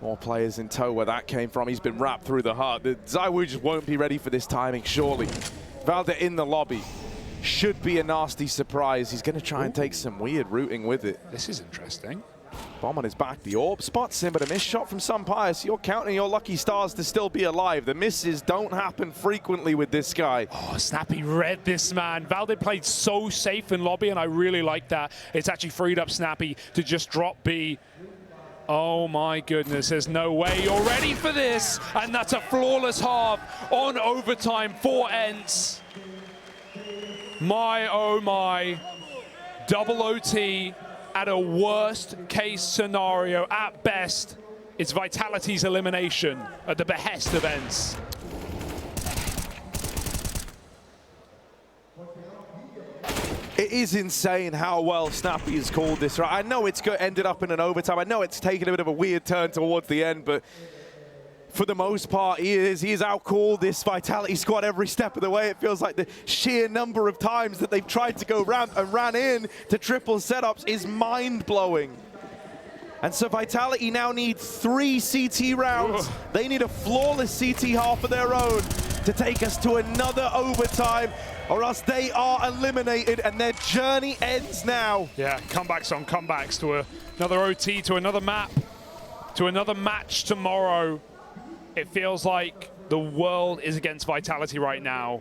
more players in tow where that came from. He's been wrapped through the heart. ZywOo just won't be ready for this timing, surely. Valde in the lobby. Should be a nasty surprise. He's going to try and take some weird routing with it. This is interesting. Bomb on his back. The AWP spots him, but a missed shot from Sunpius. You're counting your lucky stars to still be alive. The misses don't happen frequently with this guy. Oh, Snappy read this man. Valde played so safe in lobby, and I really like that. It's actually freed up Snappy to just drop B. Oh my goodness, there's no way you're ready for this. And that's a flawless half on overtime for Ence. My, oh my. Double OT. At a worst case scenario, at best, it's Vitality's elimination at the behest of Ence. It is insane how well Snappy has called this. Right? I know it's ended up in an overtime. I know it's taken a bit of a weird turn towards the end, but for the most part, he is outcalled this Vitality squad every step of the way. It feels like the sheer number of times that they've tried to go ramp and ran in to triple setups is mind-blowing. And so Vitality now need 3 CT rounds. They need a flawless CT half of their own to take us to another overtime, or else they are eliminated and their journey ends now. Yeah, comebacks on comebacks to another OT, to another map, to another match tomorrow. It feels like the world is against Vitality right now.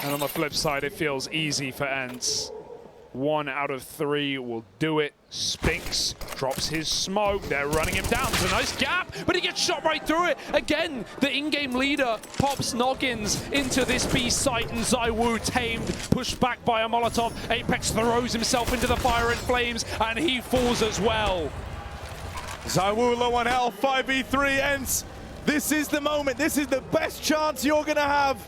And on the flip side, it feels easy for Ence. 1 out of 3 will do it. Spinks drops his smoke. They're running him down. It's a nice gap, but he gets shot right through it. Again, the in-game leader pops noggins into this B site, and ZywOo tamed, pushed back by a Molotov. Apex throws himself into the fire and flames, and he falls as well. ZywOo low on health, 5v3 Ence. This is the moment. This is the best chance you're going to have.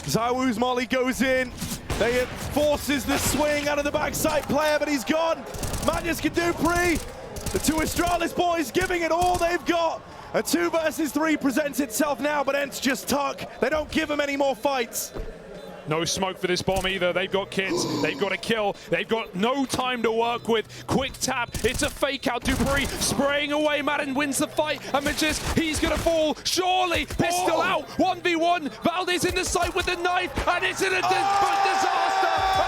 ZywOo's molly goes in. They forces the swing out of the backside player, but he's gone. Magisk and Dupree, the 2 Astralis boys giving it all they've got. A 2 versus 3 presents itself now, but Ence just tuck. They don't give him any more fights. No smoke for this bomb either. They've got kids. They've got to kill. They've got no time to work with. Quick tap. It's a fake out. Dupree spraying away. Madden wins the fight. And Magisk, he's going to fall. Surely. Pistol out. 1v1. Valde's in the site with the knife. And it's in a disaster.